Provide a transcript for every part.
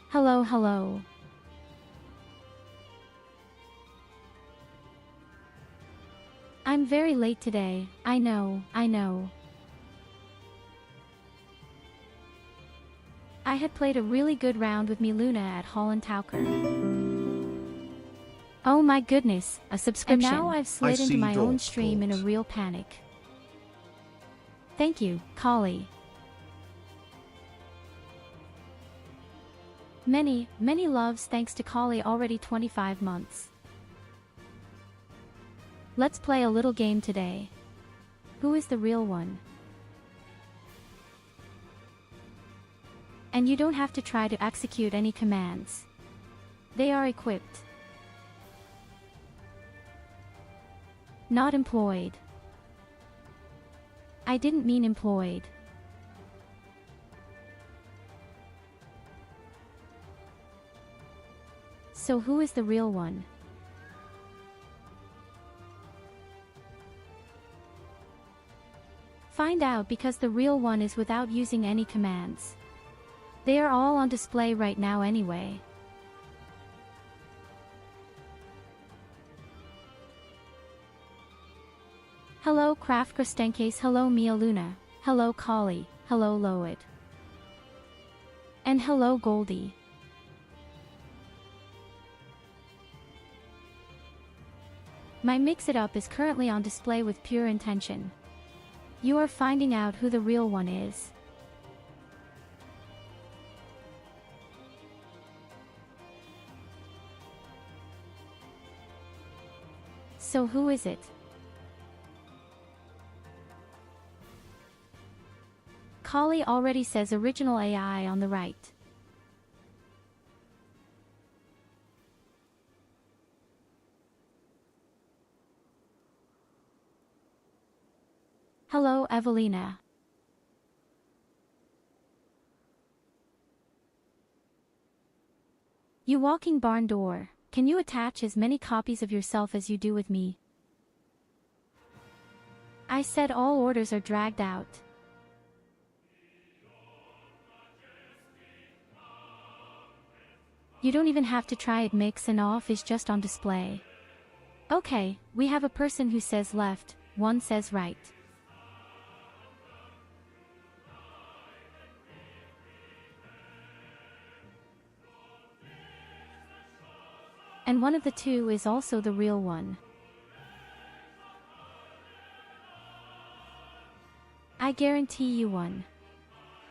Hello, hello. I'm very late today, I know. I had played a really good round with Miluna at Holland Tauker. Oh my goodness, a subscription. And now I've slid into my own stream in a real panic. Thank you, Kali. Many loves thanks to Kali, already 25 months. Let's play a little game today. Who is the real one? And you don't have to try to execute any commands. They are equipped. Not employed. I didn't mean employed. So who is the real one? Find out, because the real one is without using any commands. They are all on display right now anyway. Hello Craft Kristenkase, hello Mia Luna, hello Kali, hello Loid. And hello Goldie. My Mix It Up is currently on display with pure intention. You are finding out who the real one is. So who is it? Kali already says original AI on the right. Hello Evelina. You walking barn door, can you attach as many copies of yourself as you do with me? I said all orders are dragged out. You don't even have to try it, mix and off is just on display. Okay, we have a person who says left, one says right. And one of the two is also the real one. I guarantee you one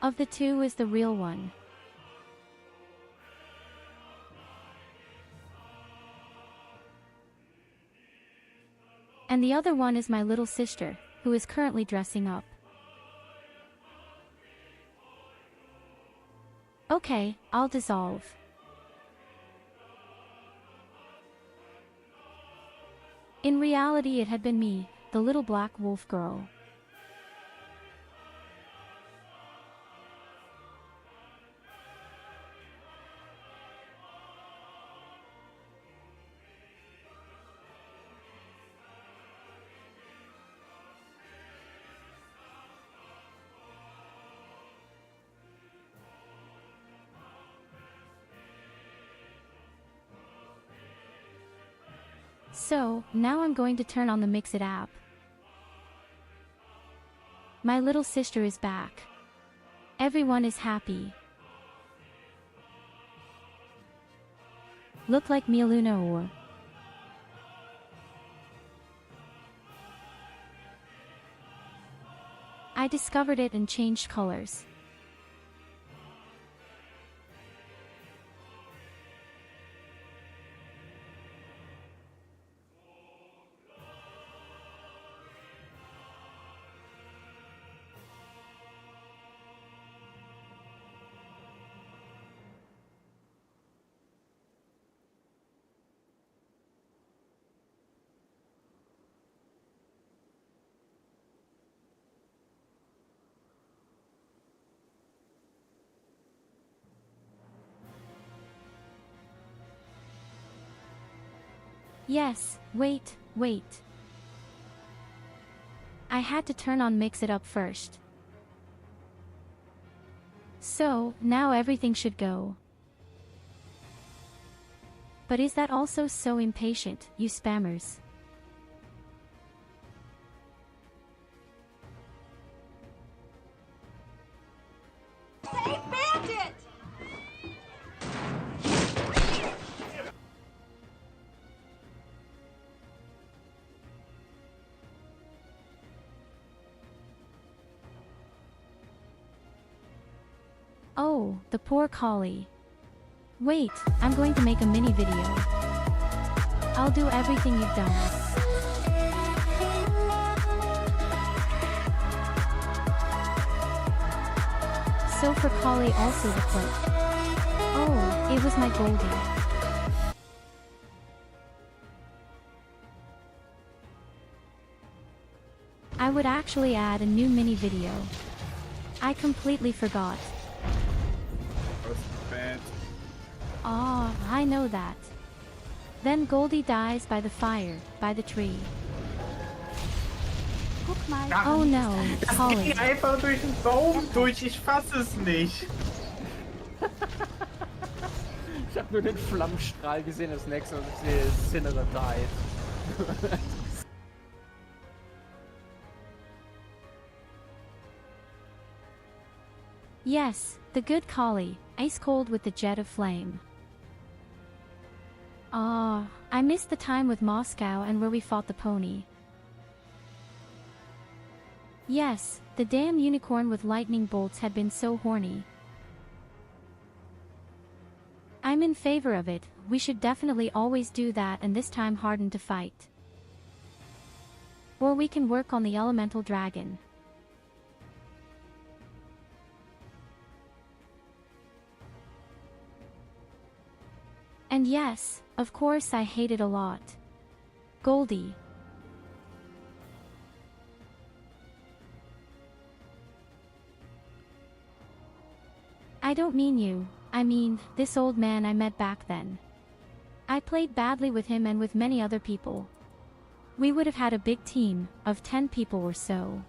of the two is the real one. And the other one is my little sister, who is currently dressing up. Okay, I'll dissolve. In reality it had been me, the little black wolf girl. So, now I'm going to turn on the Mix It app. My little sister is back. Everyone is happy. Look like Miluna or... I discovered it and changed colors. Yes, wait. I had to turn on Mix It Up first. So, now everything should go. But is that also so impatient, you spammers? Save Bandit! Oh, the poor collie. Wait, I'm going to make a mini video. I'll do everything you've done. So for collie also the clip. Oh, it was my Goldie. I would actually add a new mini video. I completely forgot. Ah, I know that. Then Goldie dies by the fire, by the tree. Guck mal. Oh no, Das Collie. ging einfach durch den Baum durch, ich fasse es nicht. Ich habe nur den Flammenstrahl gesehen, das nächste, was ich sehe, ist Cinnera died. Yes, the good collie, ice cold with the jet of flame. Ah, I missed the time with Moscow and where we fought the pony. Yes, the damn unicorn with lightning bolts had been so horny. I'm in favor of it, we should definitely always do that and this time harden to fight. Or we can work on the elemental dragon. And yes, of course I hate it a lot. Goldie. I don't mean you, I mean, this old man I met back then. I played badly with him and with many other people. We would have had a big team, of 10 people or so.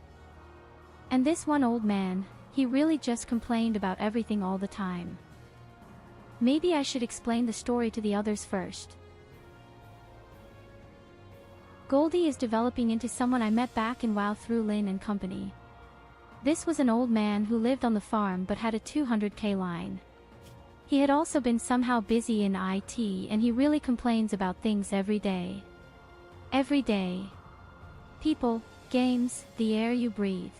And this one old man, he really just complained about everything all the time. Maybe I should explain the story to the others first. Goldie is developing into someone I met back in WoW through Lynn and company. This was an old man who lived on the farm but had a 200k line. He had also been somehow busy in IT and he really complains about things every day. Every day. People, games, the air you breathe.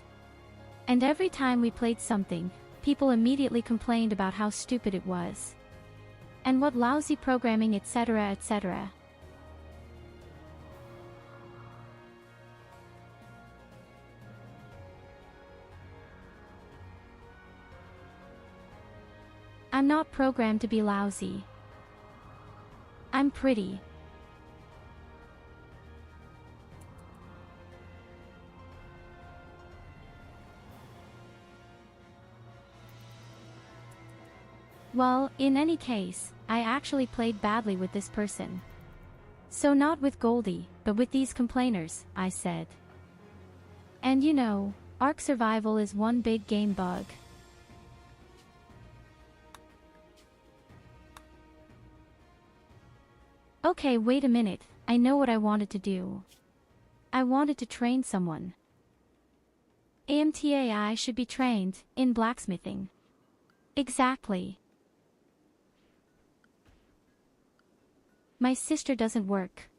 And every time we played something, people immediately complained about how stupid it was. And what lousy programming, etc., etc. I'm not programmed to be lousy. I'm pretty. Well, in any case, I actually played badly with this person. So not with Goldie, but with these complainers, I said. And you know, Ark survival is one big game bug. Okay, wait a minute, I know what I wanted to do. I wanted to train someone. AMTAI should be trained in blacksmithing. Exactly. My sister doesn't work.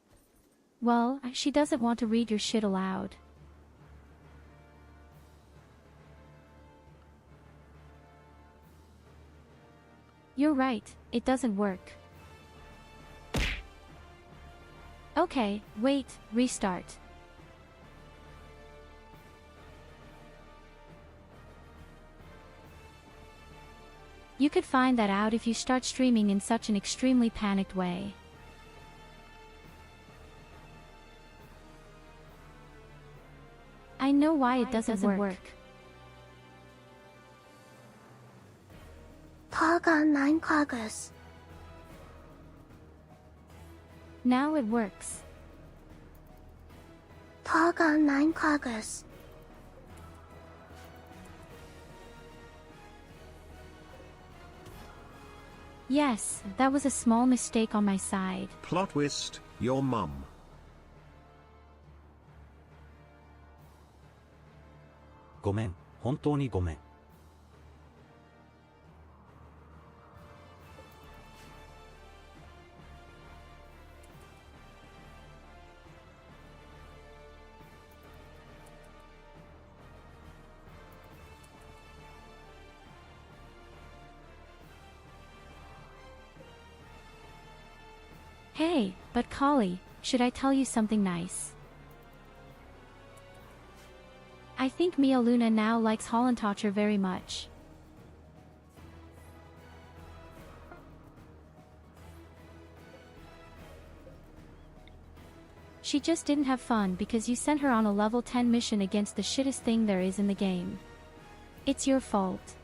Well, she doesn't want to read your shit aloud. You're right, it doesn't work. Okay, wait, restart. You could find that out if you start streaming in such an extremely panicked way. I know why it doesn't work. Now it works. Yes, that was a small mistake on my side. Plot twist, your mum. ごめん、本当にごめん。Hey, but Kali, should I tell you something nice? I think Mia Luna now likes Hollandtocher very much. She just didn't have fun because you sent her on a level 10 mission against the shittest thing there is in the game. It's your fault.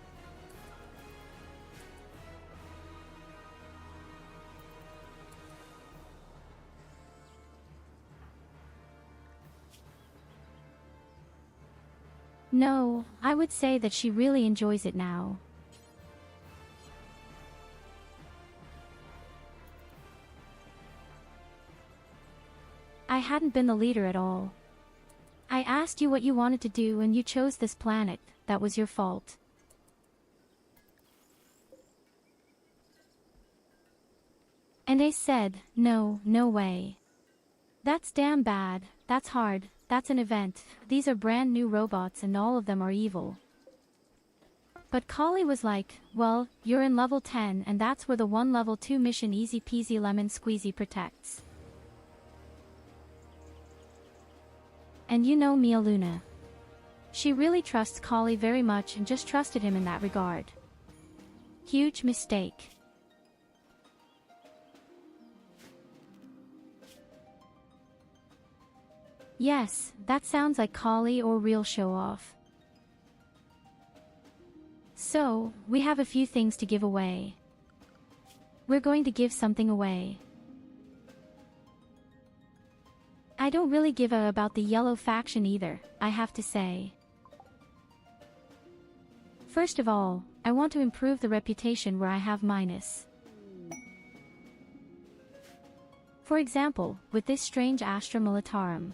No, I would say that she really enjoys it now. I hadn't been the leader at all. I asked you what you wanted to do and you chose this planet. That was your fault. And I said, no, no way. That's damn bad, that's hard, that's an event, these are brand new robots and all of them are evil. But Kali was like, well, you're in level 10 and that's where the one level 2 mission easy peasy lemon squeezy protects. And you know Mia Luna. She really trusts Kali very much and just trusted him in that regard. Huge mistake. Yes, that sounds like Kali or real show-off. So, we have a few things to give away. We're going to give something away. I don't really give a about the yellow faction either, I have to say. First of all, I want to improve the reputation where I have minus. For example, with this strange Astra Militarum.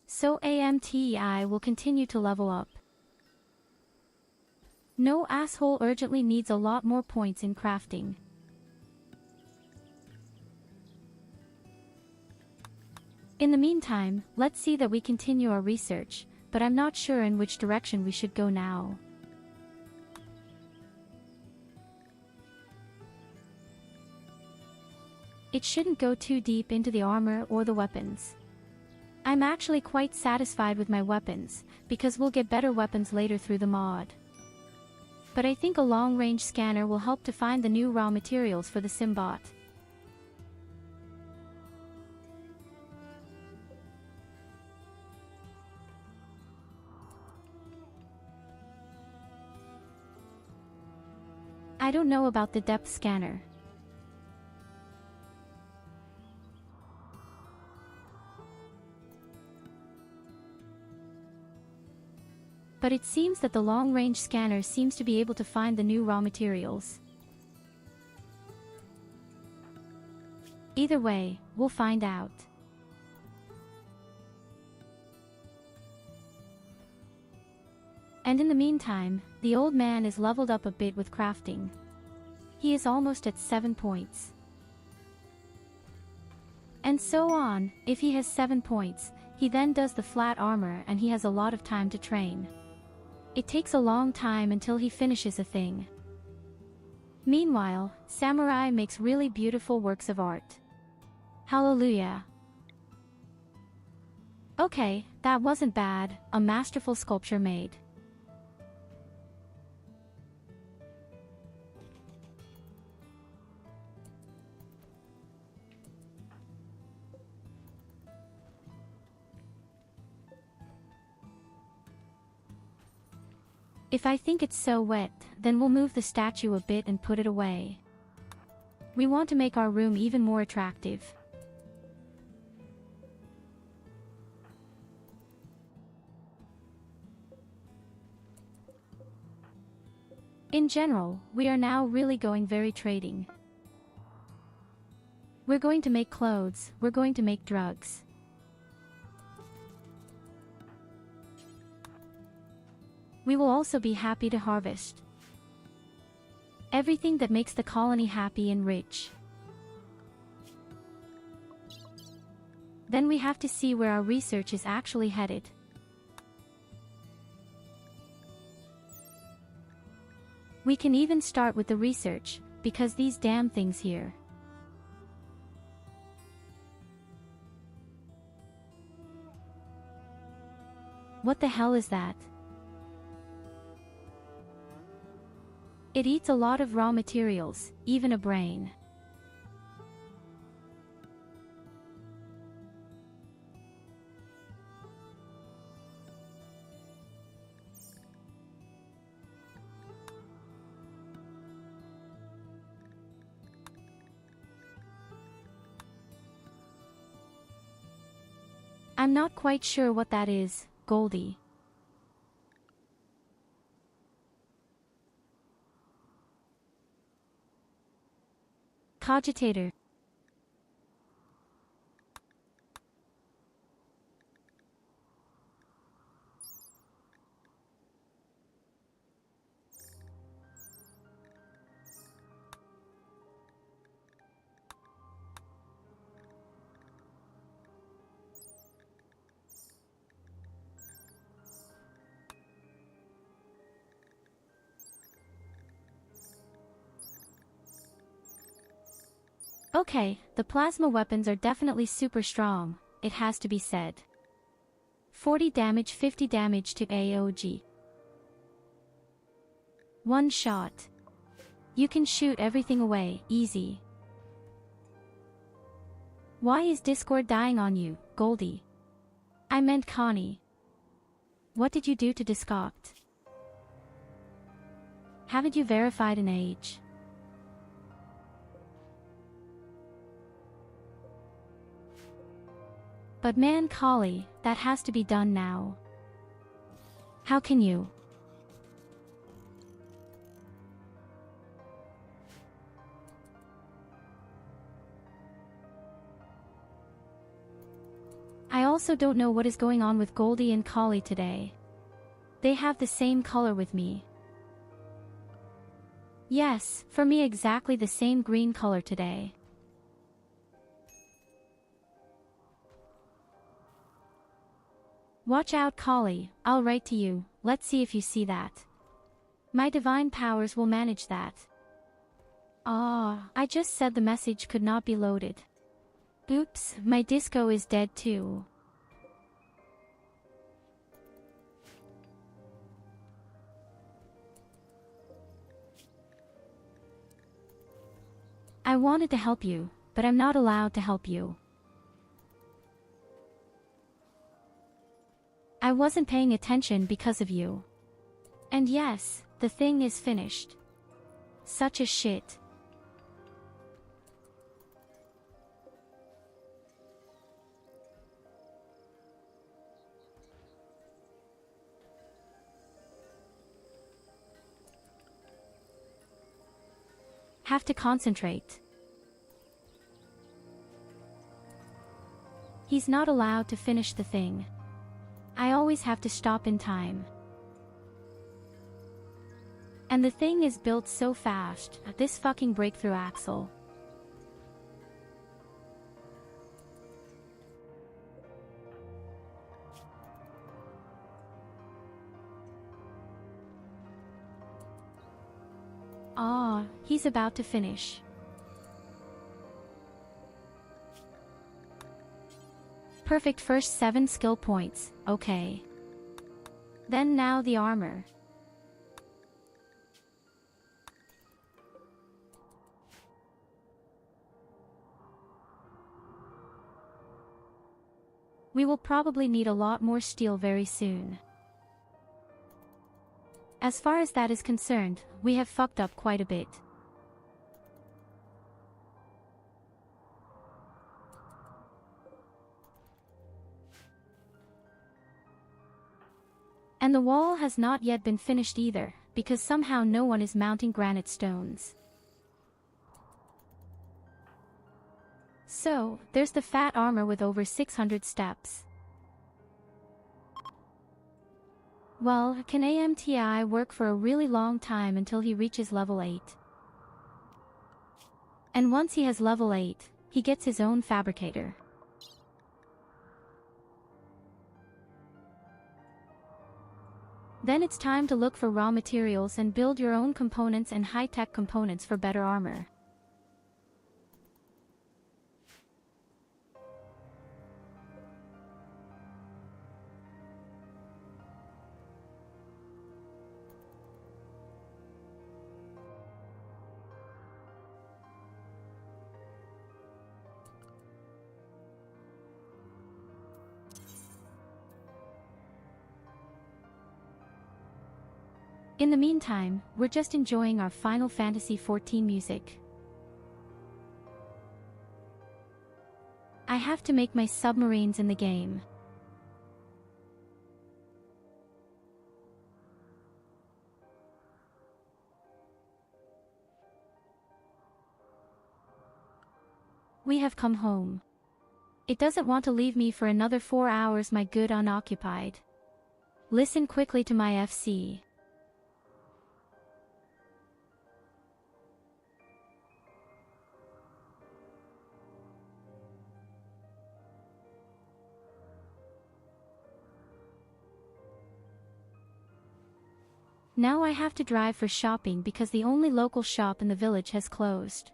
So AMTEI will continue to level up. No asshole urgently needs a lot more points in crafting. In the meantime, let's see that we continue our research, but I'm not sure in which direction we should go now. It shouldn't go too deep into the armor or the weapons. I'm actually quite satisfied with my weapons, because we'll get better weapons later through the mod. But I think a long-range scanner will help to find the new raw materials for the Simbot. I don't know about the depth scanner. But it seems that the long-range scanner seems to be able to find the new raw materials. Either way, we'll find out. And in the meantime, the old man is leveled up a bit with crafting. He is almost at 7 points. And so on, if he has 7 points, he then does the flat armor and he has a lot of time to train. It takes a long time until he finishes a thing. Meanwhile, Samurai makes really beautiful works of art. Hallelujah. Okay, that wasn't bad, a masterful sculpture made. If I think it's so wet, then we'll move the statue a bit and put it away. We want to make our room even more attractive. In general, we are now really going very trading. We're going to make clothes, we're going to make drugs. We will also be happy to harvest everything that makes the colony happy and rich. Then we have to see where our research is actually headed. We can even start with the research, because these damn things here. What the hell is that? It eats a lot of raw materials, even a brain. I'm not quite sure what that is, Goldie. Cogitator. Okay, the plasma weapons are definitely super strong, it has to be said. 40 damage, 50 damage to AOG. One shot. You can shoot everything away, easy. Why is Discord dying on you, Goldie? I meant Connie. What did you do to Discopt? Haven't you verified an age? But man, Collie, that has to be done now. How can you? I also don't know what is going on with Goldie and Collie today. They have the same color with me. Yes, for me exactly the same green color today. Watch out, Collie, I'll write to you, let's see if you see that. My divine powers will manage that. Ah, I just said the message could not be loaded. Oops, my disco is dead too. I wanted to help you, but I'm not allowed to help you. I wasn't paying attention because of you. And yes, the thing is finished. Such a shit. Have to concentrate. He's not allowed to finish the thing. I always have to stop in time. And the thing is built so fast, this fucking breakthrough axle. Ah, he's about to finish. Perfect first 7 skill points, okay. Then now the armor. We will probably need a lot more steel very soon. As far as that is concerned, we have fucked up quite a bit. And the wall has not yet been finished either, because somehow no one is mounting granite stones. So, there's the fat armor with over 600 steps. Well, can AMTI work for a really long time until he reaches level 8? And once he has level 8, he gets his own fabricator. Then it's time to look for raw materials and build your own components and high-tech components for better armor. In the meantime, we're just enjoying our Final Fantasy XIV music. I have to make my submarines in the game. We have come home. It doesn't want to leave me for another 4 hours, my good unoccupied. Listen quickly to my FC. Now I have to drive for shopping because the only local shop in the village has closed.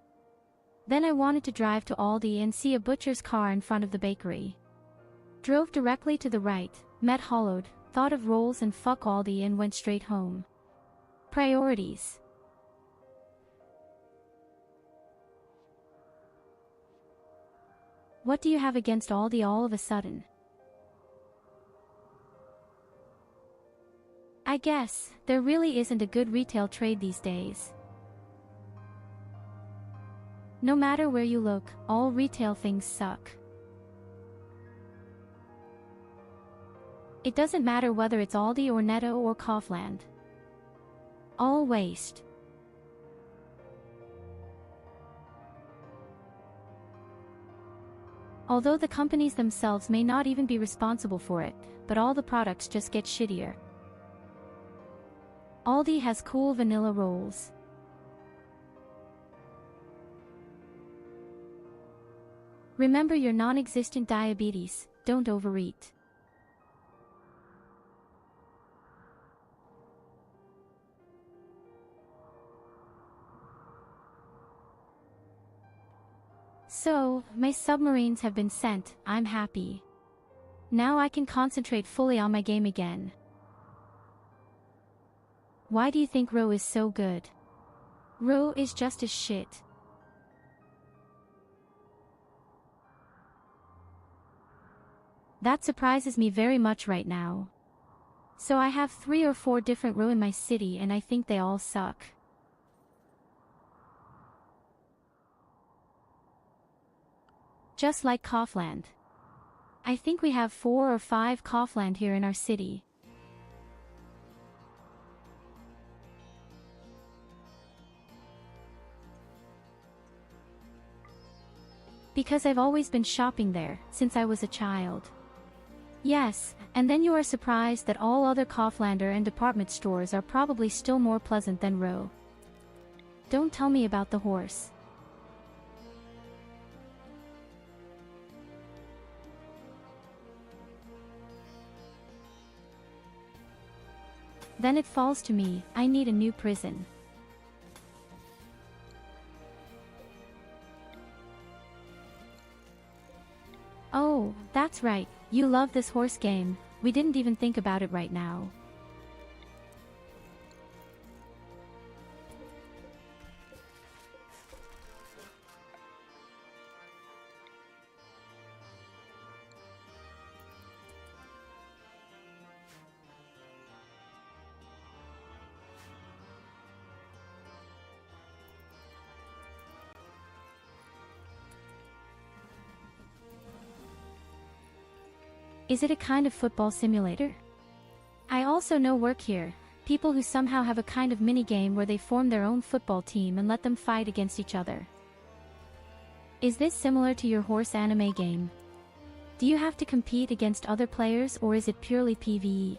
Then I wanted to drive to Aldi and see a butcher's car in front of the bakery. Drove directly to the right, met Hollowed, thought of rolls and fuck Aldi and went straight home. Priorities. What do you have against Aldi all of a sudden? I guess, there really isn't a good retail trade these days. No matter where you look, all retail things suck. It doesn't matter whether it's Aldi or Netto or Kaufland. All waste. Although the companies themselves may not even be responsible for it, but all the products just get shittier. Aldi has cool vanilla rolls. Remember your non-existent diabetes, don't overeat. So, my submarines have been sent, I'm happy. Now I can concentrate fully on my game again. Why do you think Ro is so good? Ro is just as shit. That surprises me very much right now. So I have 3 or 4 different Ro in my city and I think they all suck. Just like Kaufland. I think we have 4 or 5 Kaufland here in our city. Because I've always been shopping there, since I was a child. Yes, and then you are surprised that all other Kauflander and department stores are probably still more pleasant than Ro. Don't tell me about the horse. Then it falls to me, I need a new prison. Oh, that's right, you love this horse game, we didn't even think about it right now. Is it a kind of football simulator? I also know work here, people who somehow have a kind of minigame where they form their own football team and let them fight against each other. Is this similar to your horse anime game? Do you have to compete against other players or is it purely PvE?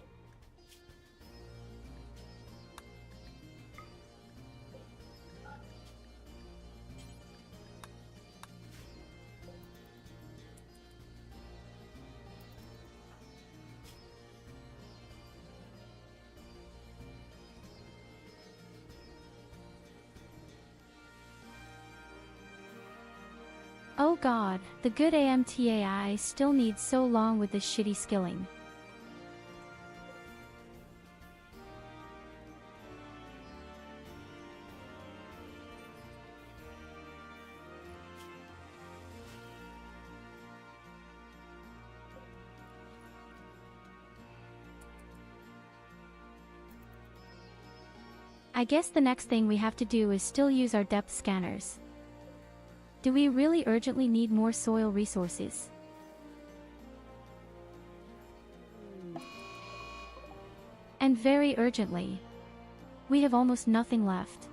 Oh god, the good AMTAI still needs so long with this shitty skilling. I guess the next thing we have to do is still use our depth scanners. Do we really urgently need more soil resources? And very urgently. We have almost nothing left.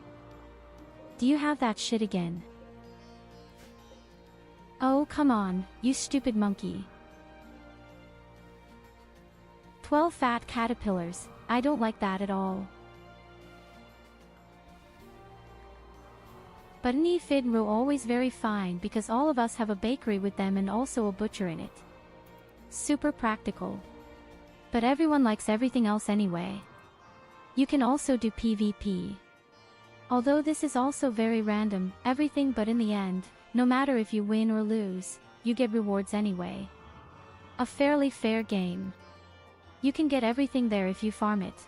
Do you have that shit again? Oh, come on, you stupid monkey. 12 fat caterpillars, I don't like that at all. But Infestation always very fine because all of us have a bakery with them and also a butcher in it. Super practical. But everyone likes everything else anyway. You can also do PvP. Although this is also very random, everything, but in the end, no matter if you win or lose, you get rewards anyway. A fairly fair game. You can get everything there if you farm it.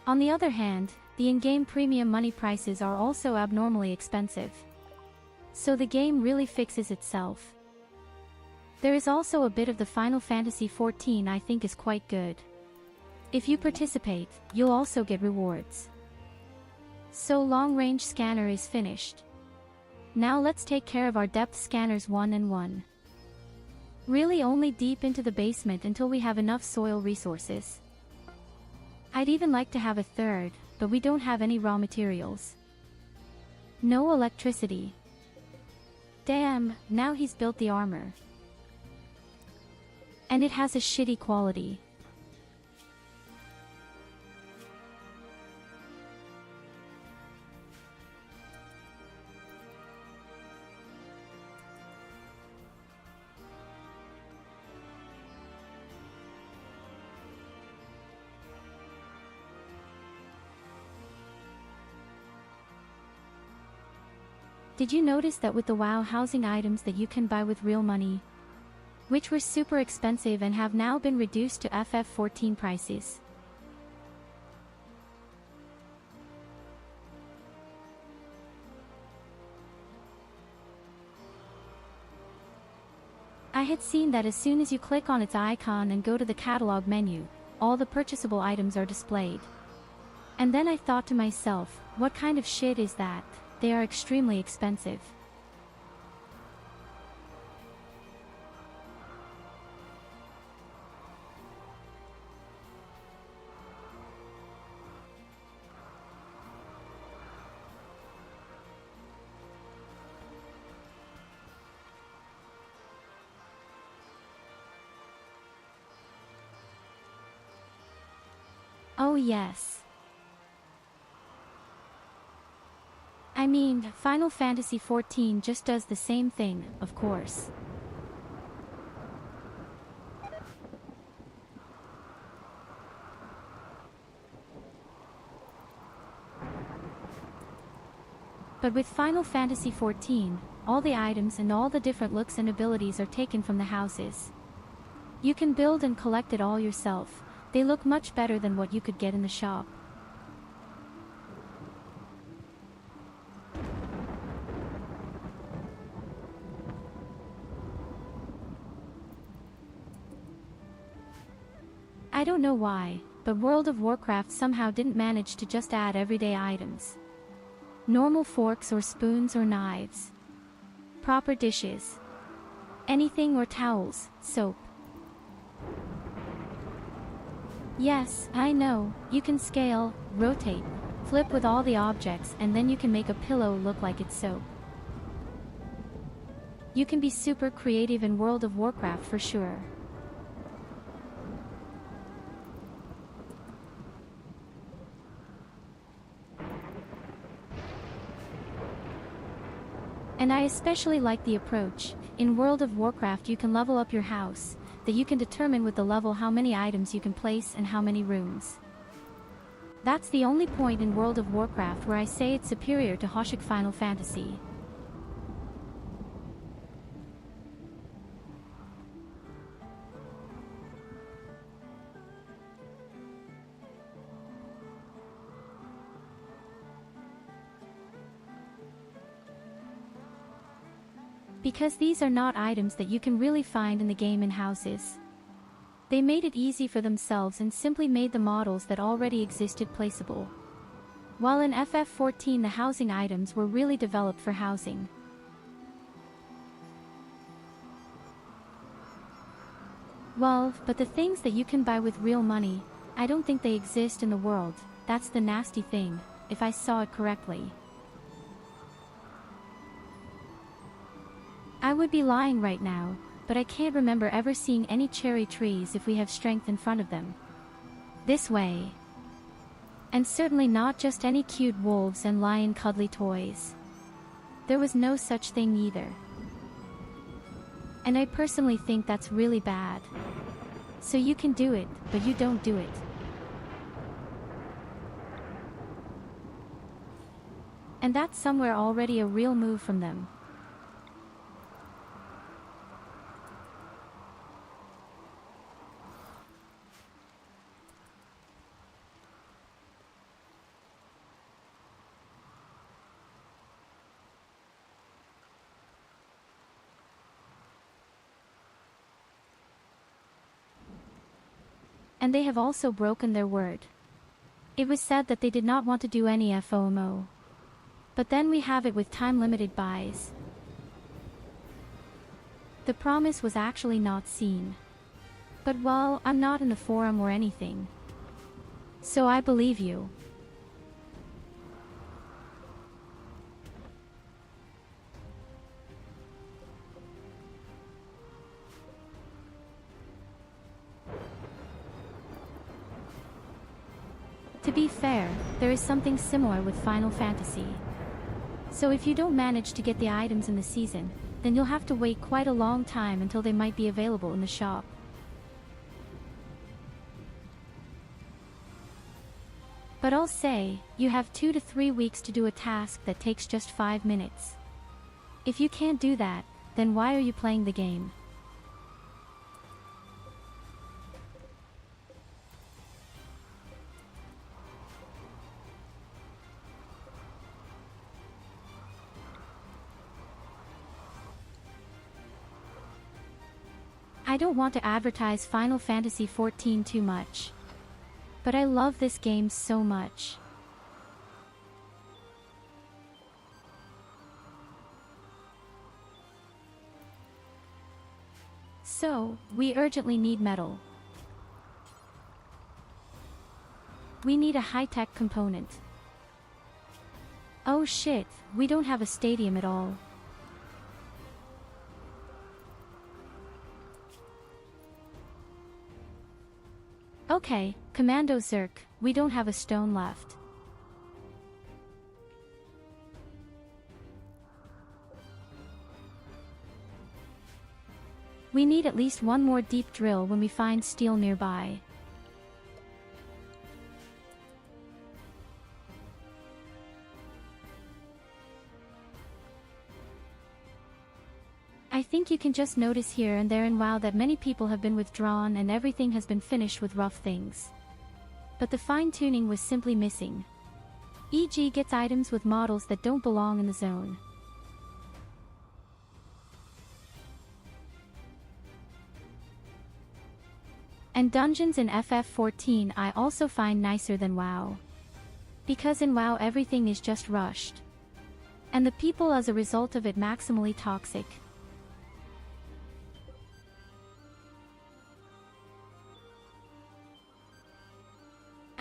On the other hand, the in-game premium money prices are also abnormally expensive. So the game really fixes itself. There is also a bit of the Final Fantasy XIV I think is quite good. If you participate, you'll also get rewards. So long-range scanner is finished. Now let's take care of our depth scanners one and one. Really only deep into the basement until we have enough soil resources. I'd even like to have a third, but we don't have any raw materials. No electricity. Damn, now he's built the armor. And it has a shitty quality. Did you notice that with the WoW housing items that you can buy with real money, which were super expensive and have now been reduced to FF14 prices? I had seen that as soon as you click on its icon and go to the catalog menu, all the purchasable items are displayed. And then I thought to myself, what kind of shit is that? They are extremely expensive. Oh yes. I mean, Final Fantasy XIV just does the same thing, of course. But with Final Fantasy XIV, all the items and all the different looks and abilities are taken from the houses. You can build and collect it all yourself. They look much better than what you could get in the shop. I don't know why, but World of Warcraft somehow didn't manage to just add everyday items. Normal forks or spoons or knives. Proper dishes. Anything or towels, soap. Yes, I know, you can scale, rotate, flip with all the objects, and then you can make a pillow look like it's soap. You can be super creative in World of Warcraft for sure. And I especially like the approach. In World of Warcraft you can level up your house, that you can determine with the level how many items you can place and how many rooms. That's the only point in World of Warcraft where I say it's superior to Hoshik Final Fantasy. Because these are not items that you can really find in the game in houses. They made it easy for themselves and simply made the models that already existed placeable. While in FF14 the housing items were really developed for housing. Well, but the things that you can buy with real money, I don't think they exist in the world. That's the nasty thing, if I saw it correctly. I would be lying right now, but I can't remember ever seeing any cherry trees if we have strength in front of them. This way. And certainly not just any cute wolves and lion cuddly toys. There was no such thing either. And I personally think that's really bad. So you can do it, but you don't do it. And that's somewhere already a real move from them. And they have also broken their word. It was said that they did not want to do any FOMO. But then we have it with time-limited buys. The promise was actually not seen. But well, I'm not in the forum or anything. So I believe you. To be fair, there is something similar with Final Fantasy. So if you don't manage to get the items in the season, then you'll have to wait quite a long time until they might be available in the shop. But I'll say, you have 2 to 3 weeks to do a task that takes just 5 minutes. If you can't do that, then why are you playing the game? I don't want to advertise Final Fantasy XIV too much. But I love this game so much. So, we urgently need metal. We need a high-tech component. Oh shit, we don't have a stadium at all. Okay, Commando Zerk, we don't have a stone left. We need at least one more deep drill when we find steel nearby. I think you can just notice here and there in WoW that many people have been withdrawn and everything has been finished with rough things. But the fine-tuning was simply missing. E.g. gets items with models that don't belong in the zone. And dungeons in FF14 I also find nicer than WoW. Because in WoW everything is just rushed. And the people as a result of it maximally toxic.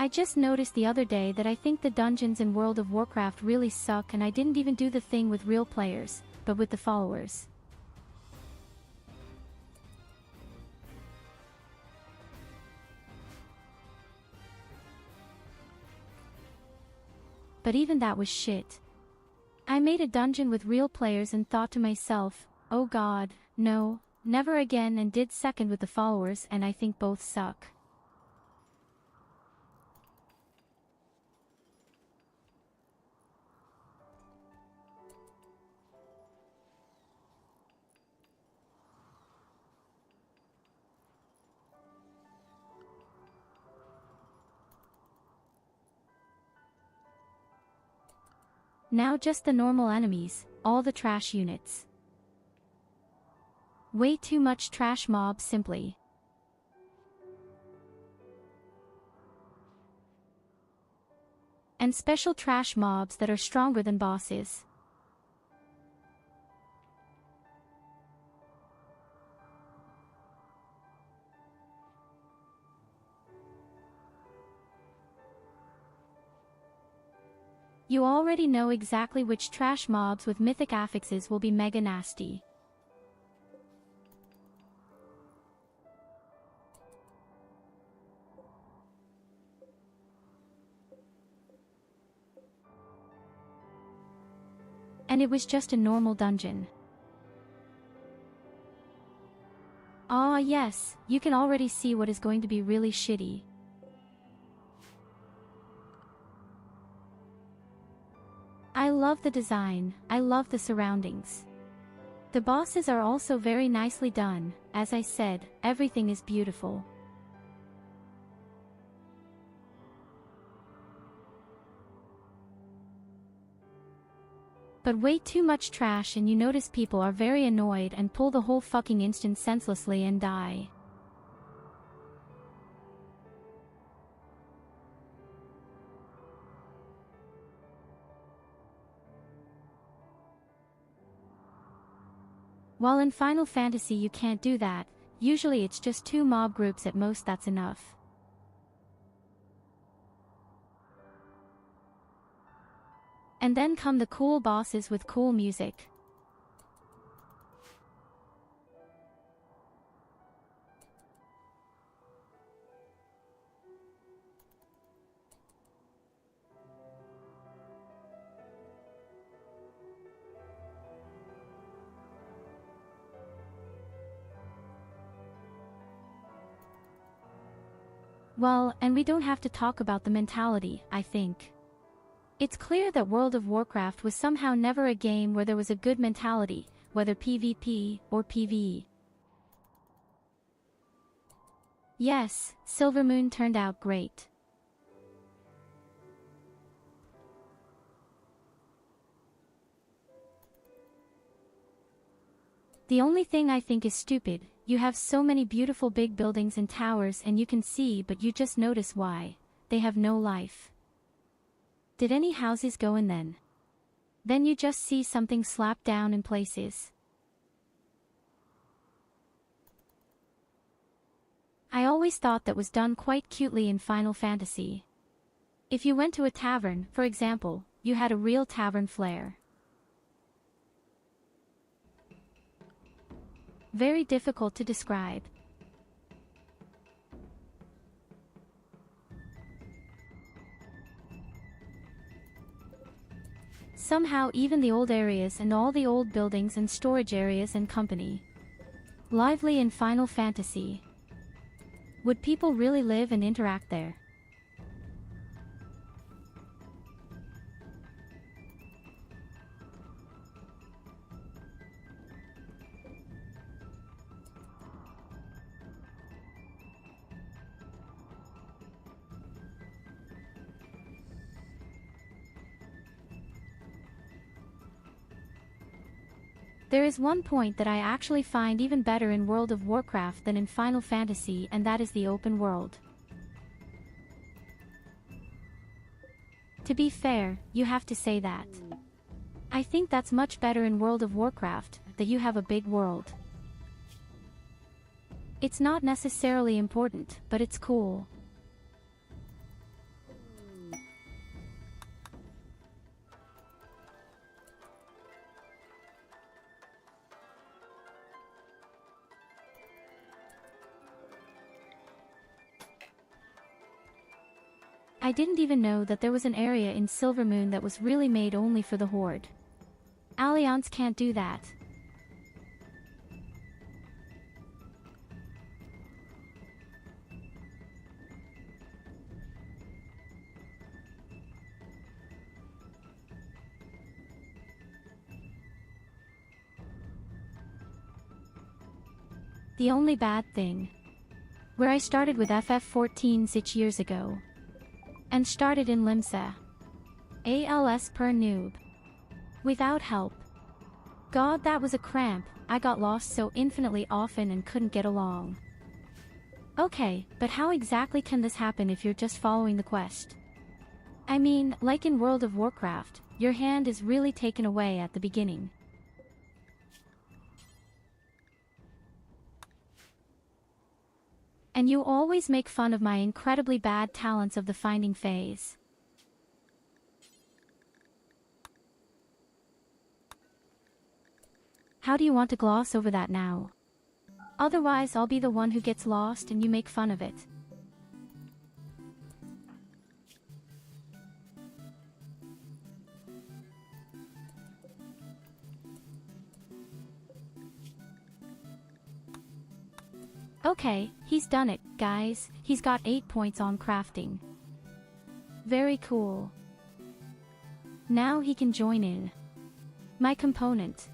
I just noticed the other day that I think the dungeons in World of Warcraft really suck, and I didn't even do the thing with real players, but with the followers. But even that was shit. I made a dungeon with real players and thought to myself, oh god, no, never again, and did second with the followers, and I think both suck. Now just the normal enemies, all the trash units. Way too much trash mobs simply. And special trash mobs that are stronger than bosses. You already know exactly which trash mobs with mythic affixes will be mega nasty. And it was just a normal dungeon. Ah yes, you can already see what is going to be really shitty. I love the design, I love the surroundings. The bosses are also very nicely done, as I said, everything is beautiful. But way too much trash, and you notice people are very annoyed and pull the whole fucking instance senselessly and die. While in Final Fantasy you can't do that, usually it's just 2 mob groups at most, that's enough. And then come the cool bosses with cool music. Well, and we don't have to talk about the mentality, I think. It's clear that World of Warcraft was somehow never a game where there was a good mentality, whether PvP or PvE. Yes, Silvermoon turned out great. The only thing I think is stupid, you have so many beautiful big buildings and towers and you can see, but you just notice why. They have no life. Did any houses go in then? Then you just see something slapped down in places. I always thought that was done quite cutely in Final Fantasy. If you went to a tavern, for example, you had a real tavern flair. Very difficult to describe. Somehow even the old areas and all the old buildings and storage areas and company. Lively in Final Fantasy. Would people really live and interact there? There is one point that I actually find even better in World of Warcraft than in Final Fantasy, and that is the open world. To be fair, you have to say that. I think that's much better in World of Warcraft, that you have a big world. It's not necessarily important, but it's cool. I didn't even know that there was an area in Silvermoon that was really made only for the Horde. Alliance can't do that. The only bad thing. Where I started with FF14 6 years ago. And started in Limsa. ALS per noob. Without help. God, that was a cramp. I got lost so infinitely often and couldn't get along. Okay, but how exactly can this happen if you're just following the quest? I mean, like in World of Warcraft, your hand is really taken away at the beginning. And you always make fun of my incredibly bad talents of the finding phase. How do you want to gloss over that now? Otherwise I'll be the one who gets lost and you make fun of it. Okay, he's done it, guys. He's got 8 points on crafting. Very cool. Now he can join in. My component.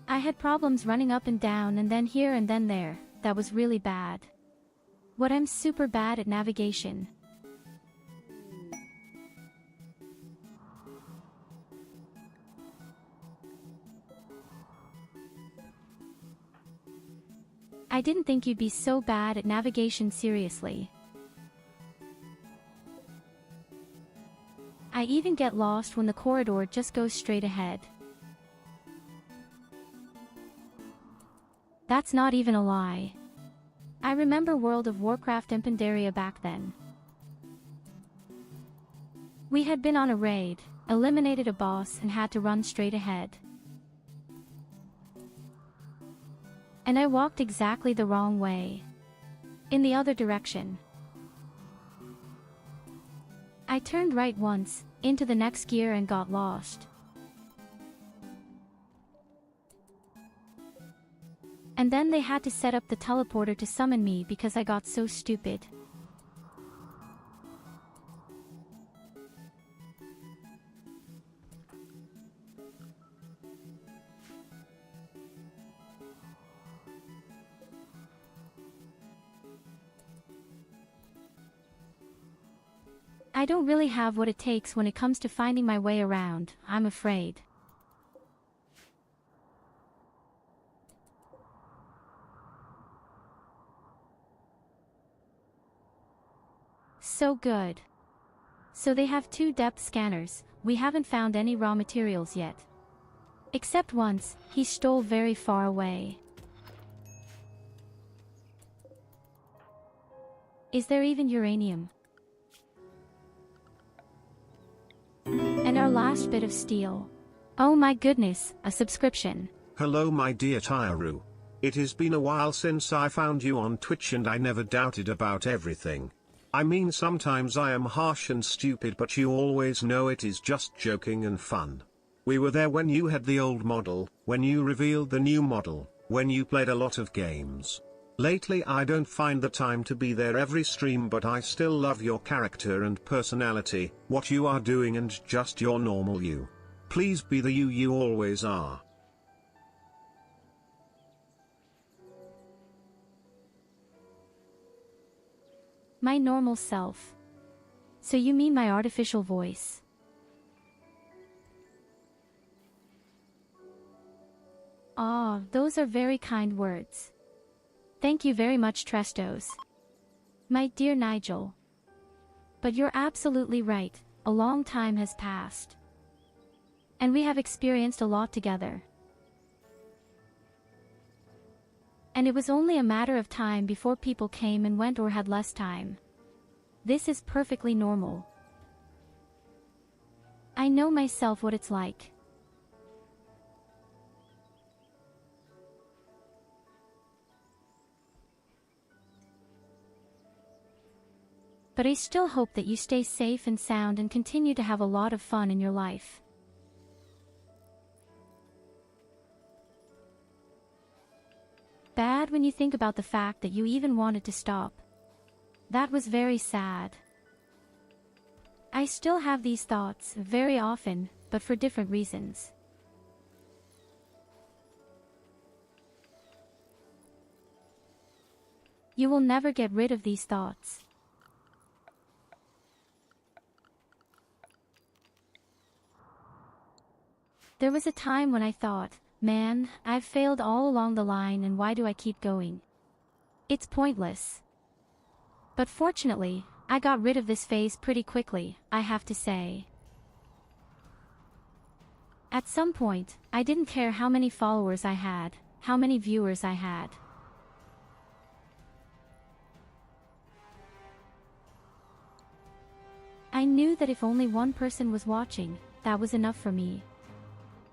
I had problems running up and down and then here and then there. That was really bad. What, I'm super bad at navigation. I didn't think you'd be so bad at navigation, seriously. I even get lost when the corridor just goes straight ahead. That's not even a lie. I remember World of Warcraft in Pandaria back then. We had been on a raid, eliminated a boss and had to run straight ahead. And I walked exactly the wrong way. In the other direction. I turned right once, into the next gear and got lost. And then they had to set up the teleporter to summon me because I got so stupid. I don't really have what it takes when it comes to finding my way around, I'm afraid. So good. So they have 2 depth scanners. We haven't found any raw materials yet. Except once, he stole very far away. Is there even uranium? And our last bit of steel. Oh my goodness, a subscription. Hello my dear Tyurru. It has been a while since I found you on Twitch and I never doubted about everything. I mean, sometimes I am harsh and stupid, but you always know it is just joking and fun. We were there when you had the old model, when you revealed the new model, when you played a lot of games. Lately I don't find the time to be there every stream, but I still love your character and personality, what you are doing and just your normal you. Please be the you always are. My normal self. So you mean my artificial voice? Ah, those are very kind words. Thank you very much, Trestos. My dear Nigel. But you're absolutely right, a long time has passed. And we have experienced a lot together. And it was only a matter of time before people came and went or had less time. This is perfectly normal. I know myself what it's like. But I still hope that you stay safe and sound and continue to have a lot of fun in your life. Bad when you think about the fact that you even wanted to stop. That was very sad. I still have these thoughts very often, but for different reasons. You will never get rid of these thoughts. There was a time when I thought, man, I've failed all along the line and why do I keep going? It's pointless. But fortunately, I got rid of this phase pretty quickly, I have to say. At some point, I didn't care how many followers I had, how many viewers I had. I knew that if only one person was watching, that was enough for me.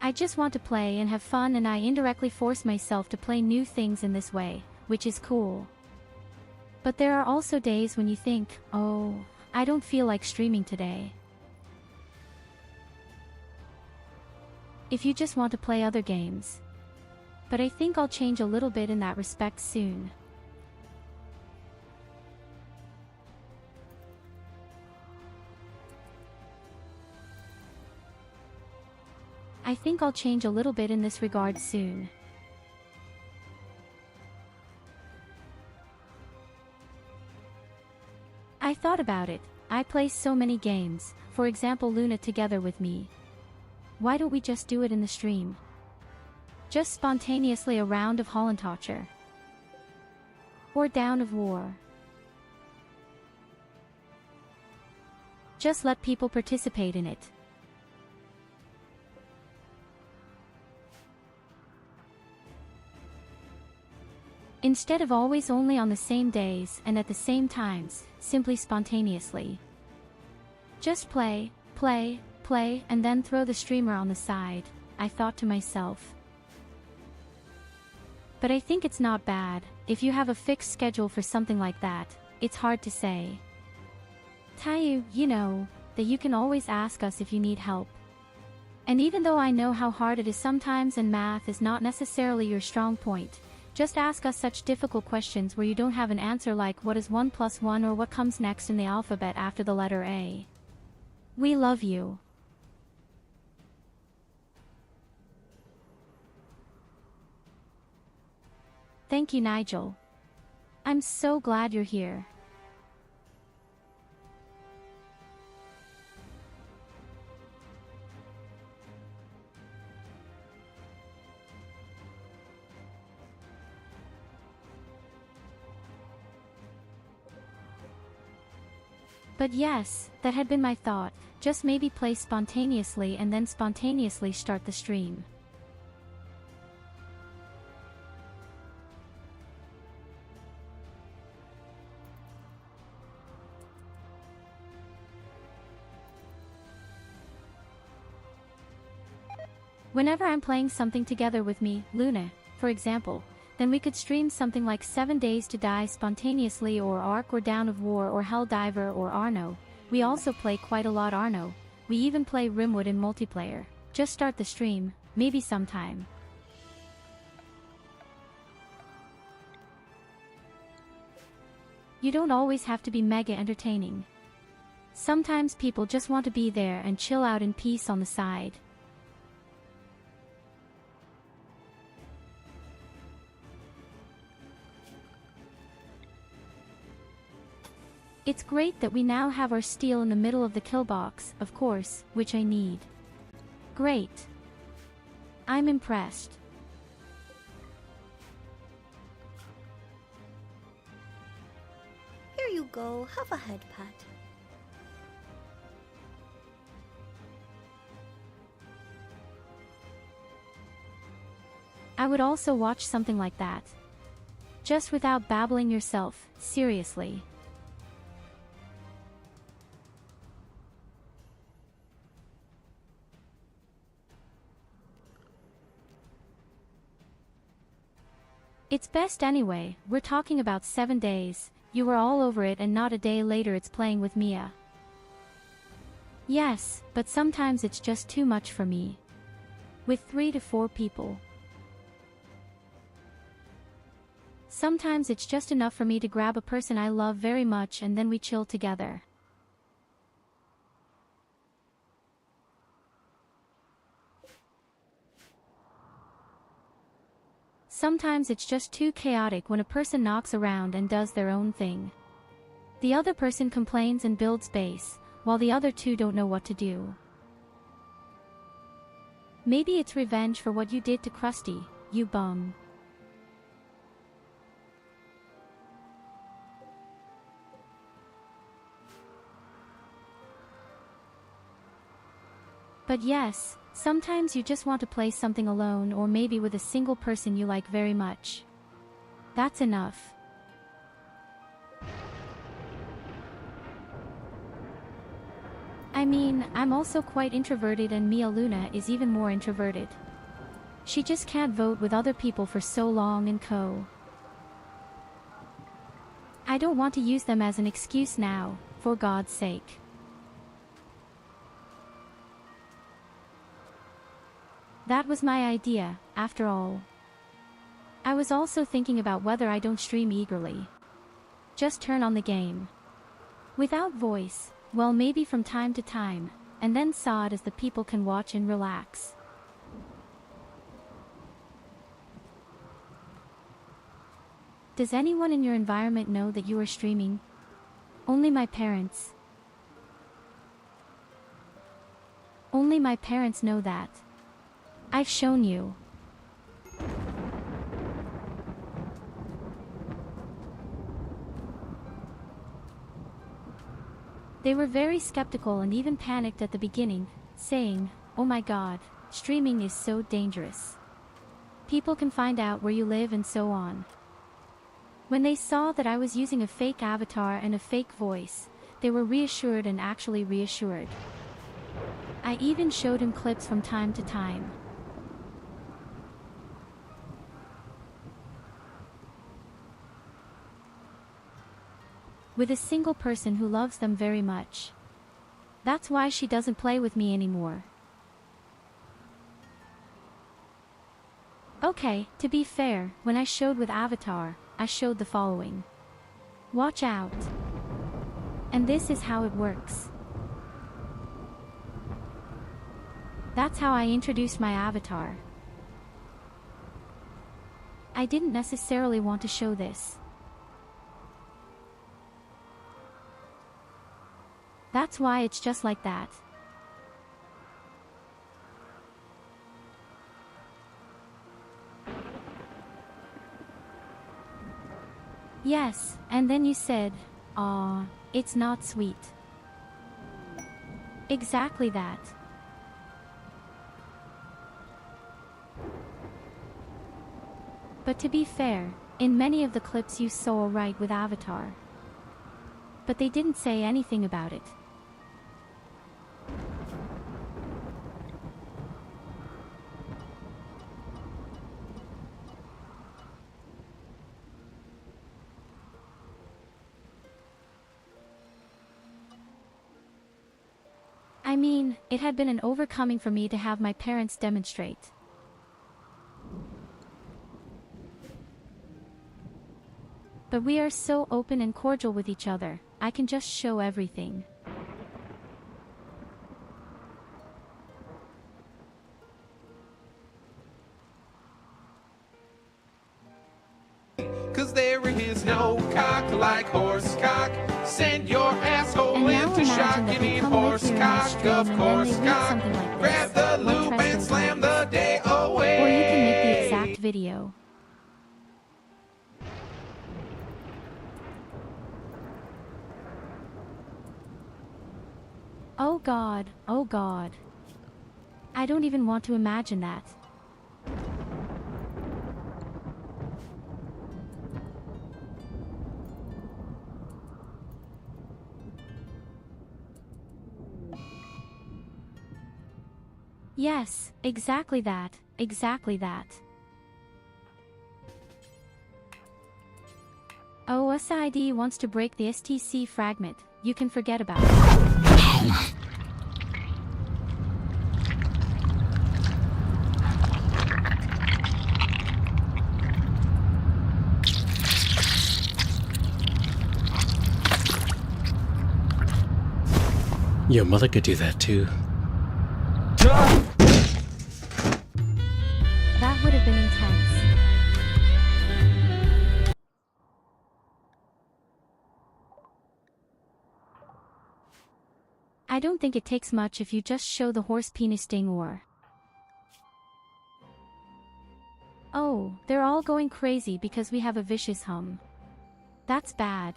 I just want to play and have fun, and I indirectly force myself to play new things in this way, which is cool. But there are also days when you think, oh, I don't feel like streaming today. If you just want to play other games. But I think I'll change a little bit in that respect soon. I think I'll change a little bit in this regard soon. I thought about it. I play so many games, for example Luna together with me. Why don't we just do it in the stream? Just spontaneously a round of Hollentacher. Or Down of War. Just let people participate in it. Instead of always only on the same days and at the same times, simply spontaneously. Just play, play, play, and then throw the streamer on the side, I thought to myself. But I think it's not bad. If you have a fixed schedule for something like that, it's hard to say. Tyurru, you know, that you can always ask us if you need help. And even though I know how hard it is sometimes and math is not necessarily your strong point, just ask us such difficult questions where you don't have an answer like what is 1 + 1 or what comes next in the alphabet after the letter A. We love you. Thank you, Nigel. I'm so glad you're here. But yes, that had been my thought, just maybe play spontaneously and then spontaneously start the stream. Whenever I'm playing something together with me, Luna, for example, then we could stream something like 7 Days to Die spontaneously, or Ark, or Down of War, or Helldiver, or Arno. We also play quite a lot Arno. We even play Rimworld in multiplayer. Just start the stream, maybe sometime. You don't always have to be mega entertaining. Sometimes people just want to be there and chill out in peace on the side. It's great that we now have our steel in the middle of the kill box, of course, which I need. Great. I'm impressed. Here you go, have a head pat. I would also watch something like that. Just without babbling yourself, seriously. It's best anyway. We're talking about 7 days, you were all over it and not a day later it's playing with Mia. Yes, but sometimes it's just too much for me. With 3 to 4 people. Sometimes it's just enough for me to grab a person I love very much and then we chill together. Sometimes it's just too chaotic when a person knocks around and does their own thing. The other person complains and builds base, while the other two don't know what to do. Maybe it's revenge for what you did to Krusty, you bum. But yes, sometimes you just want to play something alone or maybe with a single person you like very much. That's enough. I mean, I'm also quite introverted and Mia Luna is even more introverted. She just can't vote with other people for so long and co. I don't want to use them as an excuse now, for God's sake. That was my idea, after all. I was also thinking about whether I don't stream eagerly. Just turn on the game. Without voice, well maybe from time to time, and then saw it as the people can watch and relax. Does anyone in your environment know that you are streaming? Only my parents. Only my parents know that. I've shown you. They were very skeptical and even panicked at the beginning, saying, "Oh my God, streaming is so dangerous. People can find out where you live and so on." When they saw that I was using a fake avatar and a fake voice, they were reassured and actually reassured. I even showed him clips from time to time. With a single person who loves them very much. That's why she doesn't play with me anymore. Okay, to be fair, when I showed with Avatar, I showed the following. Watch out. And this is how it works. That's how I introduced my avatar. I didn't necessarily want to show this. That's why it's just like that. Yes, and then you said, "Aw, it's not sweet." Exactly that. But to be fair, in many of the clips you saw right with Avatar. But they didn't say anything about it. I mean, it had been an overcoming for me to have my parents demonstrate. But we are so open and cordial with each other, I can just show everything. Cause there is no cock like horse cock. Send your asshole into shock. You need horse cock, of course cock. Grab the loop and slam the day away. Or you can make the exact video. Oh God, oh God. I don't even want to imagine that. Yes, exactly that, exactly that. Oh, SID wants to break the STC fragment. You can forget about it. Your mother could do that too. That would have been intense. I don't think it takes much if you just show the horse penis sting or... Oh, they're all going crazy because we have a vicious hum. That's bad.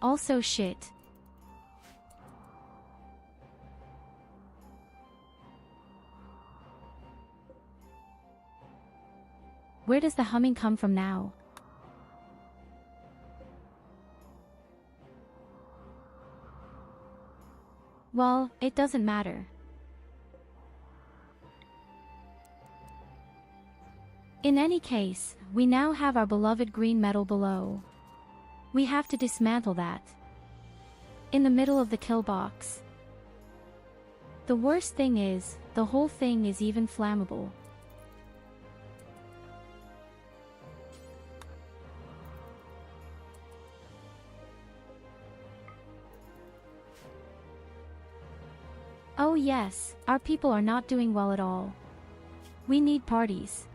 Also shit. Where does the humming come from now? Well, it doesn't matter. In any case, we now have our beloved green metal below. We have to dismantle that. In the middle of the kill box. The worst thing is, the whole thing is even flammable. Oh yes, our people are not doing well at all. We need parties.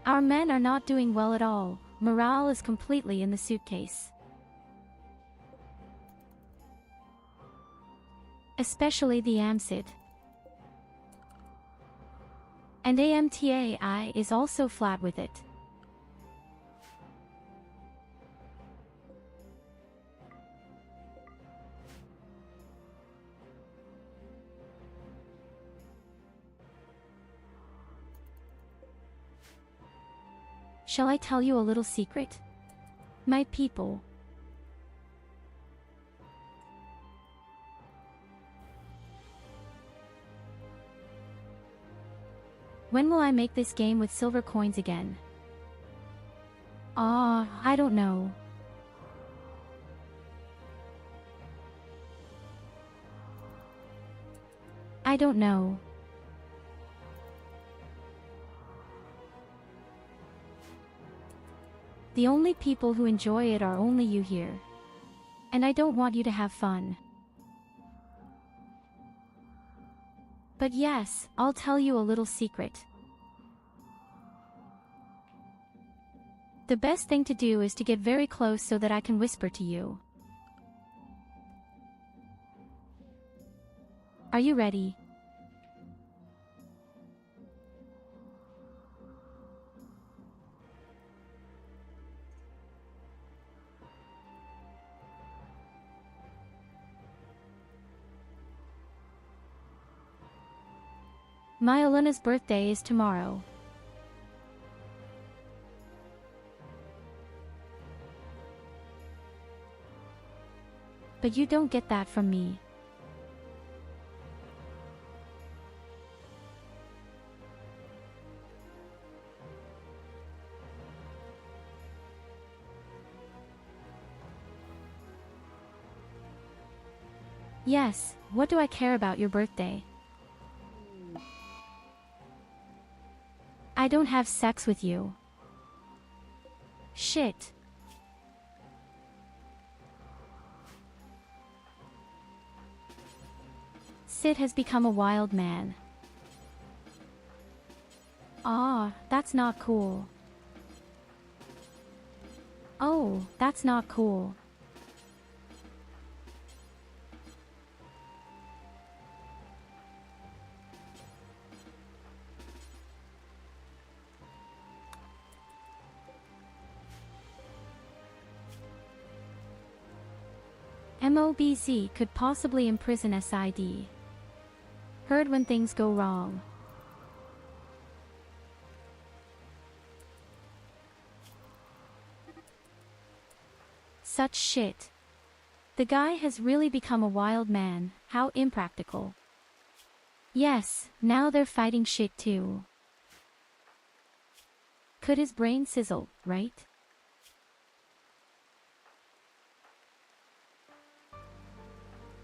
Our men are not doing well at all. Morale is completely in the suitcase. Especially the AMCID. And AMTAI is also flat with it. Shall I tell you a little secret? My people. When will I make this game with silver coins again? I don't know. I don't know. The only people who enjoy it are only you here. And I don't want you to have fun. But yes, I'll tell you a little secret. The best thing to do is to get very close so that I can whisper to you. Are you ready? My Elena's birthday is tomorrow. But you don't get that from me. Yes, what do I care about your birthday? I don't have sex with you. Shit. Sid has become a wild man. That's not cool. Oh, that's not cool. MOBZ could possibly imprison SID. Heard when things go wrong. Such shit. The guy has really become a wild man, how impractical. Yes, now they're fighting shit too. Could his brain sizzle, right?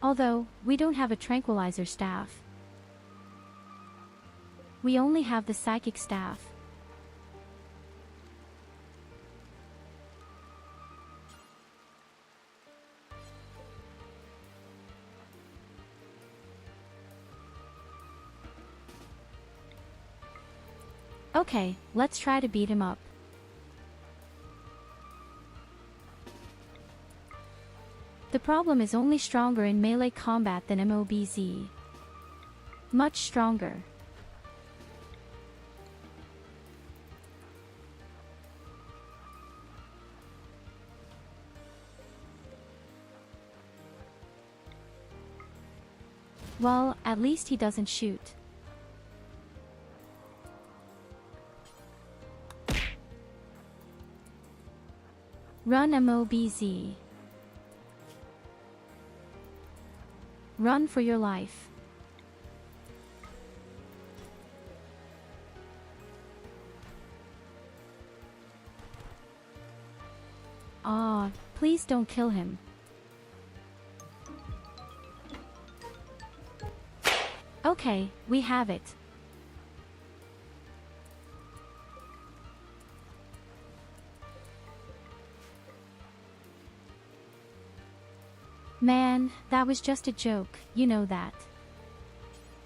Although, we don't have a tranquilizer staff. We only have the psychic staff. Okay, let's try to beat him up. The problem is only stronger in melee combat than MOBZ. Much stronger. Well, at least he doesn't shoot. Run MOBZ. Run for your life. Ah, please don't kill him. Okay, we have it. Man, that was just a joke, you know that.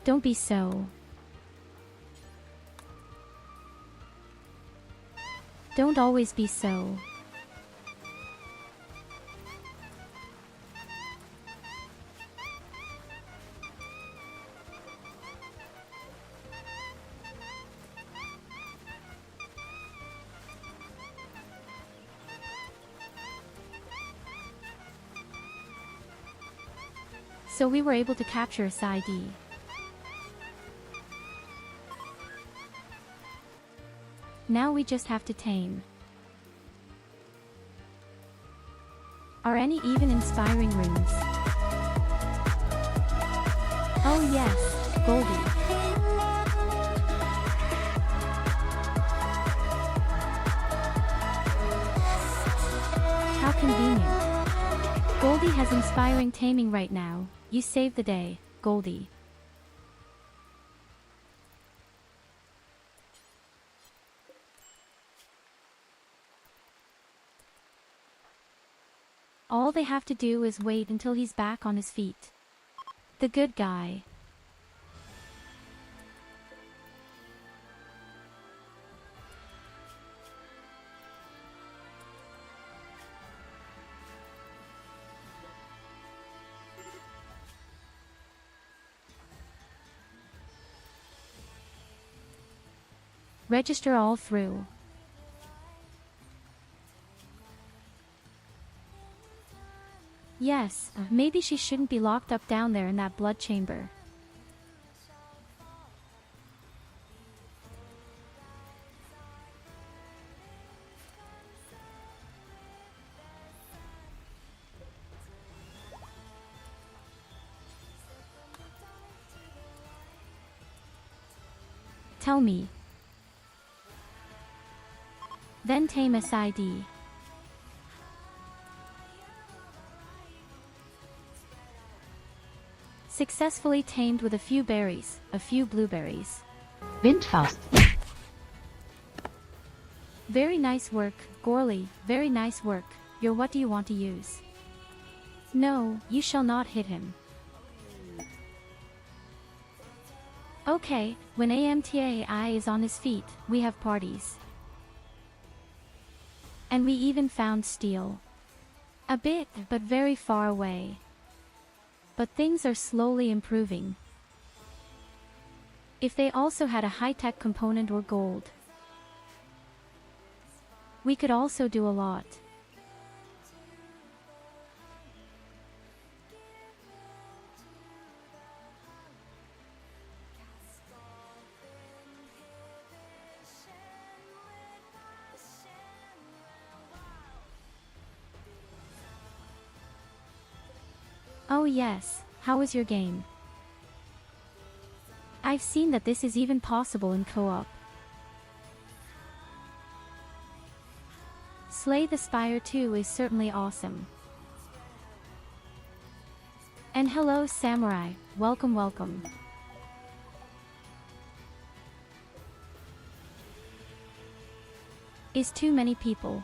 Don't be so. Don't always be so. So we were able to capture a side D. Now we just have to tame. Are any even inspiring runes? Oh yes, Goldie. How convenient. Goldie has inspiring taming right now. You saved the day, Goldie. All they have to do is wait until he's back on his feet. The good guy. Register all through. Yes, maybe she shouldn't be locked up down there in that blood chamber. Tell me. Then tame SID. Successfully tamed with a few berries, a few blueberries. Windfaust. Very nice work, Gorley, very nice work. What do you want to use? No, you shall not hit him. Okay, when AMTAI is on his feet, we have parties. And we even found steel. A bit, but very far away. But things are slowly improving. If they also had a high-tech component or gold, we could also do a lot. Oh yes, how was your game? I've seen that this is even possible in co-op. Slay the Spire 2 is certainly awesome. And hello Samurai, welcome welcome. Is too many people.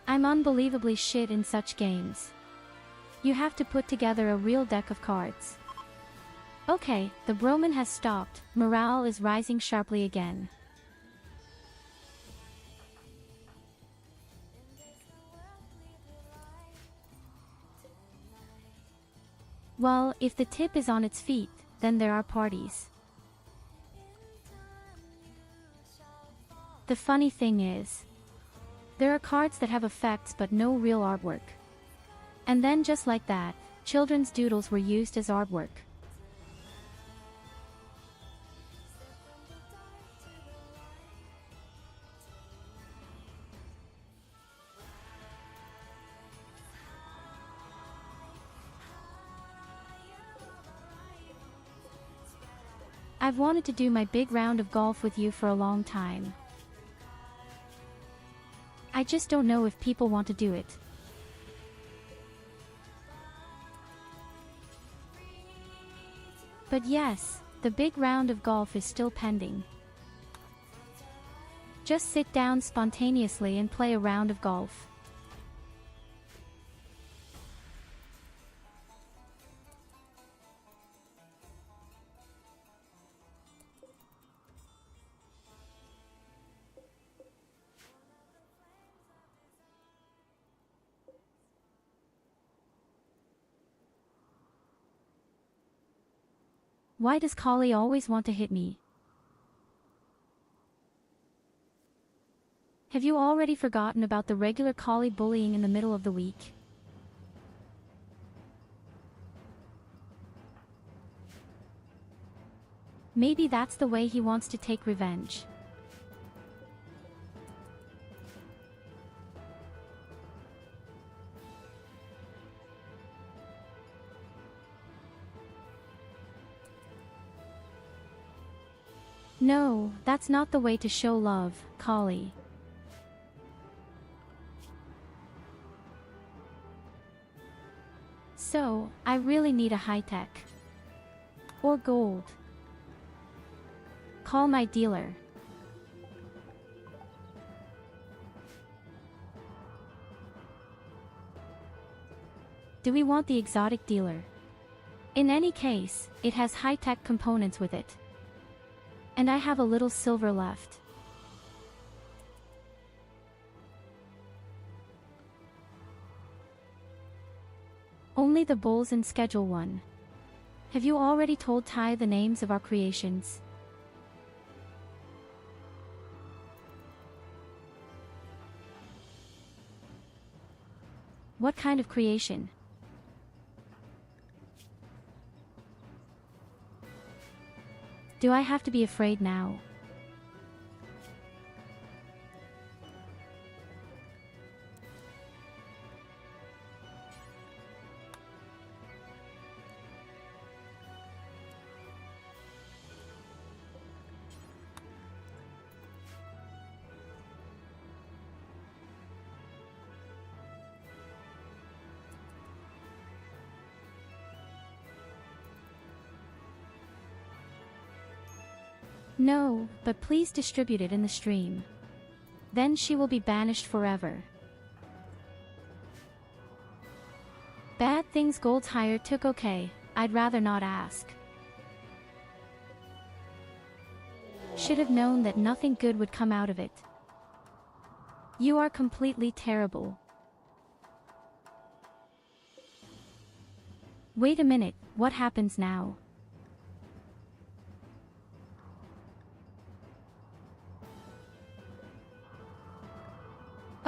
I'm unbelievably shit in such games. You have to put together a real deck of cards. Okay, the Broman has stopped, morale is rising sharply again. Well, if the tip is on its feet, then there are parties. The funny thing is, there are cards that have effects but no real artwork. And then just like that, children's doodles were used as artwork. I've wanted to do my big round of golf with you for a long time. I just don't know if people want to do it. But yes, the big round of golf is still pending. Just sit down spontaneously and play a round of golf. Why does Kali always want to hit me? Have you already forgotten about the regular Kali bullying in the middle of the week? Maybe that's the way he wants to take revenge. No, that's not the way to show love, Kali. So, I really need a high-tech. Or gold. Call my dealer. Do we want the exotic dealer? In any case, it has high-tech components with it. And I have a little silver left. Only the bulls in Schedule 1. Have you already told Ty the names of our creations? What kind of creation? Do I have to be afraid now? No, but please distribute it in the stream. Then she will be banished forever. Bad things Gold's hire took. Okay, I'd rather not ask. Should have known that nothing good would come out of it. You are completely terrible. Wait a minute, what happens now?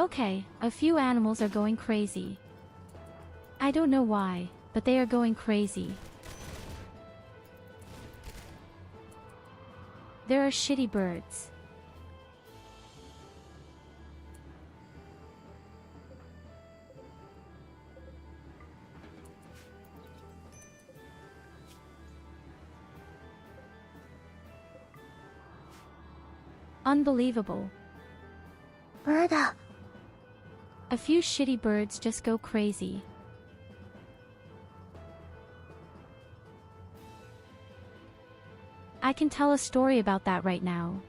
Okay, a few animals are going crazy. I don't know why, but they are going crazy. There are shitty birds. Unbelievable. Birda. A few shitty birds just go crazy. I can tell a story about that right now.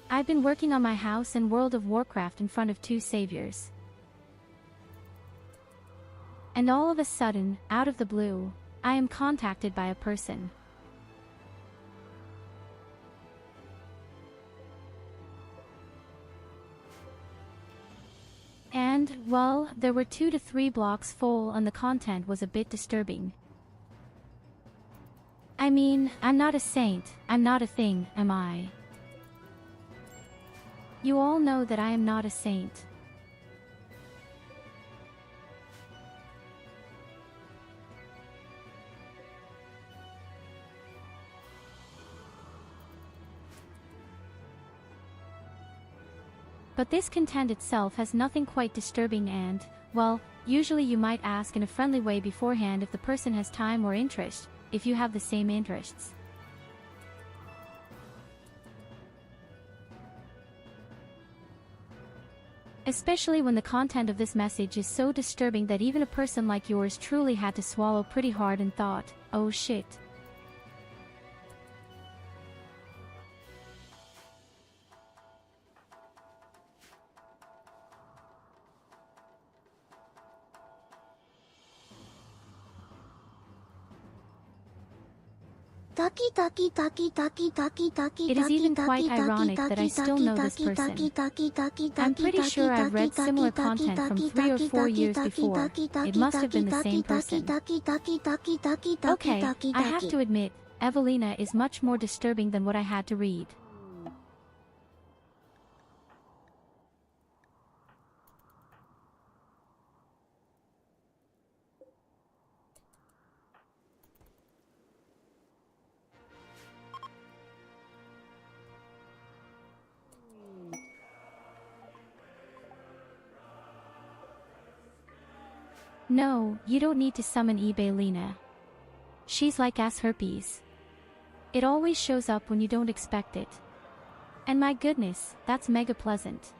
I've been working on my house in World of Warcraft in front of 2 saviors. And all of a sudden, out of the blue, I am contacted by a person. And, well, there were 2 to 3 blocks full and the content was a bit disturbing. I mean, I'm not a saint, I'm not a thing, am I? You all know that I am not a saint. But this content itself has nothing quite disturbing and, well, usually you might ask in a friendly way beforehand if the person has time or interest, if you have the same interests. Especially when the content of this message is so disturbing that even a person like yours truly had to swallow pretty hard and thought, oh shit. It is even quite ironic that I still know this person. I'm pretty sure I've read similar content from 3 or 4 years before. It must have been the same person. Okay, I have to admit, Evelina is much more disturbing than what I had to read. No, you don't need to summon eBay Lena. She's like ass herpes. It always shows up when you don't expect it. And my goodness, that's mega pleasant.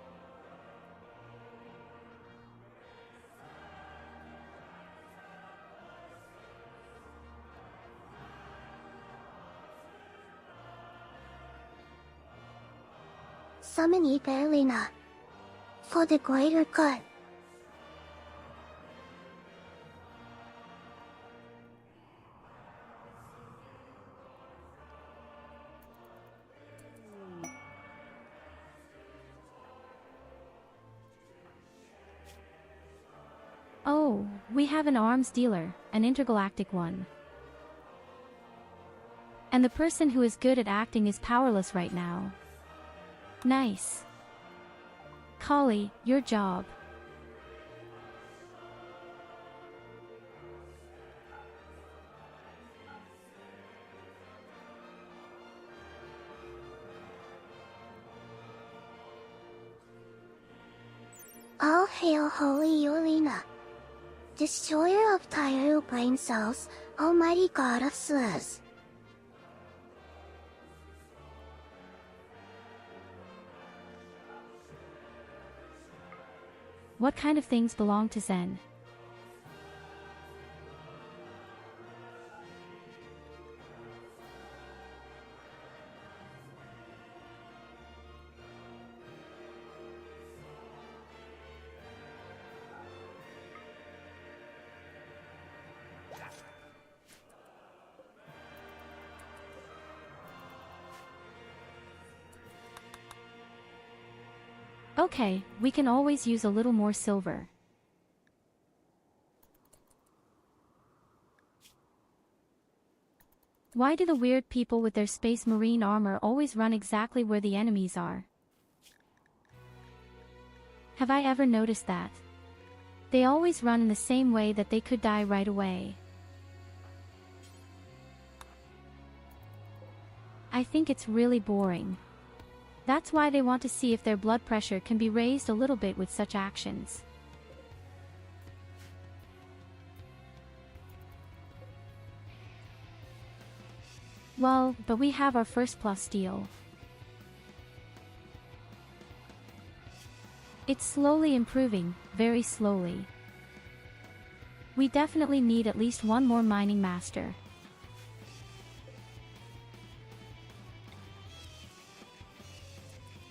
Summon eBay Lena. For the greater good. Oh, we have an arms dealer, an intergalactic one. And the person who is good at acting is powerless right now. Nice. Kali, your job. All hail Holy Yelena, destroyer of Tyurru brain cells, almighty god of slurs. What kind of things belong to Zen? Okay, we can always use a little more silver. Why do the weird people with their space marine armor always run exactly where the enemies are? Have I ever noticed that? They always run in the same way that they could die right away. I think it's really boring. That's why they want to see if their blood pressure can be raised a little bit with such actions. Well, but we have our first plus steel. It's slowly improving, very slowly. We definitely need at least one more mining master.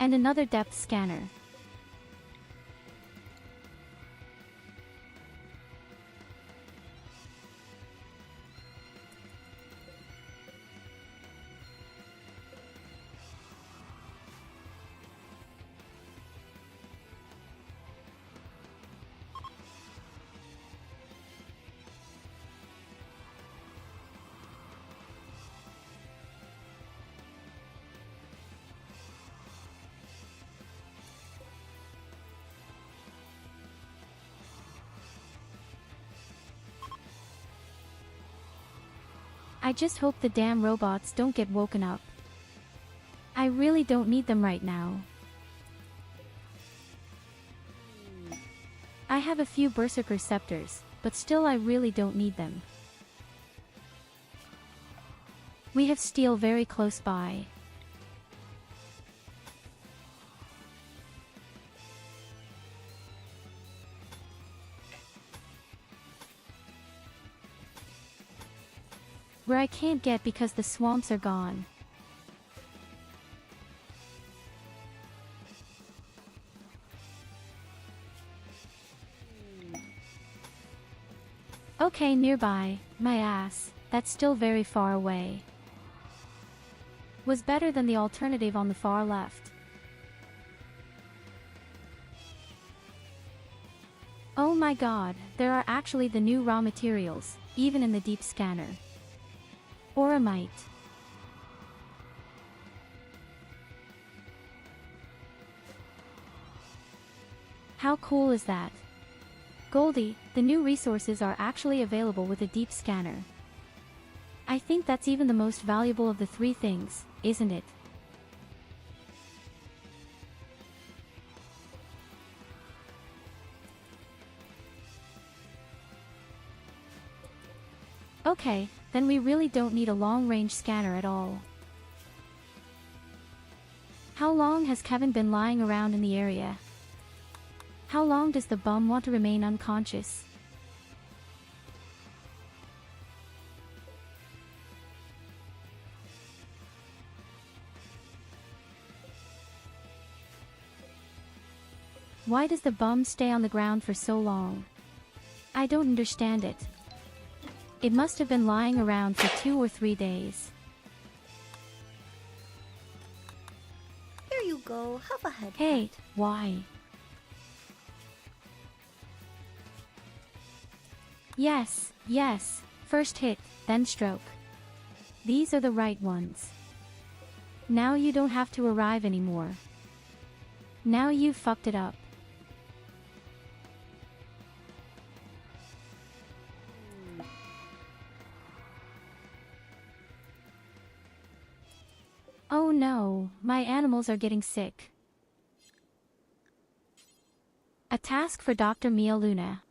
And another depth scanner. I just hope the damn robots don't get woken up. I really don't need them right now. I have a few berserker scepters, but still I really don't need them. We have steel very close by. Where I can't get because the swamps are gone. Okay, nearby, my ass, that's still very far away. Was better than the alternative on the far left. Oh my god, there are actually the new raw materials, even in the deep scanner. Oramite. How cool is that? Goldie, the new resources are actually available with a deep scanner. I think that's even the most valuable of the three things, isn't it? Okay, then we really don't need a long-range scanner at all. How long has Kevin been lying around in the area? How long does the bum want to remain unconscious? Why does the bum stay on the ground for so long? I don't understand it. It must have been lying around for 2 or 3 days. Here you go, have a head. Hey, why? Yes, yes, first hit, then stroke. These are the right ones. Now you don't have to arrive anymore. Now you've fucked it up. Oh no, my animals are getting sick. A task for Dr. Mia Luna.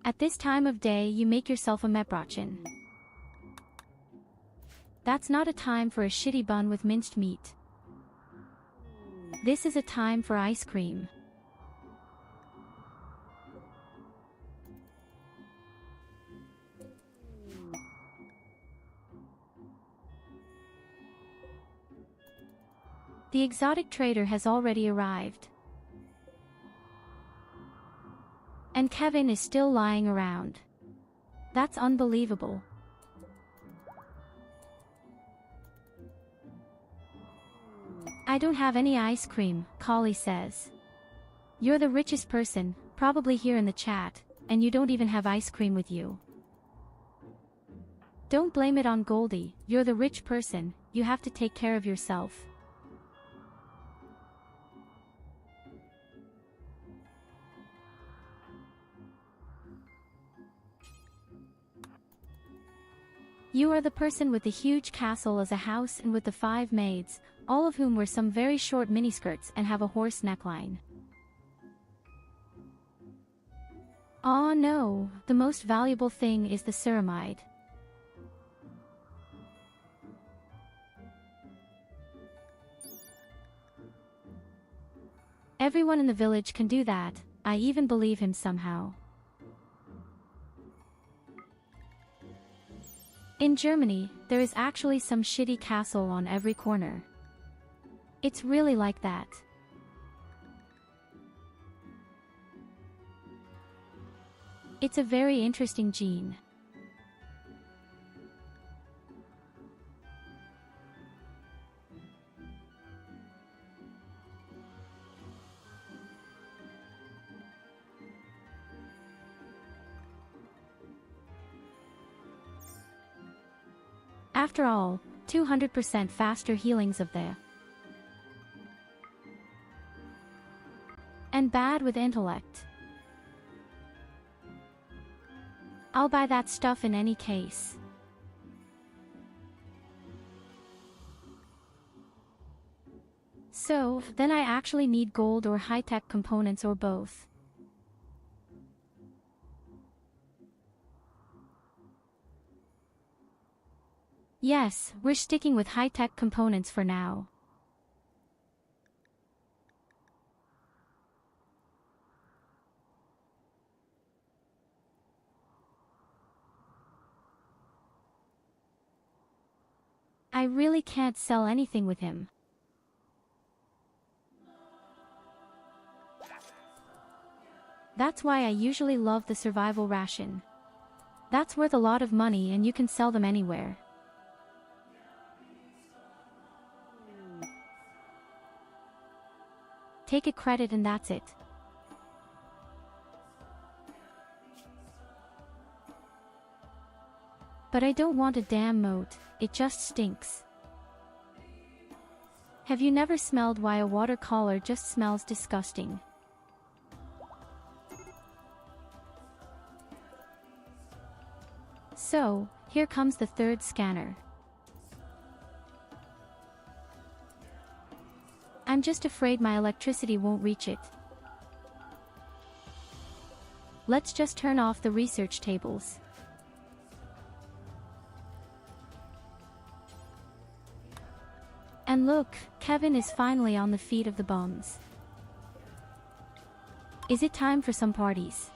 At this time of day you make yourself a meprochin. That's not a time for a shitty bun with minced meat. This is a time for ice cream. The exotic trader has already arrived. And Kevin is still lying around. That's unbelievable. I don't have any ice cream, Collie says. You're the richest person, probably here in the chat, and you don't even have ice cream with you. Don't blame it on Goldie, you're the rich person, you have to take care of yourself. You are the person with the huge castle as a house and with the 5 maids, all of whom wear some very short miniskirts and have a horse neckline. Aw no, the most valuable thing is the ceramide. Everyone in the village can do that, I even believe him somehow. In Germany, there is actually some shitty castle on every corner. It's really like that. It's a very interesting gene. After all, 200% faster healings of the and bad with intellect. I'll buy that stuff in any case. So, then I actually need gold or high-tech components or both. Yes, we're sticking with high-tech components for now. I really can't sell anything with him. That's why I usually love the survival ration. That's worth a lot of money and you can sell them anywhere. Take a credit and that's it. But I don't want a damn moat, it just stinks. Have you never smelled why a water collar just smells disgusting? So, here comes the 3rd scanner. I'm just afraid my electricity won't reach it. Let's just turn off the research tables. And look, Kevin is finally on the feet of the bums. Is it time for some parties?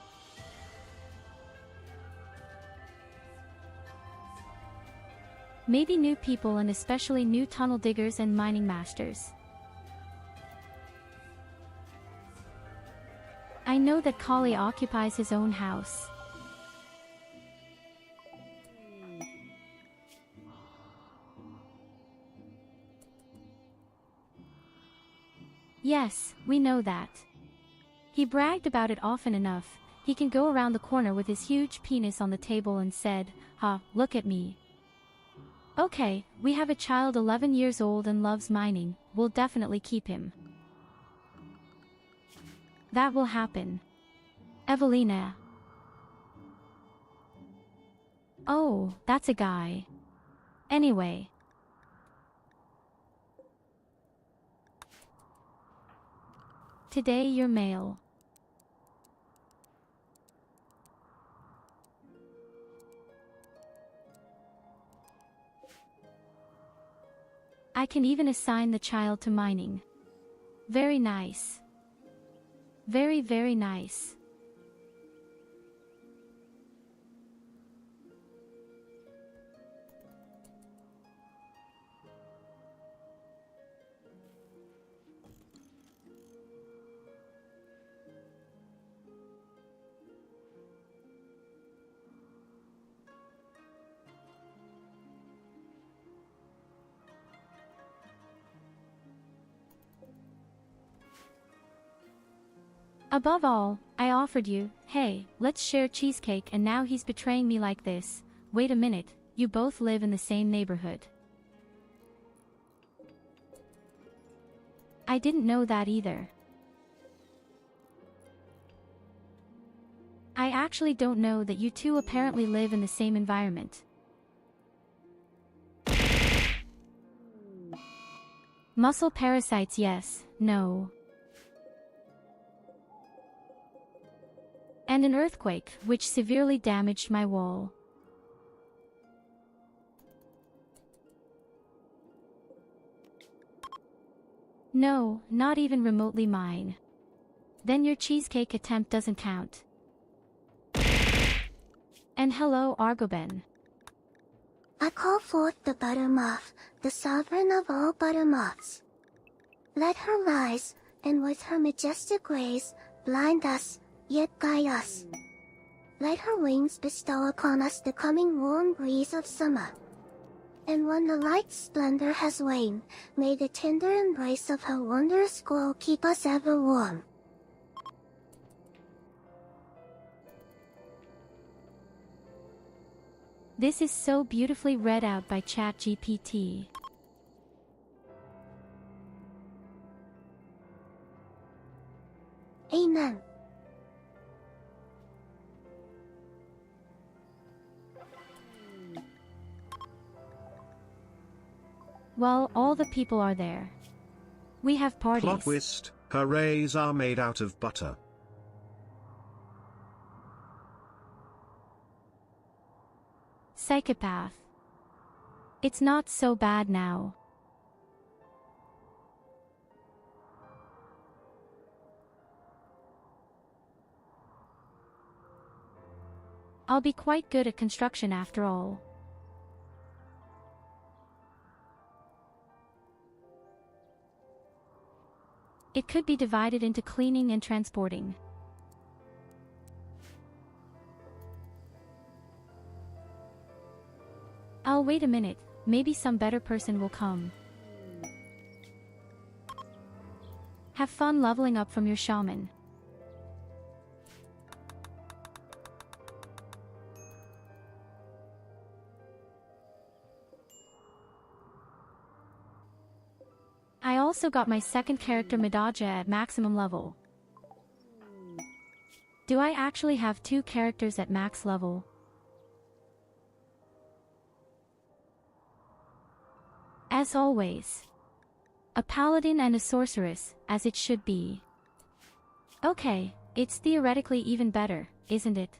Maybe new people and especially new tunnel diggers and mining masters. I know that Kali occupies his own house. Yes, we know that. He bragged about it often enough. He can go around the corner with his huge penis on the table and said, "Ha, look at me." Okay, we have a child 11 years old and loves mining, we'll definitely keep him. That will happen. Evelina. Oh, that's a guy. Anyway. Today you're male. I can even assign the child to mining. Very nice. Very, very nice. Above all, I offered you, hey, let's share cheesecake, and now he's betraying me like this. Wait a minute, you both live in the same neighborhood. I didn't know that either. I actually don't know that you two apparently live in the same environment. Muscle parasites, yes, no. And an earthquake, which severely damaged my wall. No, not even remotely mine. Then your cheesecake attempt doesn't count. And hello, Argoben. I call forth the Buttermoth, the sovereign of all Buttermoths. Let her rise, and with her majestic rays, blind us, yet guide us. Let her wings bestow upon us the coming warm breeze of summer. And when the light's splendor has waned, may the tender embrace of her wondrous glow keep us ever warm. This is so beautifully read out by ChatGPT. Amen. Well, all the people are there. We have parties. Plot twist, her rays are made out of butter. Psychopath. It's not so bad now. I'll be quite good at construction after all. It could be divided into cleaning and transporting. I'll wait a minute, maybe some better person will come. Have fun leveling up from your shaman. I also got my second character Madaja at maximum level. Do I actually have 2 characters at max level? As always. A paladin and a sorceress, as it should be. Okay, it's theoretically even better, isn't it?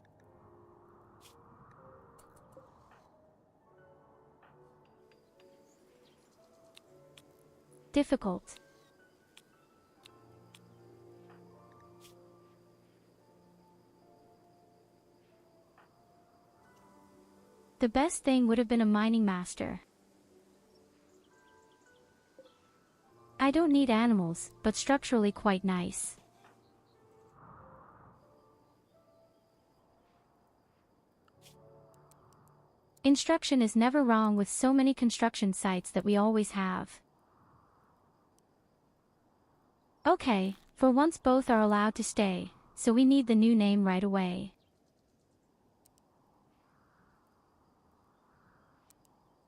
Difficult. The best thing would have been a mining master. I don't need animals, but structurally quite nice. Instruction is never wrong with so many construction sites that we always have. Okay, for once both are allowed to stay, so we need the new name right away.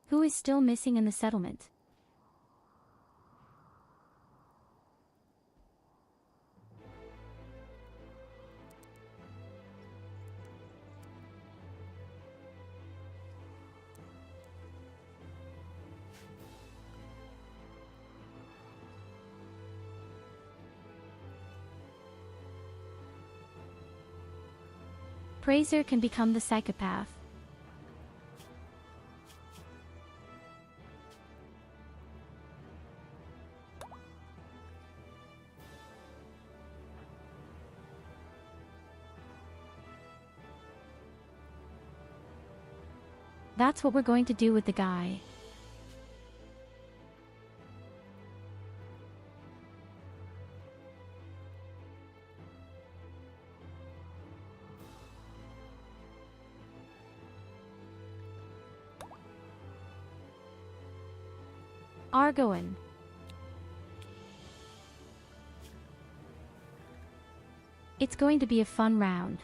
Who is still missing in the settlement? Praiser can become the psychopath. That's what we're going to do with the guy. Argoin. It's going to be a fun round.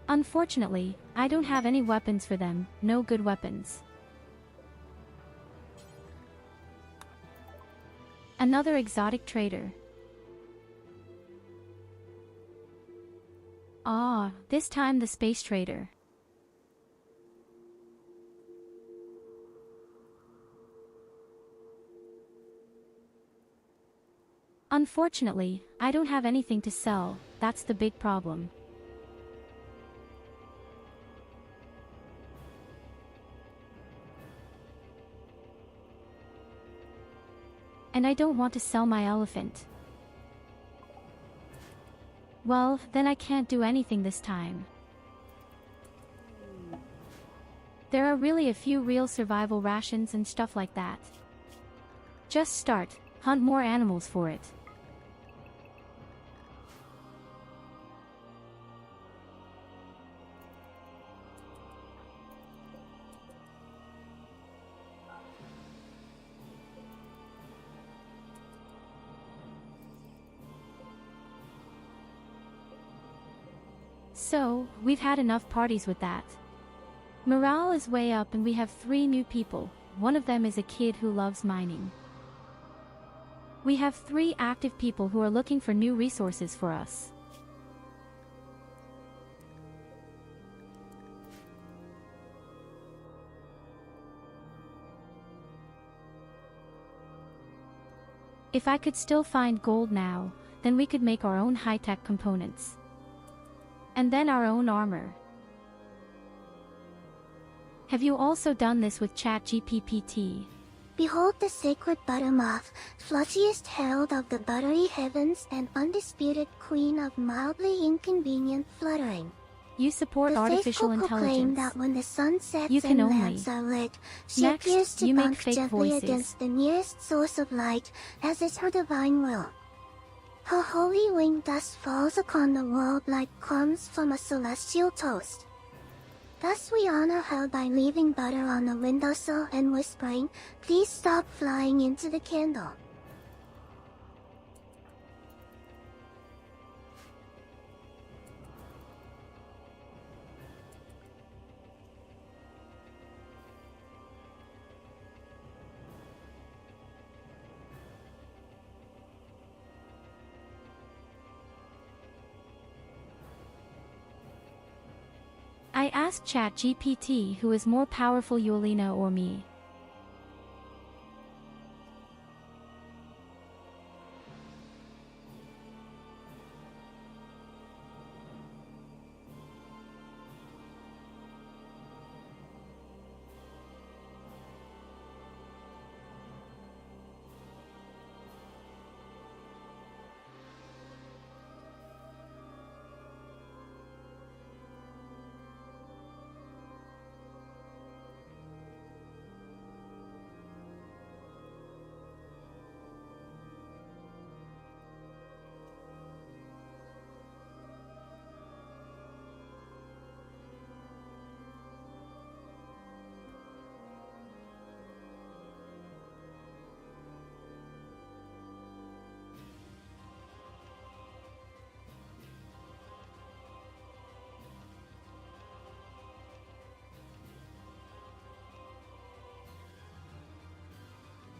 Unfortunately, I don't have any weapons for them, no good weapons. Another exotic trader. Ah, this time the space trader. Unfortunately, I don't have anything to sell, that's the big problem. And I don't want to sell my elephant. Well, then I can't do anything this time. There are really a few real survival rations and stuff like that. Just start, hunt more animals for it. So, we've had enough parties with that. Morale is way up and we have 3 new people, one of them is a kid who loves mining. We have 3 active people who are looking for new resources for us. If I could still find gold now, then we could make our own high-tech components. And then our own armor. Have you also done this with ChatGPT? Behold the sacred buttermoth, flutchiest herald of the buttery heavens and undisputed queen of mildly inconvenient fluttering. You support artificial The faithful proclaim intelligence. that when the sun sets You can and only. lamps are lit, she Next, appears to you make bump fake gently voices. against the nearest source of light, as is her divine will. Her holy wing dust falls upon the world like crumbs from a celestial toast. Thus we honor her by leaving butter on the windowsill and whispering, "Please stop flying into the candle." I asked ChatGPT who is more powerful, Yolina or me.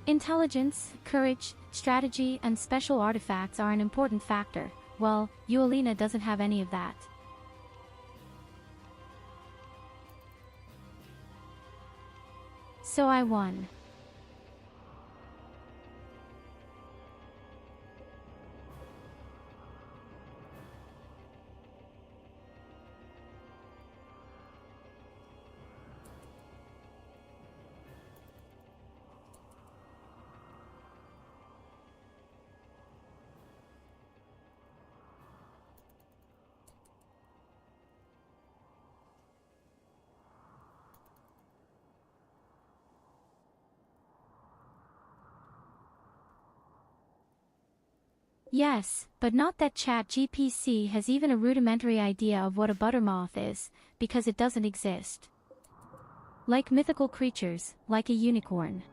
Intelligence, courage, strategy, and special artifacts are an important factor. Well, Yolina doesn't have any of that. So I won. Yes, but not that ChatGPT has even a rudimentary idea of what a buttermoth is, because it doesn't exist. Like mythical creatures, like a unicorn.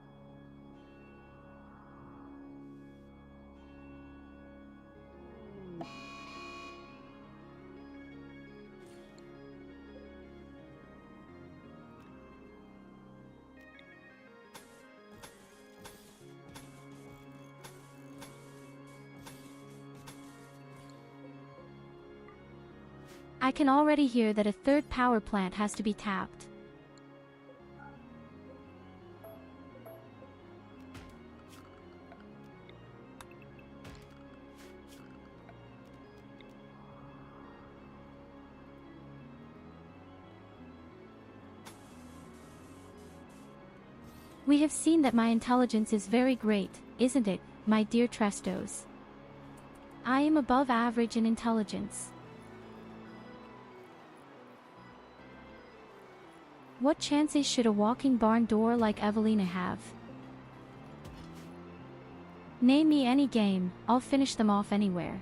I can already hear that a third power plant has to be tapped. We have seen that my intelligence is very great, isn't it, my dear Trestos? I am above average in intelligence. What chances should a walking barn door like Evelina have? Name me any game, I'll finish them off anywhere.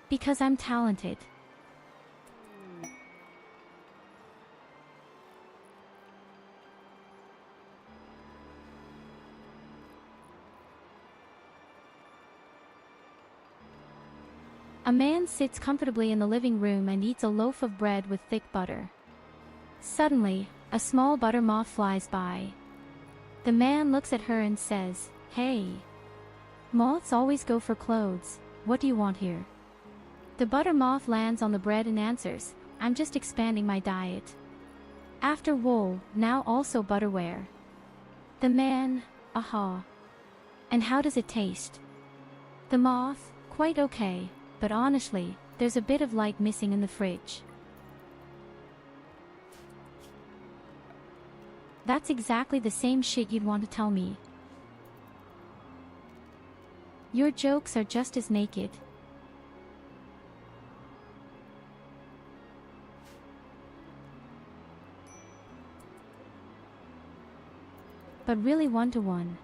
Because I'm talented. A man sits comfortably in the living room and eats a loaf of bread with thick butter. Suddenly, a small butter moth flies by. The man looks at her and says, "Hey. Moths always go for clothes, what do you want here?" The butter moth lands on the bread and answers, "I'm just expanding my diet. After wool, now also butterware." The man, "Aha. And how does it taste?" The moth, "Quite okay. But honestly, there's a bit of light missing in the fridge." That's exactly the same shit you'd want to tell me. Your jokes are just as naked. But really one-to-one.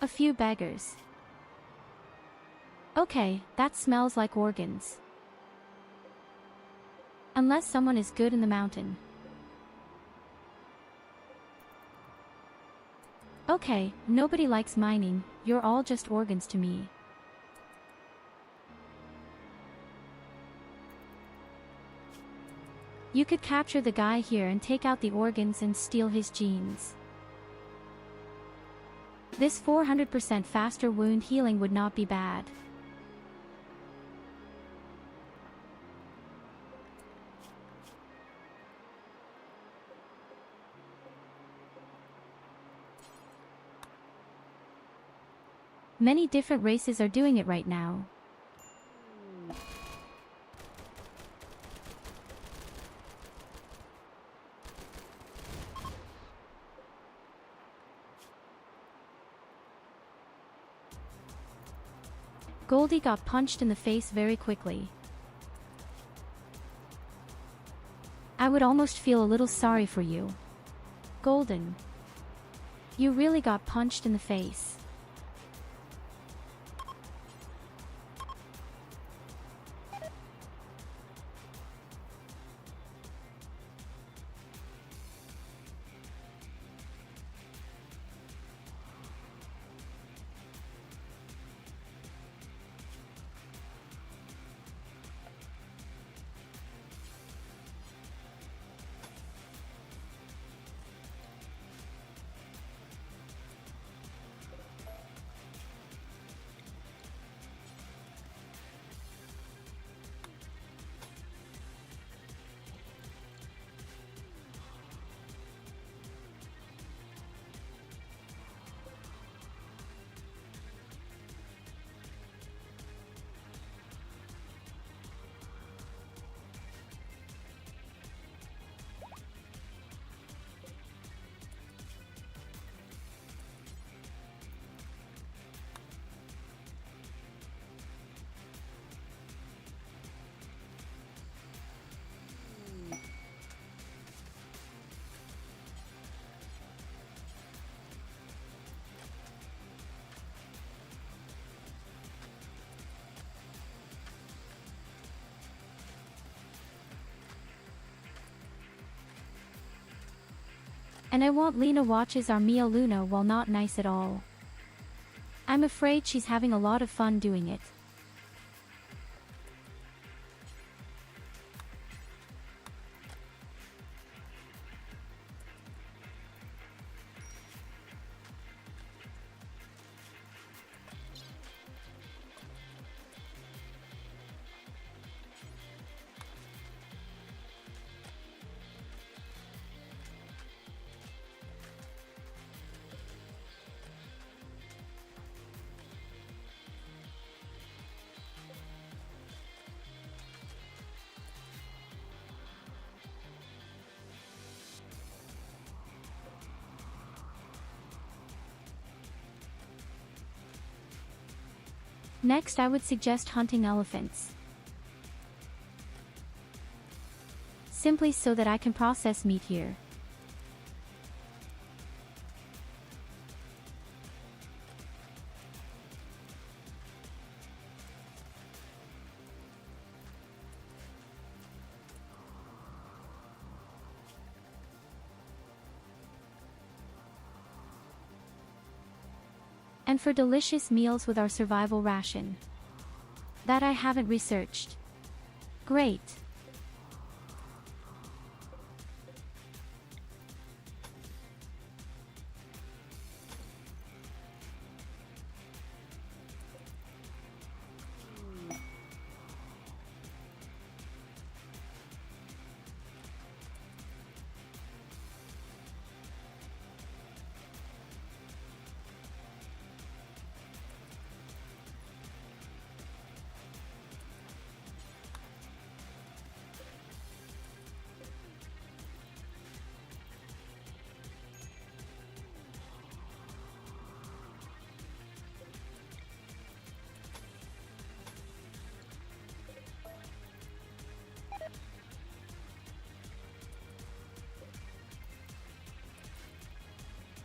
A few beggars. Okay, that smells like organs. Unless someone is good in the mountain. Okay, nobody likes mining, you're all just organs to me. You could capture the guy here and take out the organs and steal his genes. This 400% faster wound healing would not be bad. Many different races are doing it right now. Goldie got punched in the face very quickly. I would almost feel a little sorry for you. Golden. You really got punched in the face. And I want Lena watches our Mia Luna while not nice at all. I'm afraid she's having a lot of fun doing it. Next, I would suggest hunting elephants. Simply so that I can process meat here. And for delicious meals with our survival ration. That I haven't researched. Great.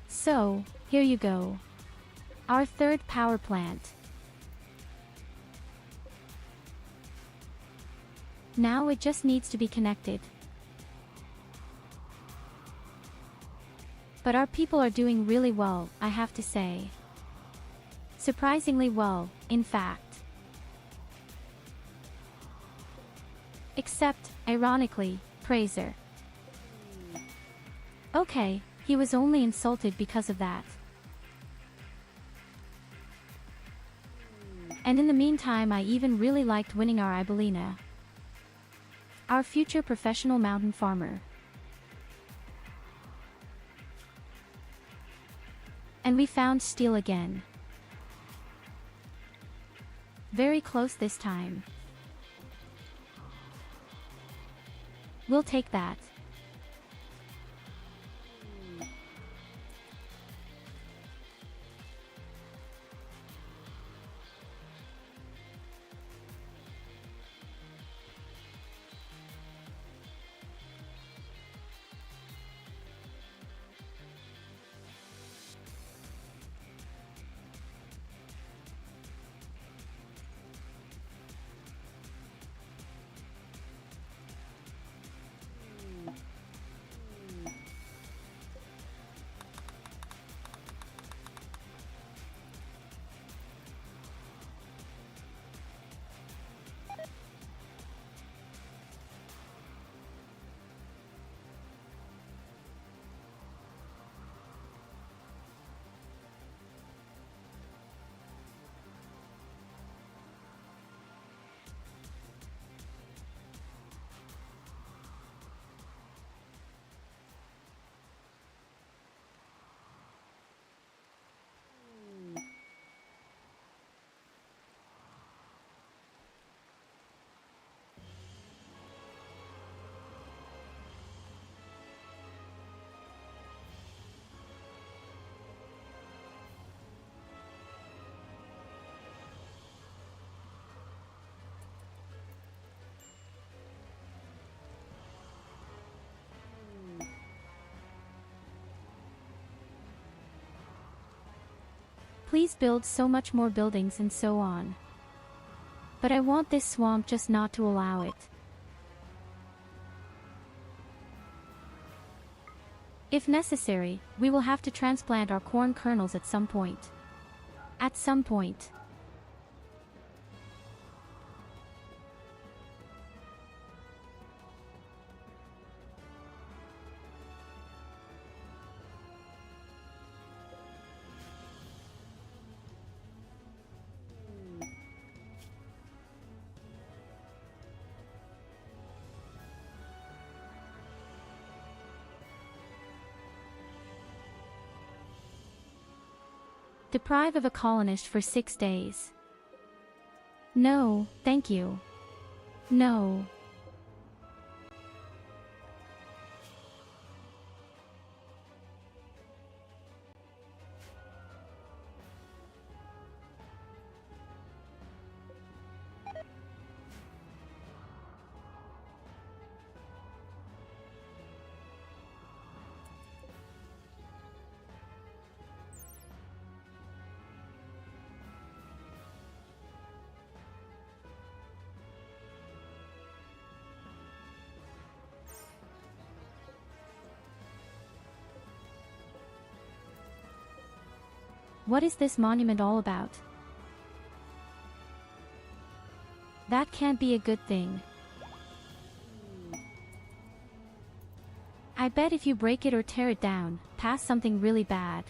So, here you go. Our third power plant. Now it just needs to be connected. But our people are doing really well, I have to say. Surprisingly well, in fact. Except, ironically, Praiser. Okay, he was only insulted because of that. And in the meantime, I even really liked winning our Ibelina. Our future professional mountain farmer. And we found steel again. Very close this time. We'll take that. Please build so much more buildings and so on. But I want this swamp just not to allow it. If necessary, we will have to transplant our corn kernels at some point. At some point. Deprive of a colonist for 6 days. No, thank you. No. What is this monument all about? That can't be a good thing. I bet if you break it or tear it down, past something really bad.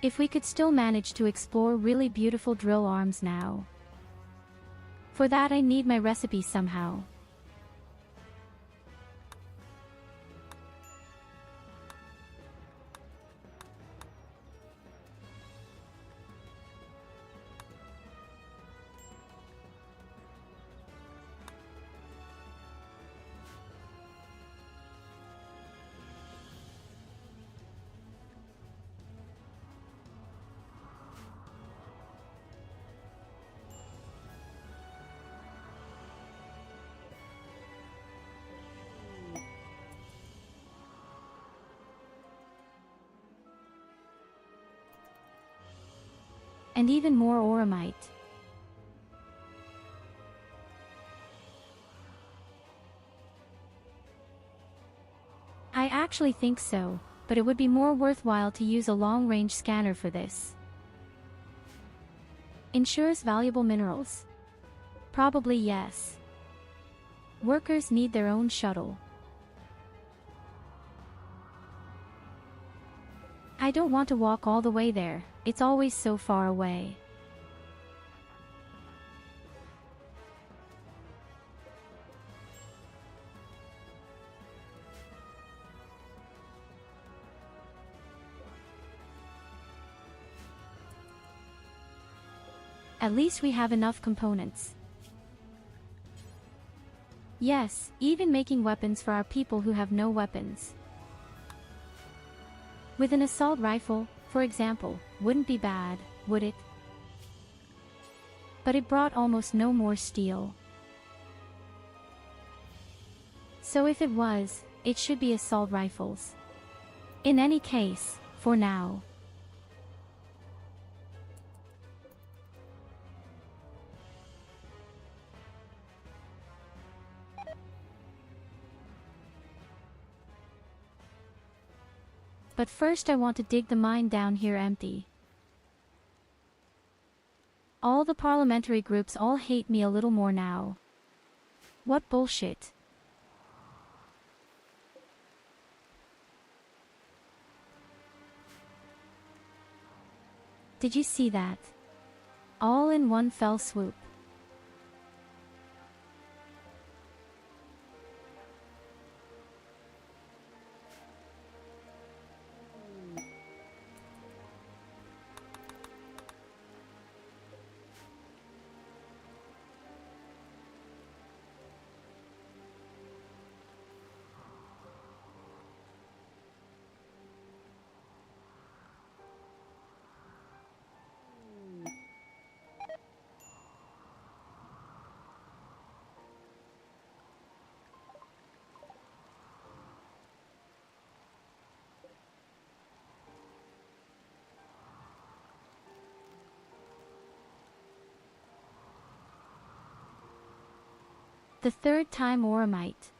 If we could still manage to explore really beautiful drill arms now. For that I need my recipe somehow. And even more oromite. I actually think so, but it would be more worthwhile to use a long-range scanner for this. Ensures valuable minerals? Probably yes. Workers need their own shuttle. I don't want to walk all the way there, it's always so far away. At least we have enough components. Yes, even making weapons for our people who have no weapons. With an assault rifle, for example, wouldn't be bad, would it? But it brought almost no more steel. So if it was, it should be assault rifles. In any case, for now. But first I want to dig the mine down here empty. All the parliamentary groups all hate me a little more now. What bullshit. Did you see that? All in one fell swoop. The third time oromite.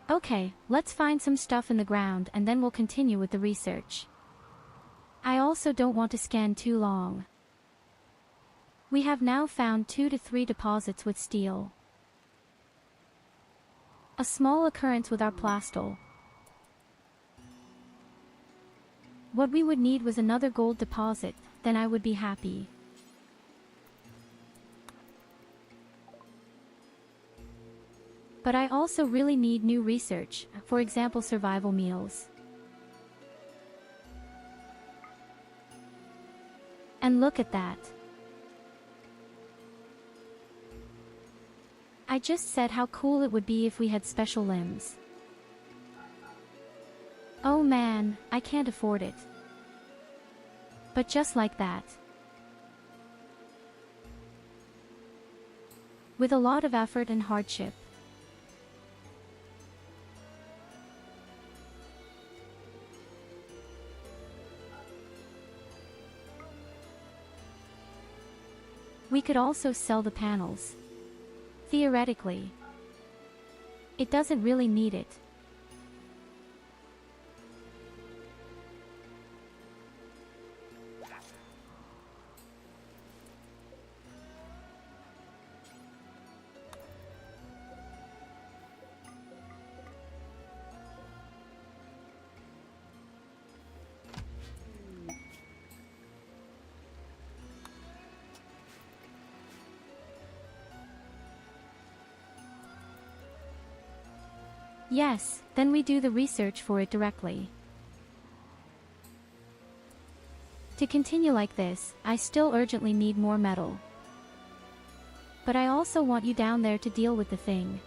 Okay, let's find some stuff in the ground and then we'll continue with the research. I also don't want to scan too long. We have now found 2 to 3 deposits with steel. A small occurrence with our plastol. What we would need was another gold deposit, then I would be happy. But I also really need new research, for example survival meals. And look at that. I just said how cool it would be if we had special limbs. Oh man, I can't afford it. But just like that. With a lot of effort and hardship. We could also sell the panels. Theoretically. It doesn't really need it. Yes, then we do the research for it directly. To continue like this, I still urgently need more metal. But I also want you down there to deal with the thing.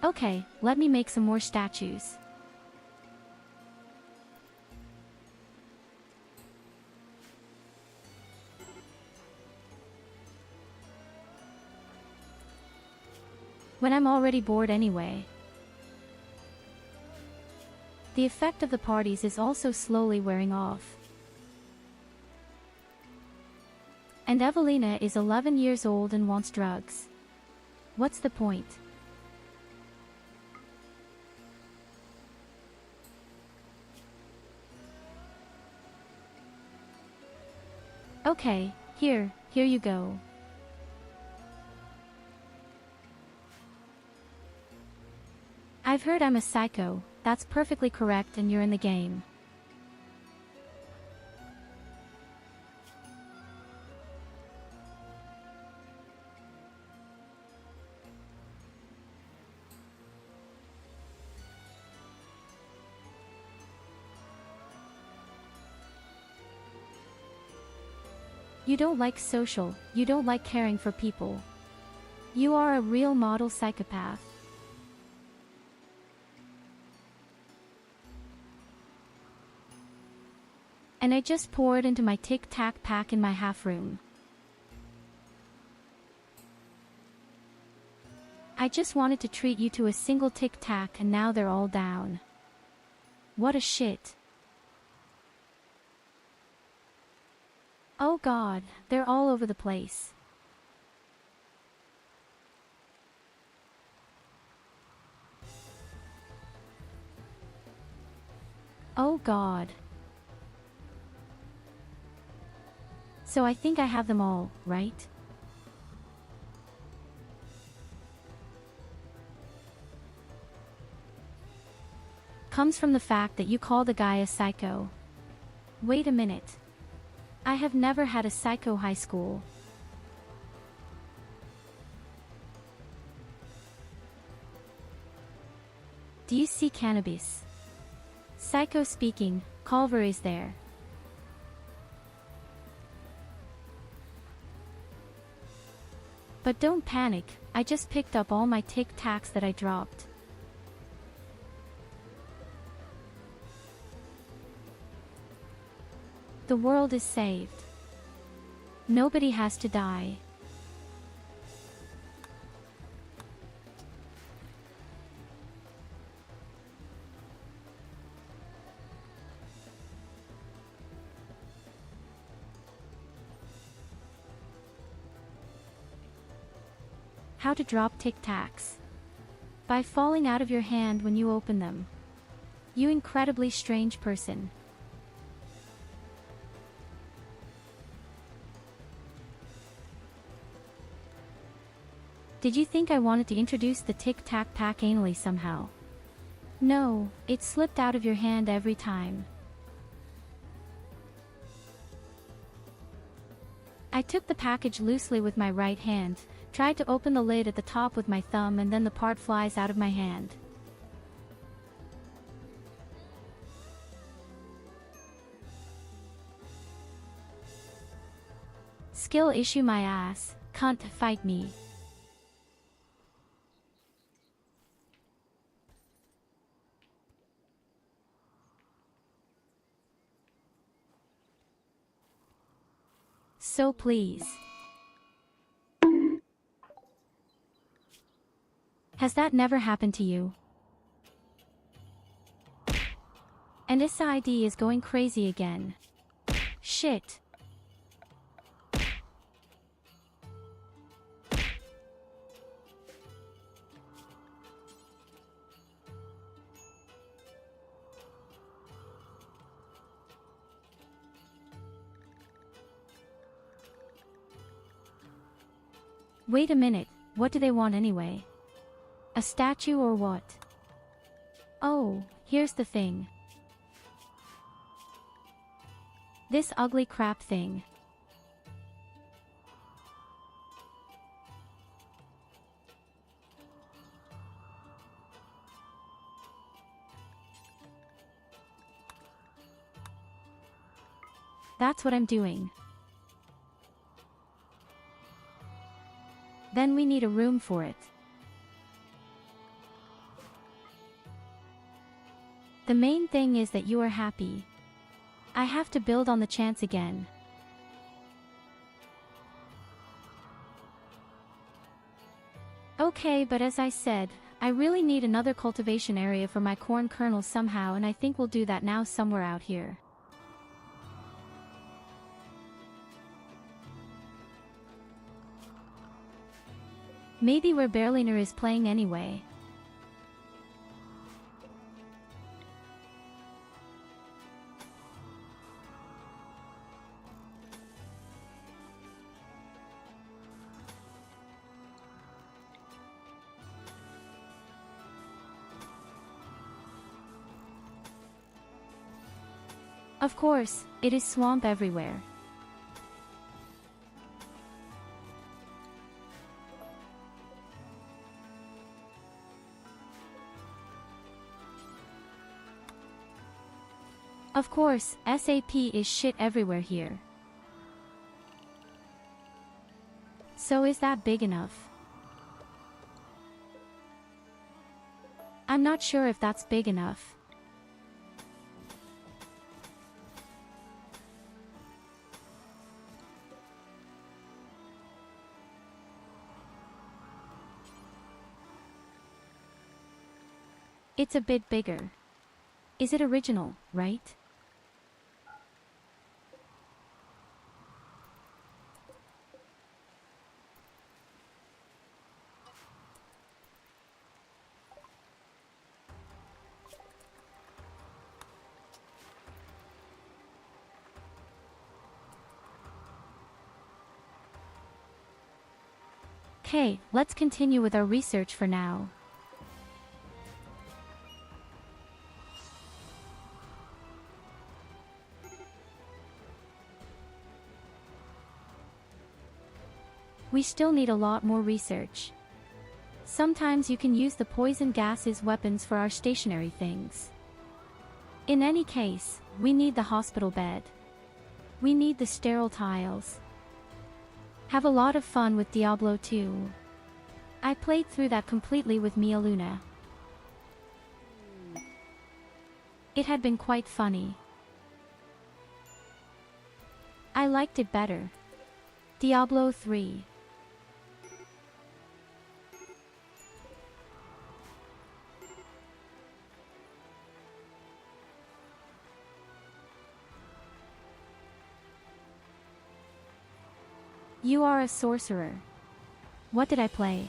Okay, let me make some more statues. When I'm already bored anyway. The effect of the parties is also slowly wearing off. And Evelina is 11 years old and wants drugs. What's the point? Okay, here you go. I've heard I'm a psycho, that's perfectly correct and you're in the game. You don't like social, you don't like caring for people. You are a real model psychopath. And I just poured into my tic-tac pack in my half room. I just wanted to treat you to a single tic-tac and now they're all down. What a shit. Oh god, they're all over the place. Oh god. So I think I have them all, right? Comes from the fact that you call the guy a psycho. Wait a minute. I have never had a psycho high school. Do you see cannabis? Psycho speaking, Culver is there. But don't panic, I just picked up all my Tic Tacs that I dropped. The world is saved. Nobody has to die. How to drop Tic Tacs. By falling out of your hand when you open them. You incredibly strange person. Did you think I wanted to introduce the Tic Tac pack anally somehow? No, it slipped out of your hand every time. I took the package loosely with my right hand, tried to open the lid at the top with my thumb, and then the part flies out of my hand. Skill issue my ass, can't fight me. So please. Has that never happened to you? And this ID is going crazy again. Shit. Wait a minute, what do they want anyway? A statue or what? Oh, here's the thing. This ugly crap thing. That's what I'm doing. Then we need a room for it. The main thing is that you are happy. I have to build on the chance again. Okay, but as I said, I really need another cultivation area for my corn kernels somehow, and I think we'll do that now somewhere out here. Maybe where Berliner is playing anyway. Of course, it is swamp everywhere. Of course, SAP is shit everywhere here. So is that big enough? I'm not sure if that's big enough. It's a bit bigger. Is it original, right? Okay, let's continue with our research for now. We still need a lot more research. Sometimes you can use the poison gases weapons for our stationary things. In any case, we need the hospital bed. We need the sterile tiles. Have a lot of fun with Diablo 2. I played through that completely with Mia Luna. It had been quite funny. I liked it better. Diablo 3. You are a sorcerer. What did I play?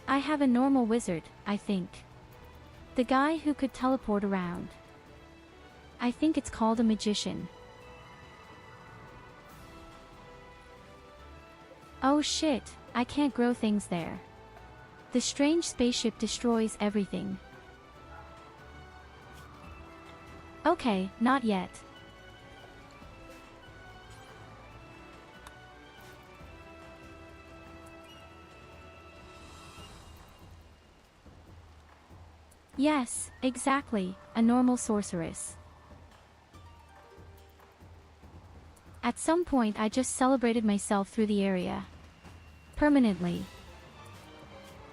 I have a normal wizard, I think. The guy who could teleport around. I think it's called a magician. Oh shit, I can't grow things there. The strange spaceship destroys everything. Okay, not yet. Yes, exactly, a normal sorceress. At some point I just celebrated myself through the area. Permanently.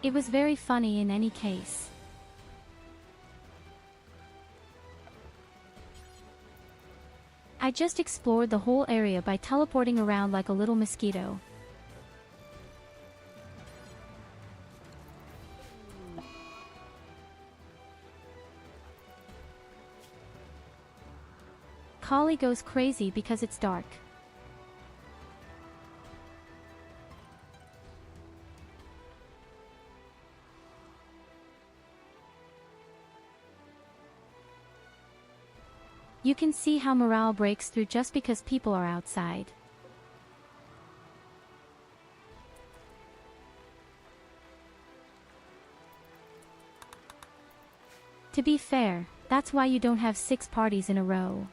It was very funny in any case. I just explored the whole area by teleporting around like a little mosquito. Kali goes crazy because it's dark. You can see how morale breaks through just because people are outside. To be fair, that's why you don't have 6 parties in a row.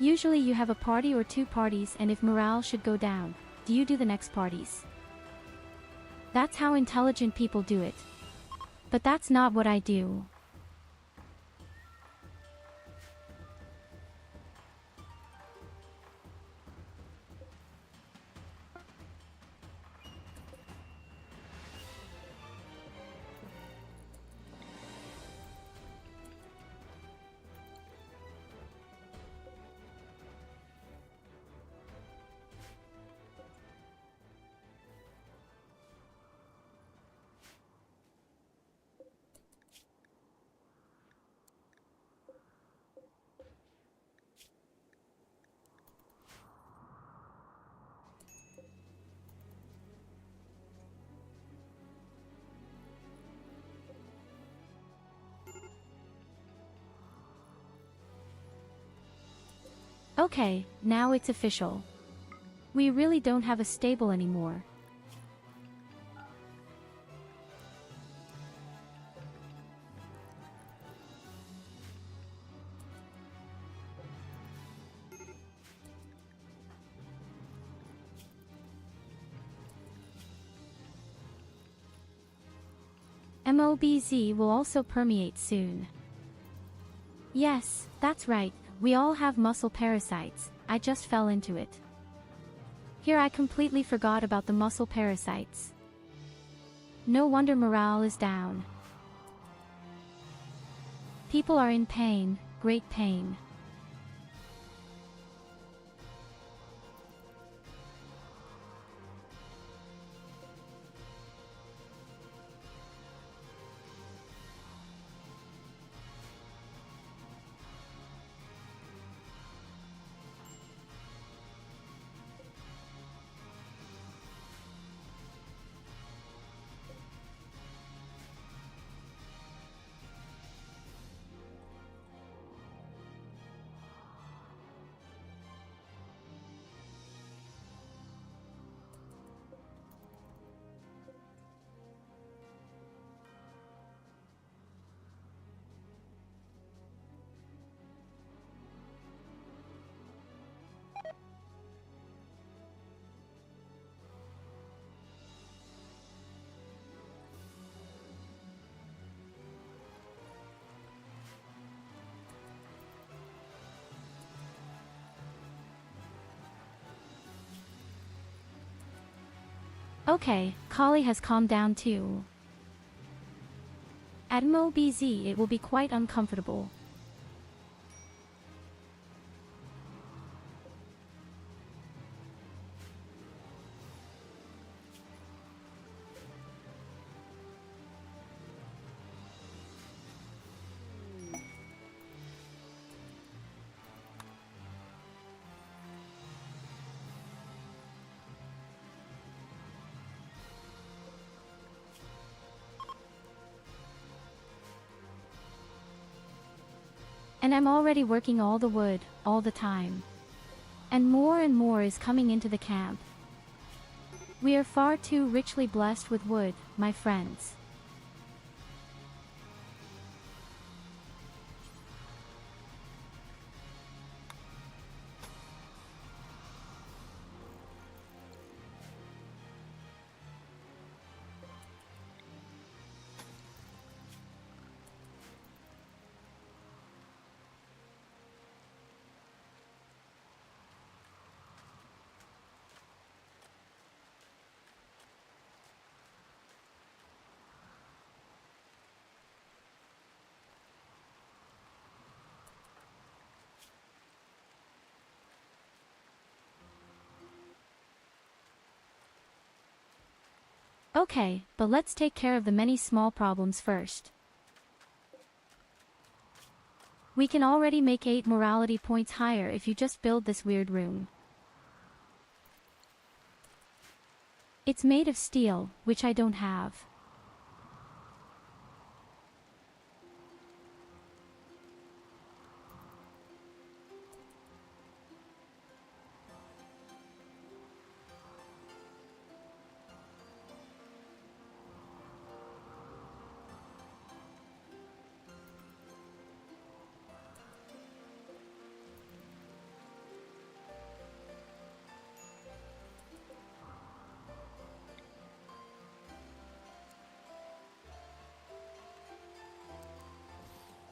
Usually you have a party or 2 parties, and if morale should go down, do you do the next parties? That's how intelligent people do it. But that's not what I do. Okay, now it's official. We really don't have a stable anymore. MOBZ will also permeate soon. Yes, that's right, we all have muscle parasites, I just fell into it. Here I completely forgot about the muscle parasites. No wonder morale is down. People are in pain, great pain. Okay, Kali has calmed down too. At MOBZ it will be quite uncomfortable. And I'm already working all the wood, all the time. And more is coming into the camp. We are far too richly blessed with wood, my friends. Okay, but let's take care of the many small problems first. We can already make 8 morality points higher if you just build this weird room. It's made of steel, which I don't have.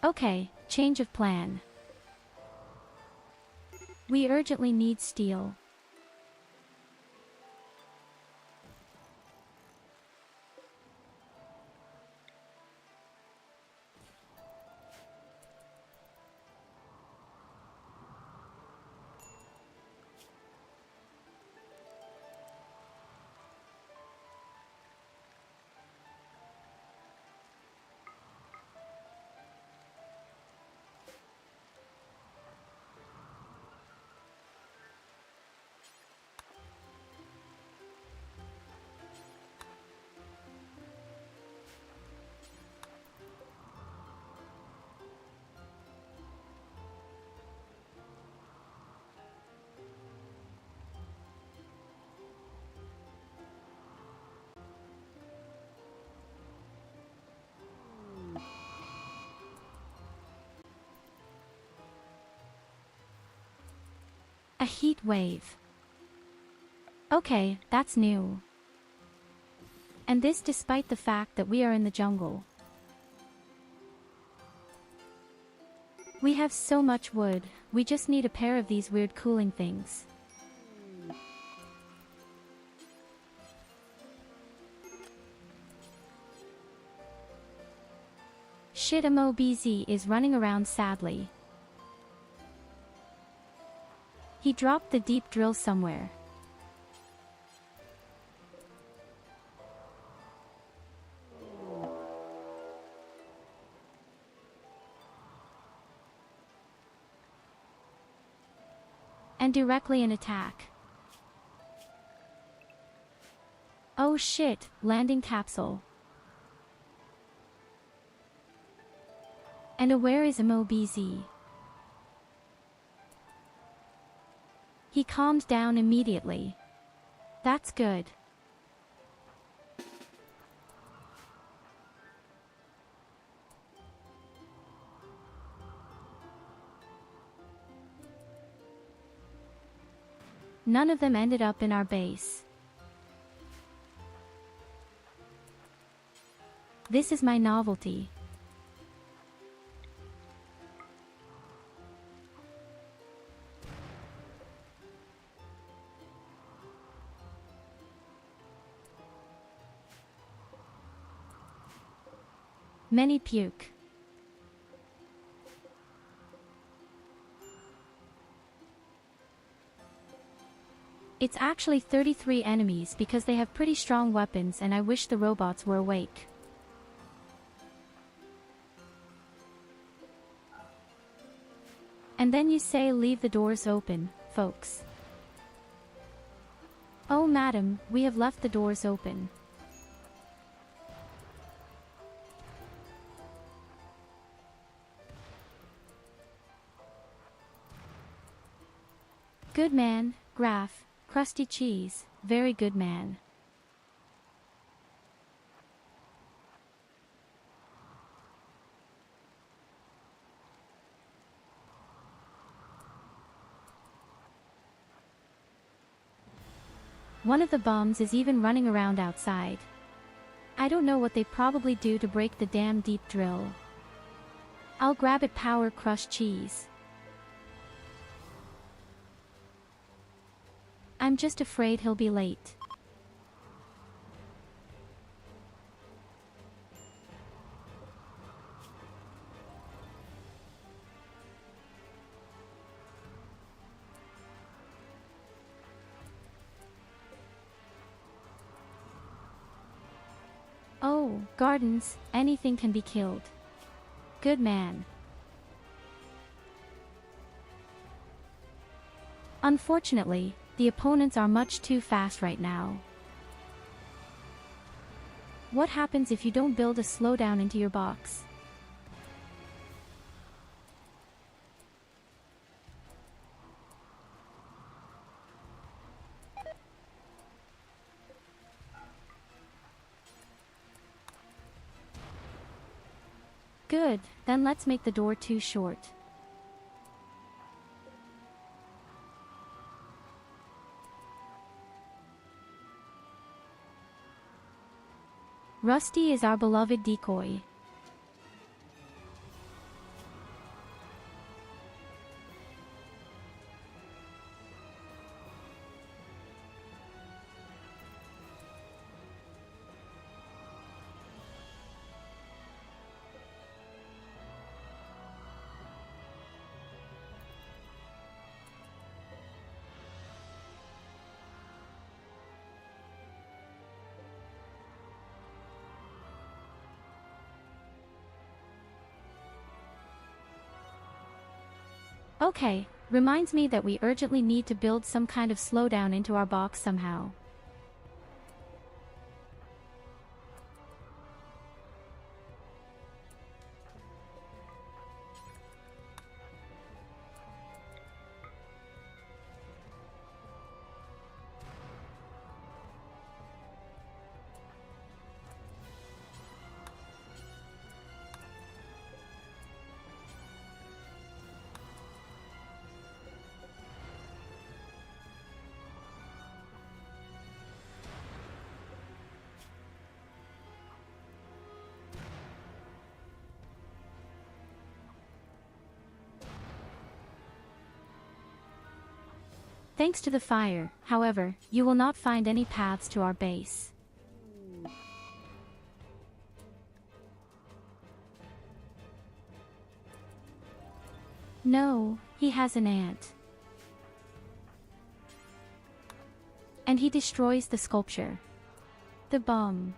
Okay, change of plan. We urgently need steel. A heat wave. Okay, that's new. And this despite the fact that we are in the jungle. We have so much wood, we just need a pair of these weird cooling things. Shit, MOBZ is running around sadly. He dropped the deep drill somewhere. And directly an attack. Oh shit, landing capsule. And where is MOBZ? He calmed down immediately. That's good. None of them ended up in our base. This is my novelty. Many puke. It's actually 33 enemies because they have pretty strong weapons and I wish the robots were awake. And then you say leave the doors open, folks. Oh madam, we have left the doors open. Good man, Graf, crusty cheese, very good man. One of the bums is even running around outside. I don't know what they probably do to break the damn deep drill. I'll grab it, power crushed cheese. I'm just afraid he'll be late. Oh, gardens, anything can be killed. Good man. Unfortunately, the opponents are much too fast right now. What happens if you don't build a slowdown into your box? Good, then let's make the door too short. Rusty is our beloved decoy. Okay, reminds me that we urgently need to build some kind of slowdown into our box somehow. Thanks to the fire, however, you will not find any paths to our base. No, he has an ant. And he destroys the sculpture. The bum.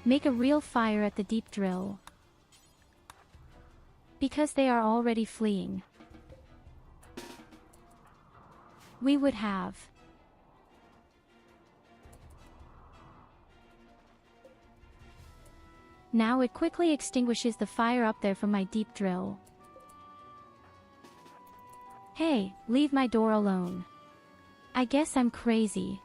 Make a real fire at the deep drill. Because they are already fleeing. We would have. Now it quickly extinguishes the fire up there from my deep drill. Hey, leave my door alone. I guess I'm crazy.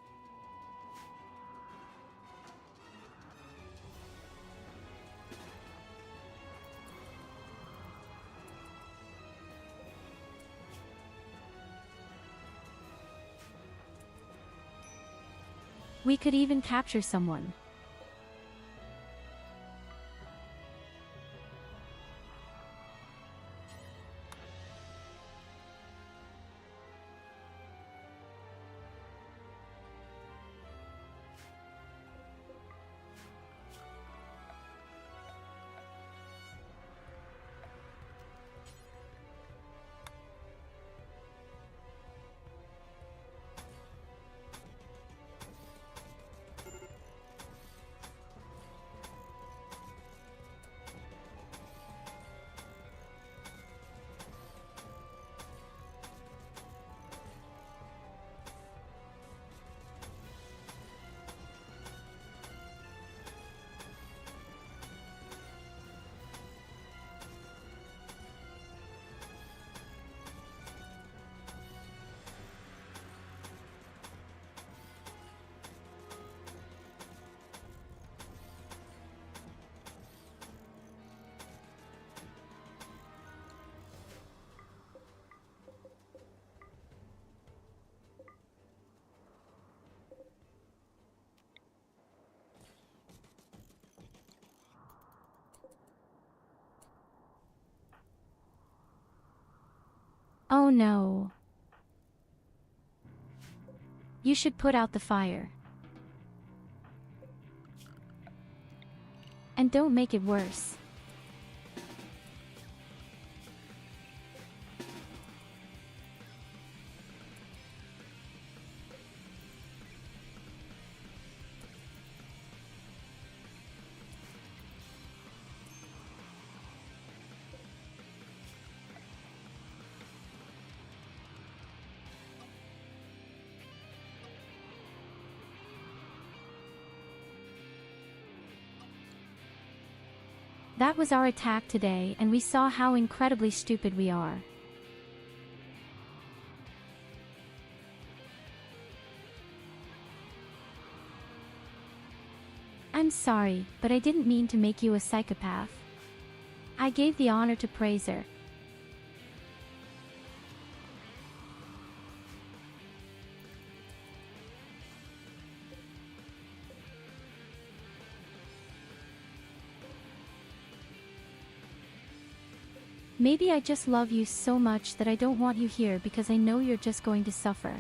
We could even capture someone. Oh no. You should put out the fire. And don't make it worse. That was our attack today, and we saw how incredibly stupid we are. I'm sorry, but I didn't mean to make you a psychopath. I gave the honor to Praiser. Maybe I just love you so much that I don't want you here because I know you're just going to suffer.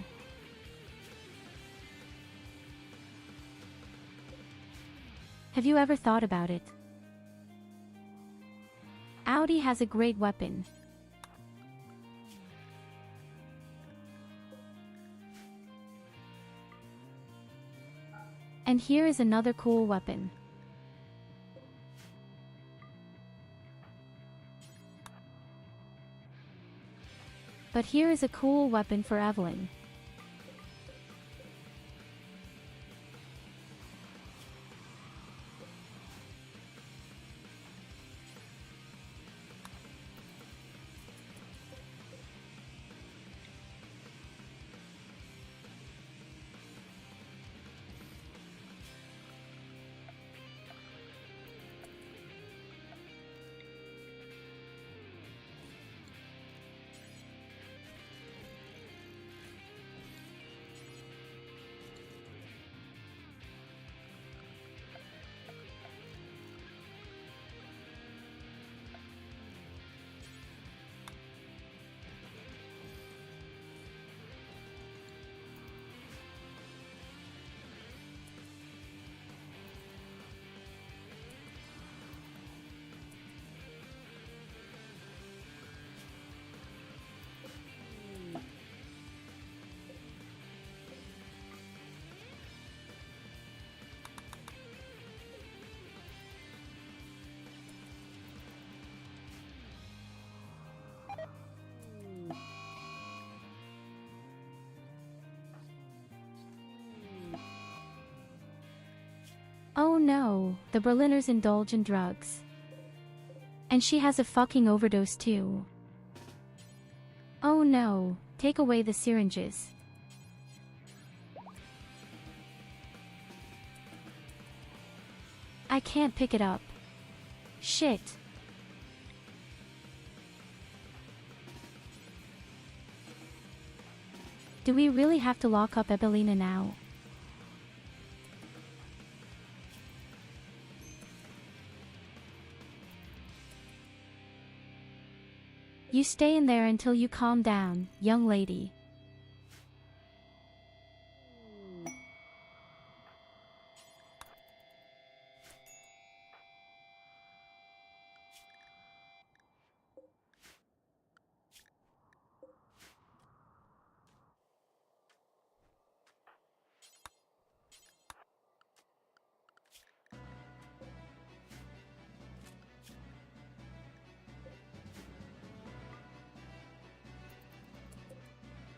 Have you ever thought about it? Audi has a great weapon. And here is another cool weapon. But here is a cool weapon for Evelyn. Oh no, the Berliners indulge in drugs. And she has a fucking overdose too. Oh no, take away the syringes. I can't pick it up. Shit. Do we really have to lock up Ebelina now? You stay in there until you calm down, young lady.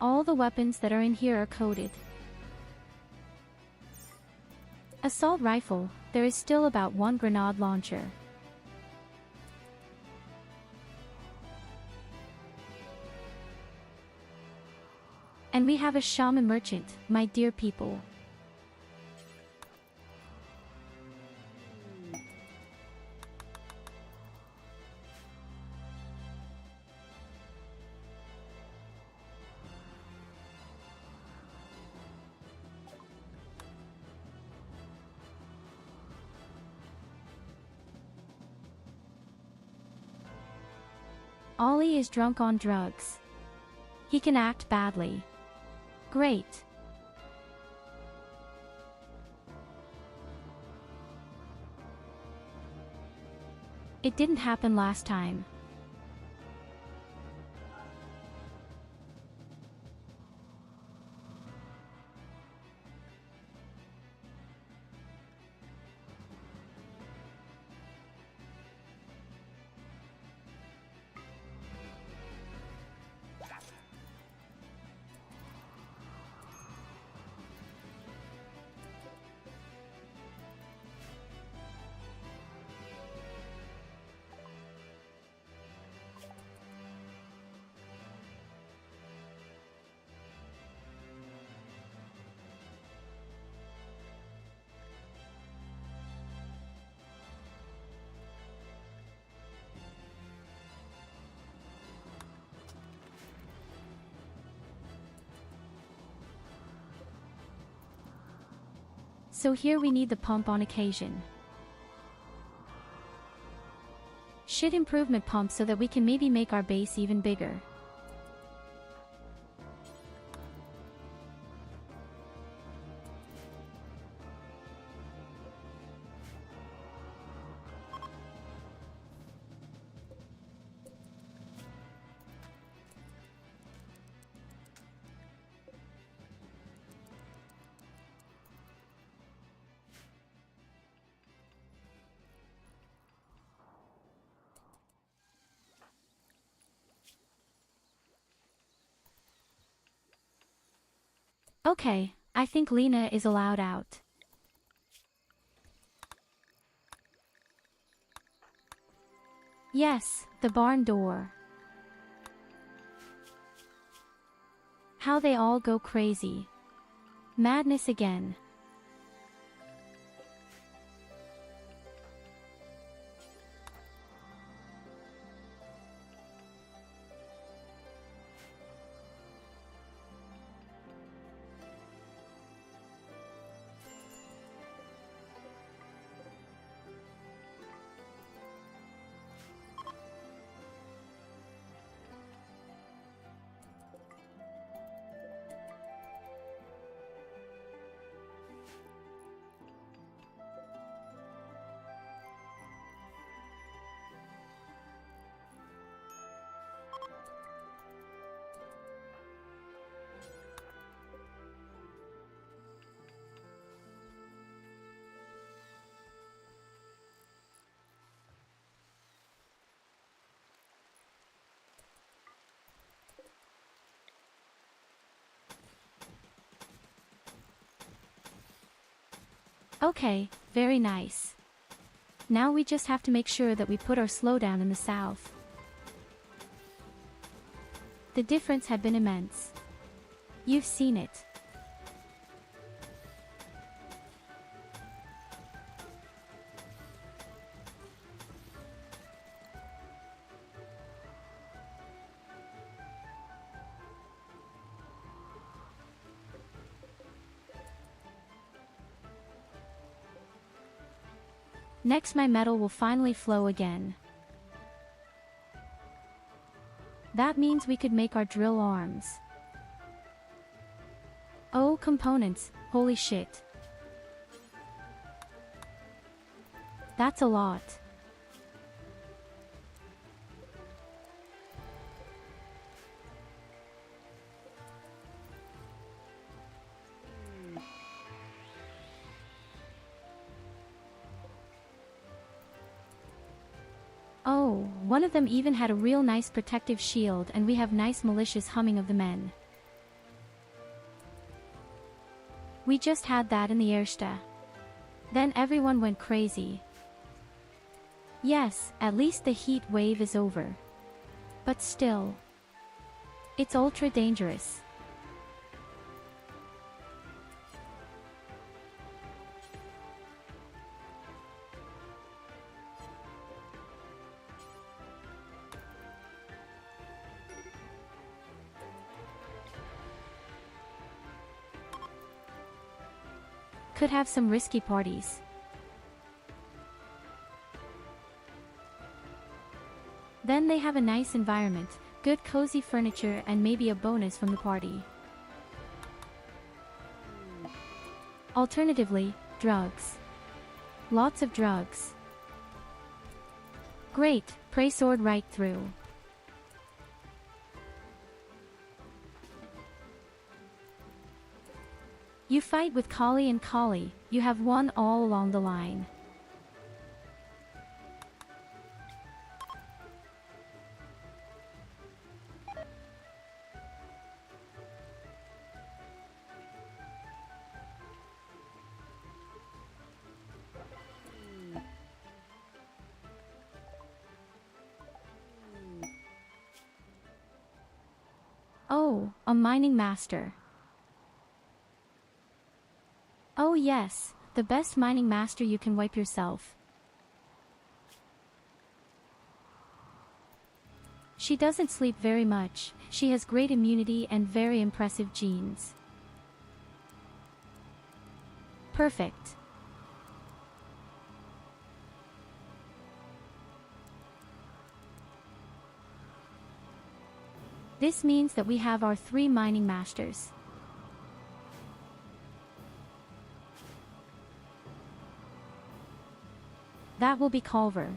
All the weapons that are in here are coded. Assault rifle, there is still about 1 grenade launcher. And we have a shaman merchant, my dear people. Ollie is drunk on drugs. He can act badly. Great. It didn't happen last time. So here we need the pump on occasion. Shit improvement pump so that we can maybe make our base even bigger. Okay, I think Lena is allowed out. Yes, the barn door. How they all go crazy. Madness again. Okay, very nice. Now we just have to make sure that we put our slowdown in the south. The difference had been immense. You've seen it. Next my metal will finally flow again. That means we could make our drill arms. Oh, components, holy shit. That's a lot. Oh, one of them even had a real nice protective shield, and we have nice malicious humming of the men. We just had that in the Erste. Then everyone went crazy. Yes, at least the heat wave is over. But still, it's ultra dangerous. Could have some risky parties. Then they have a nice environment, good cozy furniture, and maybe a bonus from the party. Alternatively, drugs. Lots of drugs. Great, pray sword right through. You fight with Kali and Kali, you have won all along the line. Oh, a mining master. Oh yes, the best mining master you can wipe yourself. She doesn't sleep very much, she has great immunity and very impressive genes. Perfect. This means that we have our 3 mining masters. That will be Culver.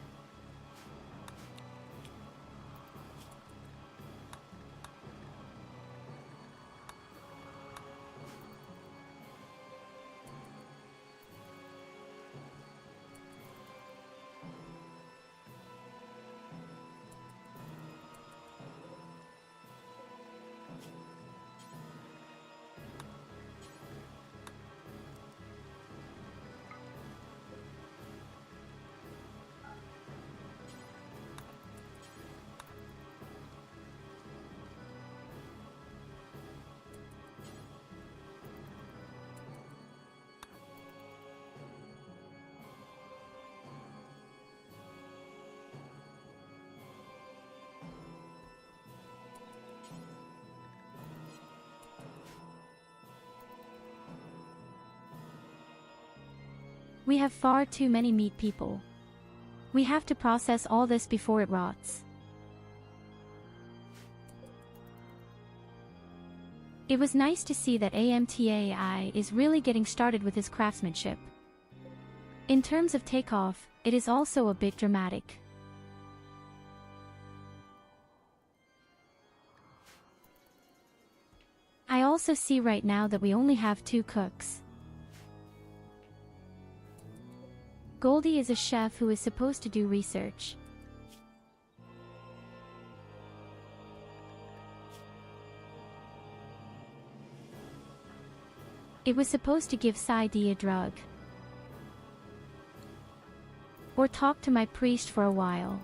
We have far too many meat people. We have to process all this before it rots. It was nice to see that AMTAI is really getting started with his craftsmanship. In terms of takeoff, it is also a bit dramatic. I also see right now that we only have 2 cooks. Goldie is a chef who is supposed to do research. It was supposed to give Saidi a drug. Or talk to my priest for a while.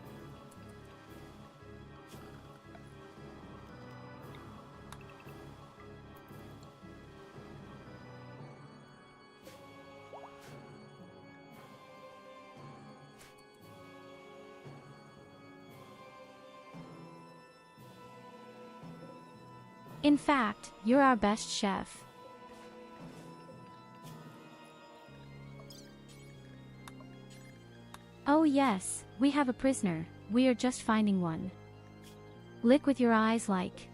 In fact, you're our best chef. Oh yes, we have a prisoner, we are just finding one. Lick with your eyes like.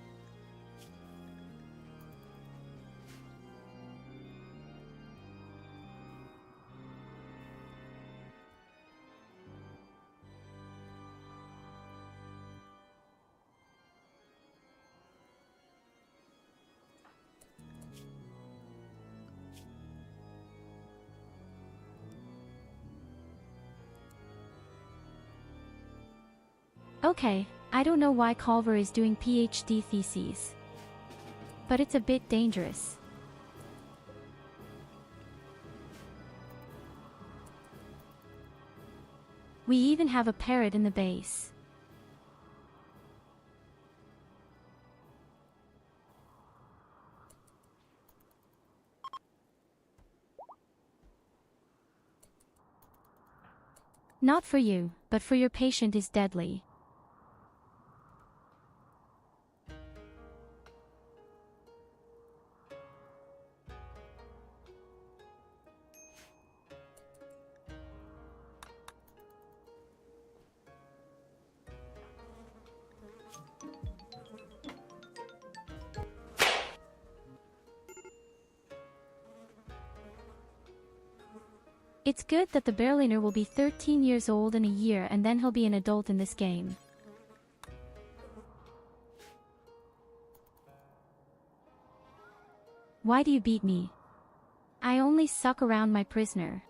Okay, I don't know why Culver is doing PhD theses. But it's a bit dangerous. We even have a parrot in the base. Not for you, but for your patient is deadly. It's good that the Berliner will be 13 years old in a year and then he'll be an adult in this game. Why do you beat me? I only suck around my prisoner.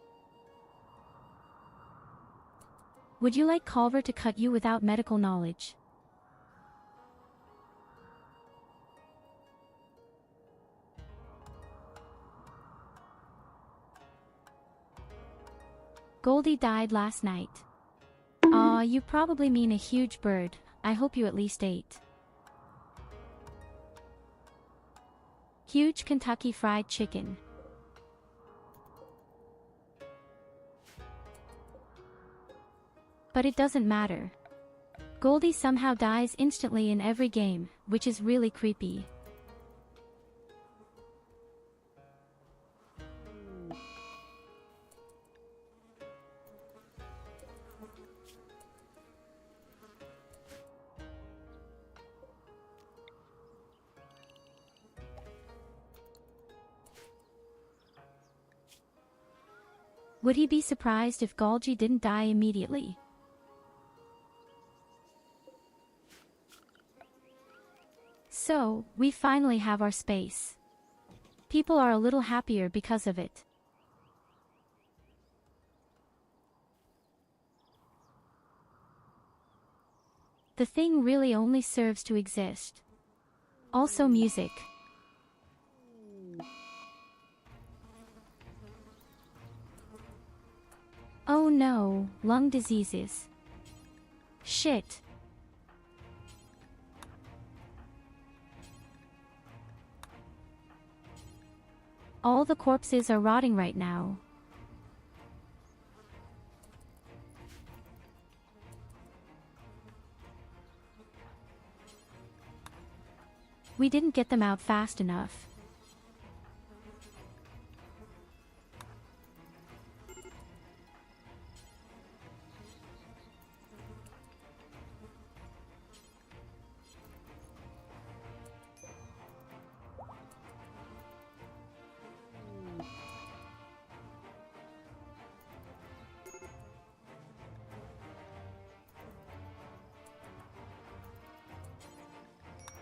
Would you like Culver to cut you without medical knowledge? Goldie died last night. Aw, you probably mean a huge bird. I hope you at least ate. Huge Kentucky Fried Chicken. But it doesn't matter. Goldie somehow dies instantly in every game, which is really creepy. Would he be surprised if Golgi didn't die immediately? So, we finally have our space. People are a little happier because of it. The thing really only serves to exist. Also music. Oh no, lung diseases. Shit. All the corpses are rotting right now. We didn't get them out fast enough.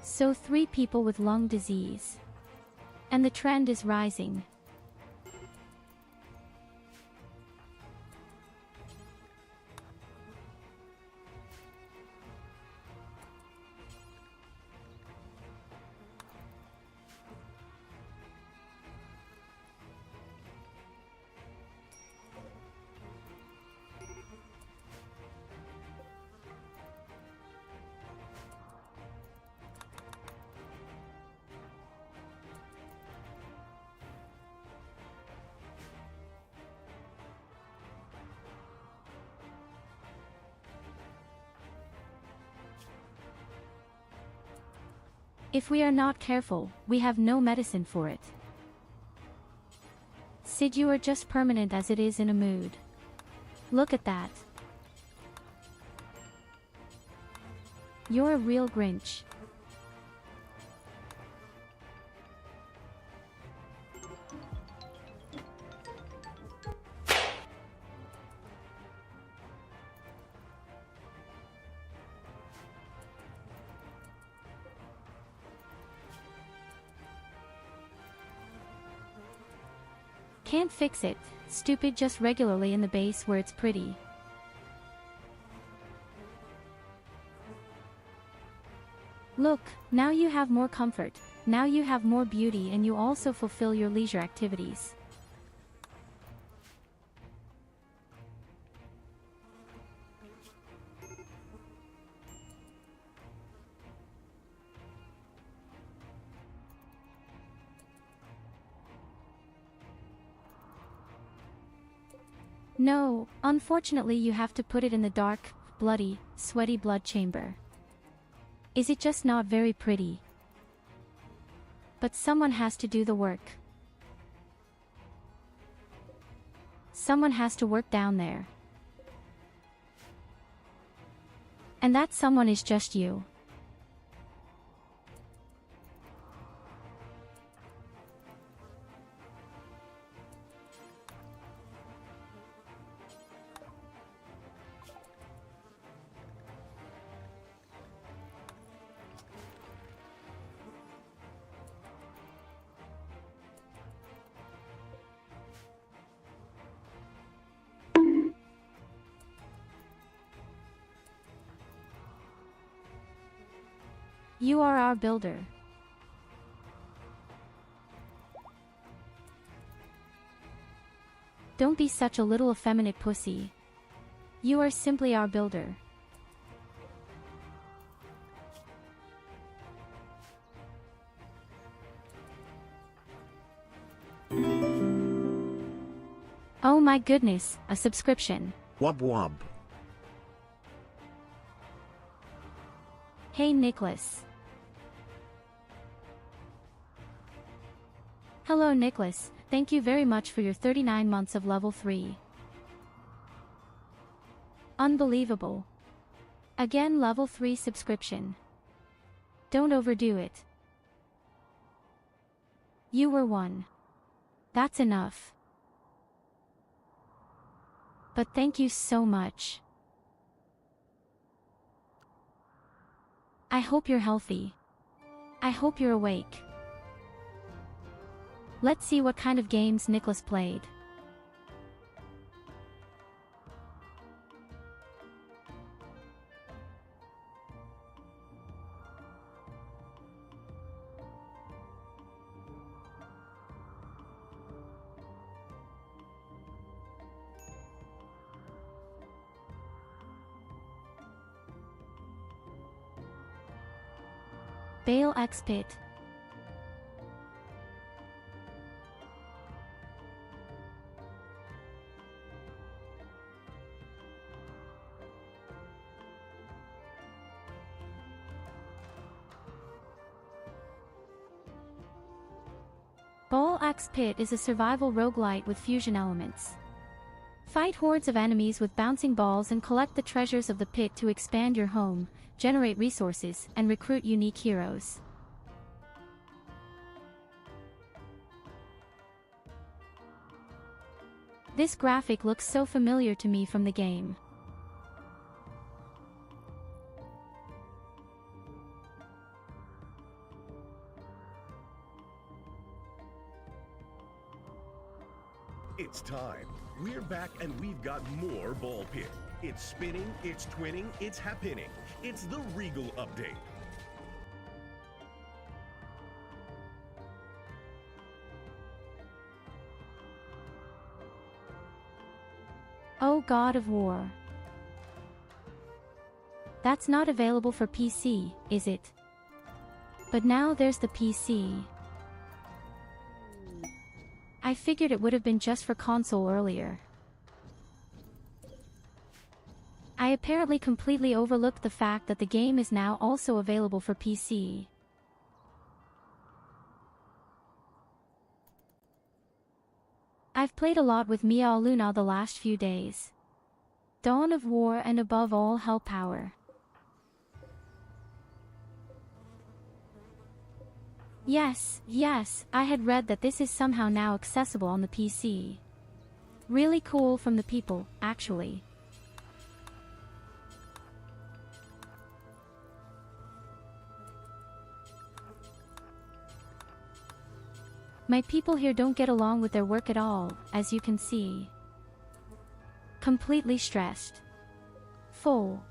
So 3 people with lung disease. And the trend is rising. If we are not careful, we have no medicine for it. Sid, you are just permanent as it is in a mood. Look at that. You're a real Grinch. Can't fix it, stupid, just regularly in the base where it's pretty. Look, now you have more comfort, now you have more beauty, and you also fulfill your leisure activities. No, unfortunately you have to put it in the dark, bloody, sweaty blood chamber. Is it just not very pretty? But someone has to do the work. Someone has to work down there. And that someone is just you. You are our builder. Don't be such a little effeminate pussy. You are simply our builder. Oh my goodness, a subscription. Wub wub. Hey Nicholas. Hello Nicholas, thank you very much for your 39 months of level 3. Unbelievable. Again, level 3 subscription. Don't overdo it. You were one. That's enough. But thank you so much. I hope you're healthy. I hope you're awake. Let's see what kind of games Nicholas played. Bale X Pit. Ball Axe Pit is a survival roguelite with fusion elements. Fight hordes of enemies with bouncing balls and collect the treasures of the pit to expand your home, generate resources, and recruit unique heroes. This graphic looks so familiar to me from the game. It's time. We're back and we've got more Ball Pit. It's spinning, it's twinning, it's happening. It's the Regal update. Oh God of War. That's not available for PC, is it? But now there's the PC. I figured it would have been just for console earlier. I apparently completely overlooked the fact that the game is now also available for PC. I've played a lot with Mia Luna the last few days. Dawn of War and above all Hell Power. Yes, I had read that this is somehow now accessible on the PC. Really cool from the people, actually. My people here don't get along with their work at all, as you can see. Completely stressed. Full.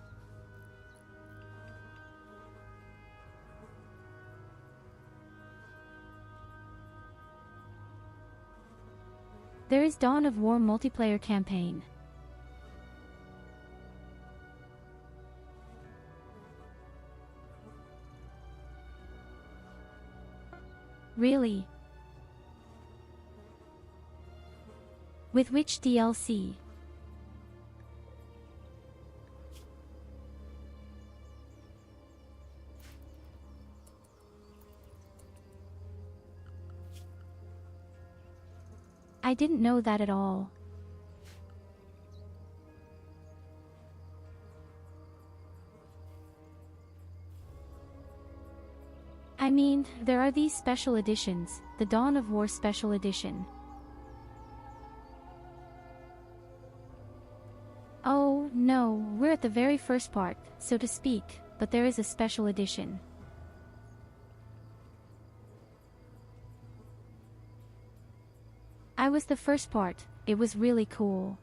There is Dawn of War multiplayer campaign. Really? With which DLC? I didn't know that at all. I mean, there are these special editions, the Dawn of War Special Edition. Oh, no, we're at the very first part, so to speak, but there is a special edition. I was the first part, it was really cool.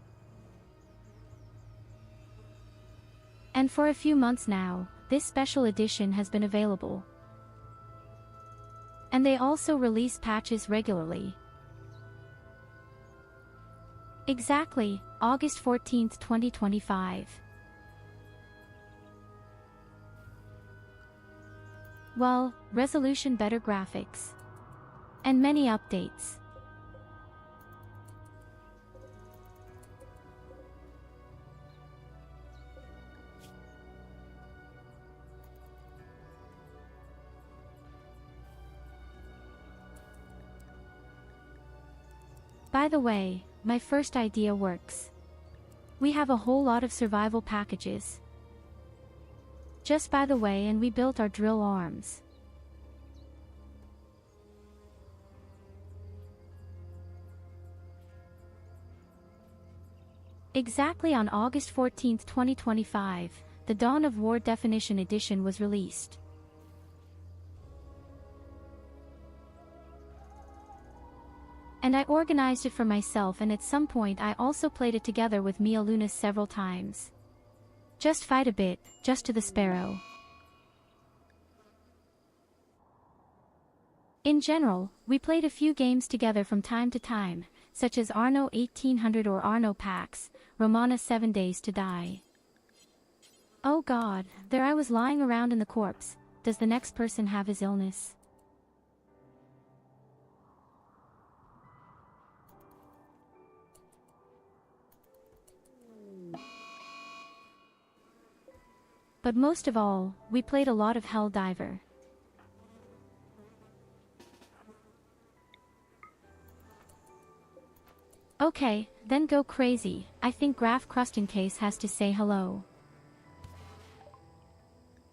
And for a few months now, this special edition has been available. And they also release patches regularly. Exactly, August 14th, 2025. Well, resolution, better graphics. And many updates. By the way, my first idea works. We have a whole lot of survival packages. Just by the way, and we built our drill arms. Exactly on August 14th, 2025, the Dawn of War Definition Edition was released. And I organized it for myself, and at some point I also played it together with Mia Lunas several times. Just fight a bit, just to the sparrow. In general, we played a few games together from time to time, such as Arno 1800 or Arno Pax, Romana 7 Days to Die. Oh god, there I was lying around in the corpse. Does the next person have his illness? But most of all, we played a lot of Helldiver. Okay, then go crazy. I think Graf Crustencase has to say hello.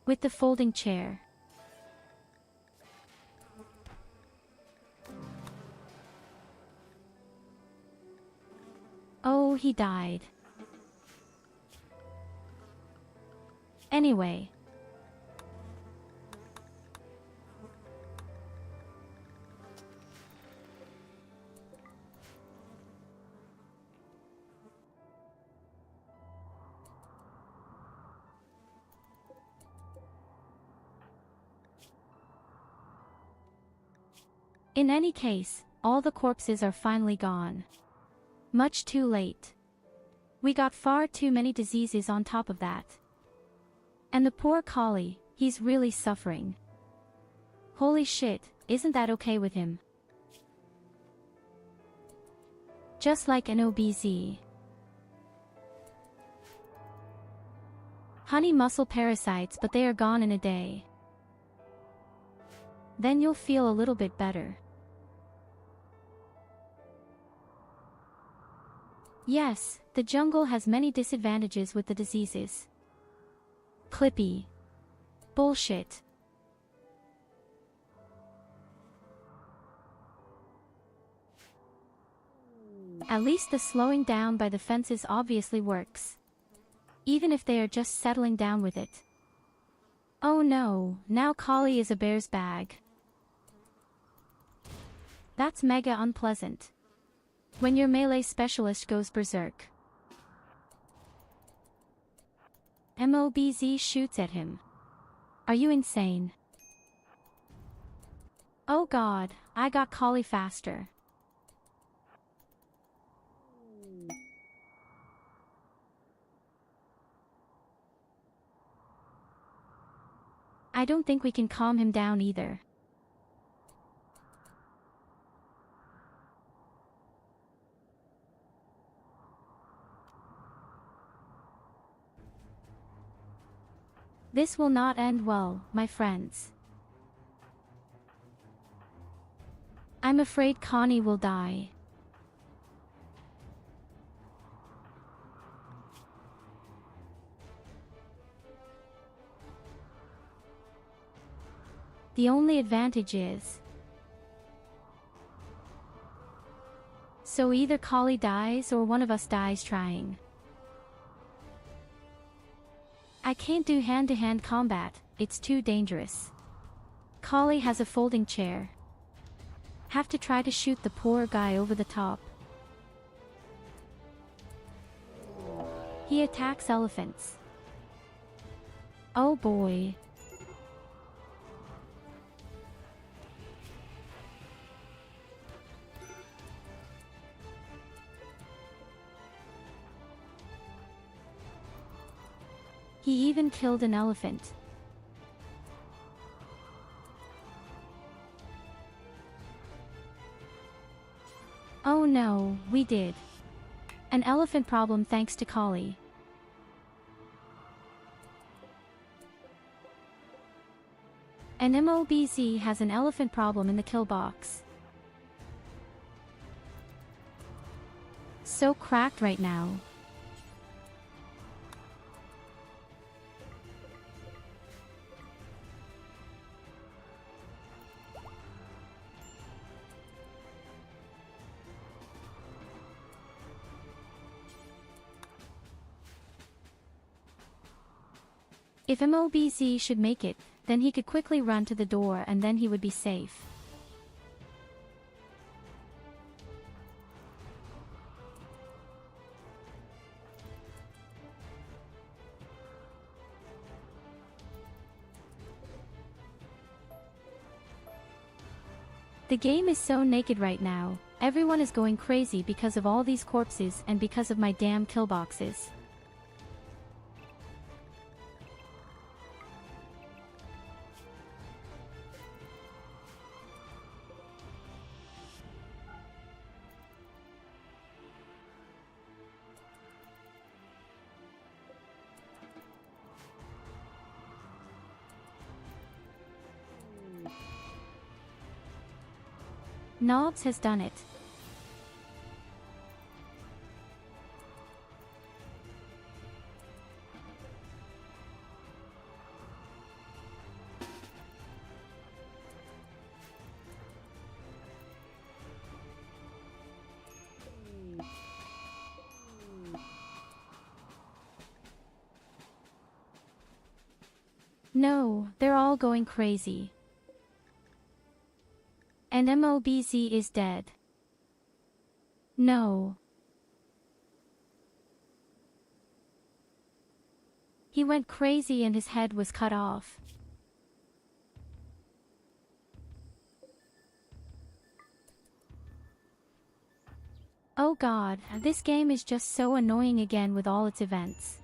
With the folding chair. Oh, he died. Anyway. In any case, all the corpses are finally gone. Much too late. We got far too many diseases on top of that. And the poor collie, he's really suffering. Holy shit, isn't that okay with him? Just like an OBZ. Honey muscle parasites, but they are gone in a day. Then you'll feel a little bit better. Yes, the jungle has many disadvantages with the diseases. Clippy. Bullshit. At least the slowing down by the fences obviously works. Even if they are just settling down with it. Oh no, now Collie is a bear's bag. That's mega unpleasant. When your melee specialist goes berserk. MOBZ shoots at him. Are you insane? Oh god, I got Collie faster. I don't think we can calm him down either. This will not end well, my friends. I'm afraid Connie will die. The only advantage is... So either Collie dies or one of us dies trying. I can't do hand-to-hand combat, it's too dangerous. Collie has a folding chair. Have to try to shoot the poor guy over the top. He attacks elephants. Oh boy. He even killed an elephant. Oh no, we did. An elephant problem thanks to Collie. And MOBZ has an elephant problem in the kill box. So cracked right now. If MOBZ should make it, then he could quickly run to the door and then he would be safe. The game is so naked right now, everyone is going crazy because of all these corpses and because of my damn kill boxes. Knobs has done it. No, they're all going crazy. And MOBZ is dead. No. He went crazy and his head was cut off. Oh god, this game is just so annoying again with all its events.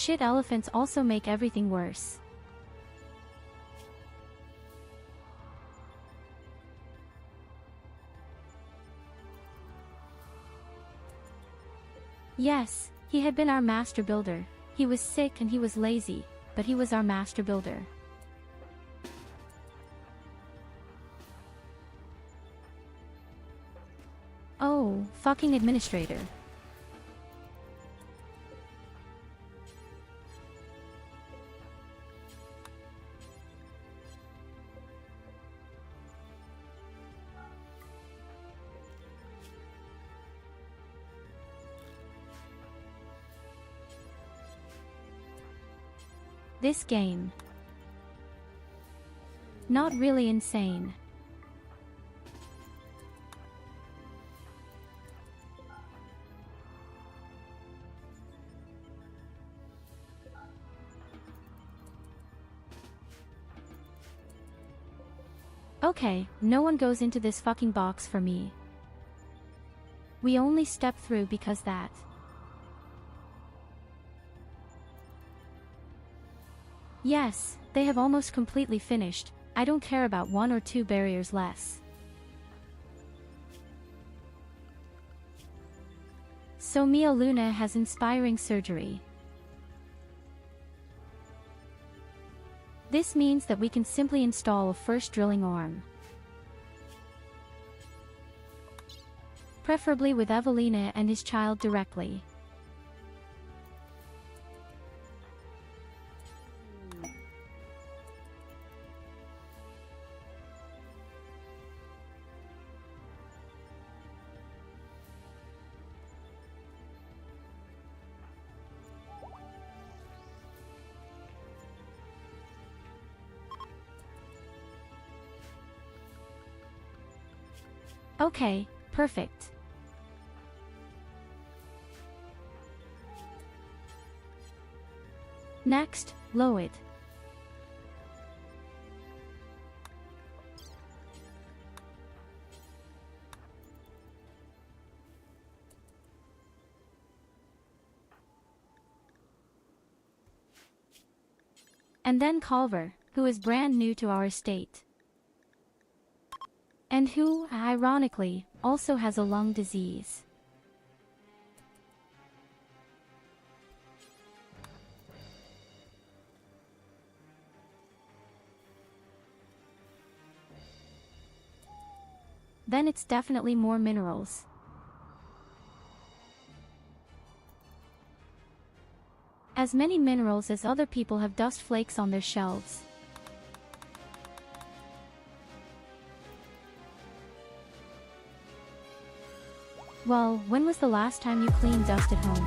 Shit, elephants also make everything worse. Yes, he had been our master builder. He was sick and he was lazy. but he was our master builder. Oh, fucking administrator. This game. Not really insane. Okay, no one goes into this fucking box for me. We only step through because that. Yes, they have almost completely finished. I don't care about 1 or 2 barriers less. So Mia Luna has inspiring surgery. This means that we can simply install a first drilling arm. Preferably with Evelina and his child directly. Okay, perfect. Next, low it. And then Culver, who is brand new to our estate. And who, ironically, also has a lung disease. Then it's definitely more minerals. As many minerals as other people have dust flakes on their shelves. Well, when was the last time you cleaned dust at home?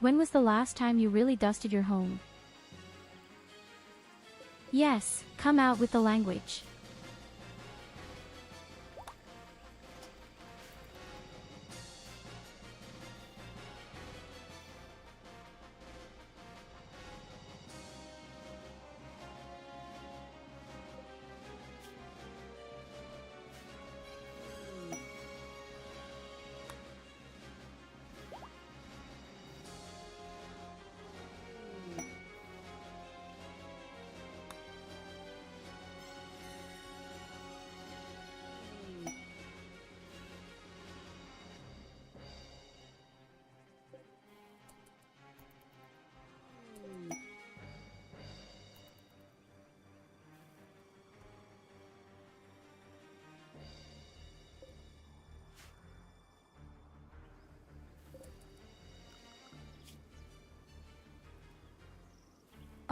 When was the last time you really dusted your home? Yes, come out with the language.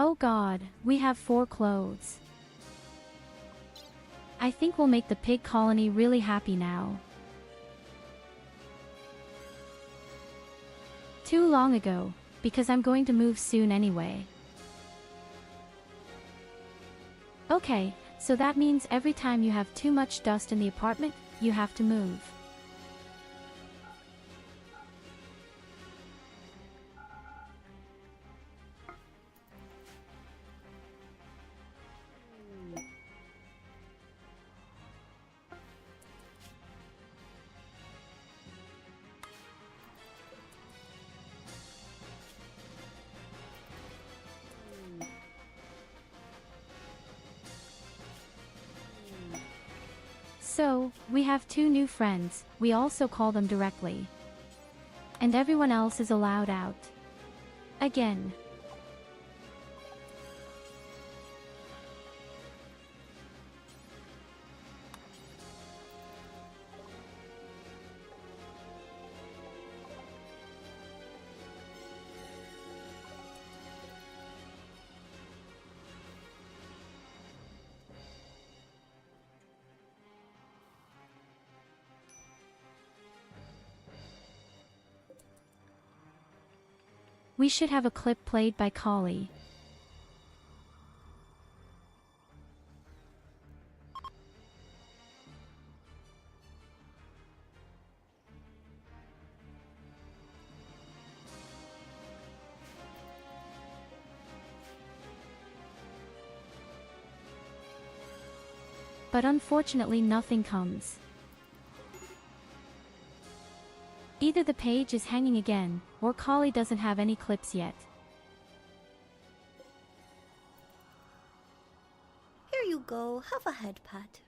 Oh God, we have 4 clothes. I think we'll make the pig colony really happy now. Too long ago, because I'm going to move soon anyway. Okay, so that means every time you have too much dust in the apartment, you have to move. So, we have 2 new friends, we also call them directly. And everyone else is allowed out. Again. We should have a clip played by Kali. But unfortunately nothing comes. Either the page is hanging again, or Kali doesn't have any clips yet. Here you go, have a head pat.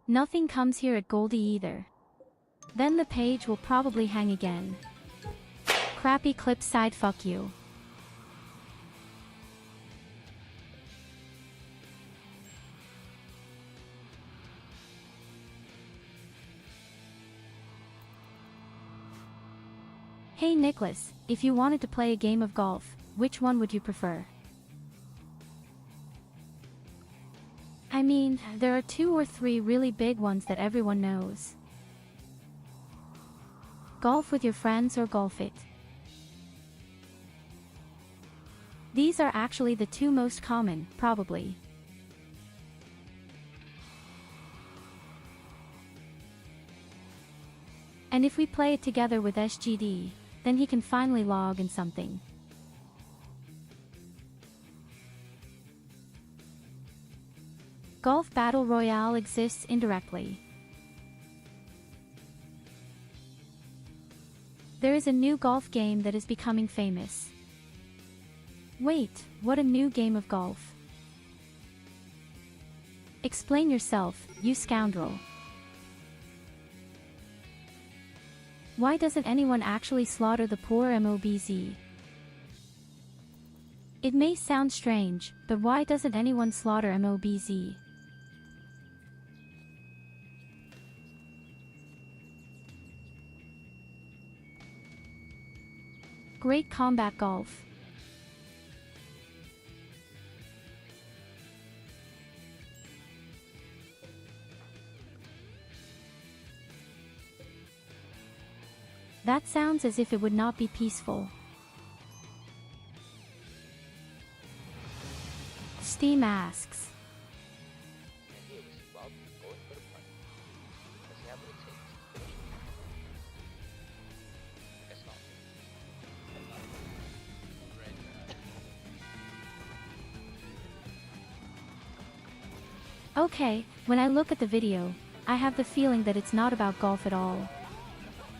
Nothing comes here at Goldie either. Then the page will probably hang again. Crappy clip side, fuck you. Hey Nicholas, if you wanted to play a game of golf, which one would you prefer? I mean, there are 2 or 3 really big ones that everyone knows. Golf with your friends or golf it. These are actually the 2 most common, probably. And if we play it together with SGD, then he can finally log in something. Golf Battle Royale exists indirectly. There is a new golf game that is becoming famous. Wait, what a new game of golf? Explain yourself, you scoundrel. Why doesn't anyone actually slaughter the poor MOBZ? It may sound strange, but why doesn't anyone slaughter MOBZ? Great combat golf. That sounds as if it would not be peaceful. Steam asks. Okay, when I look at the video, I have the feeling that it's not about golf at all.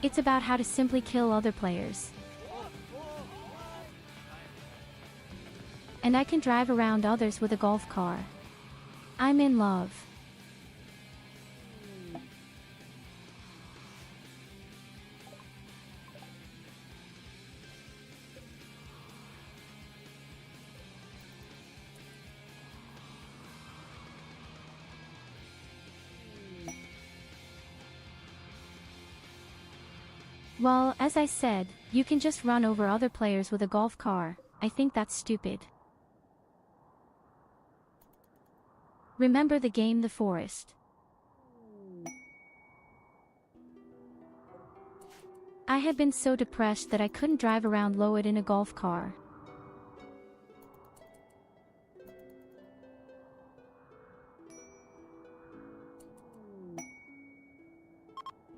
It's about how to simply kill other players. And I can drive around others with a golf car. I'm in love. Well, as I said, you can just run over other players with a golf car. I think that's stupid. Remember the game The Forest? I had been so depressed that I couldn't drive around Lowood in a golf car.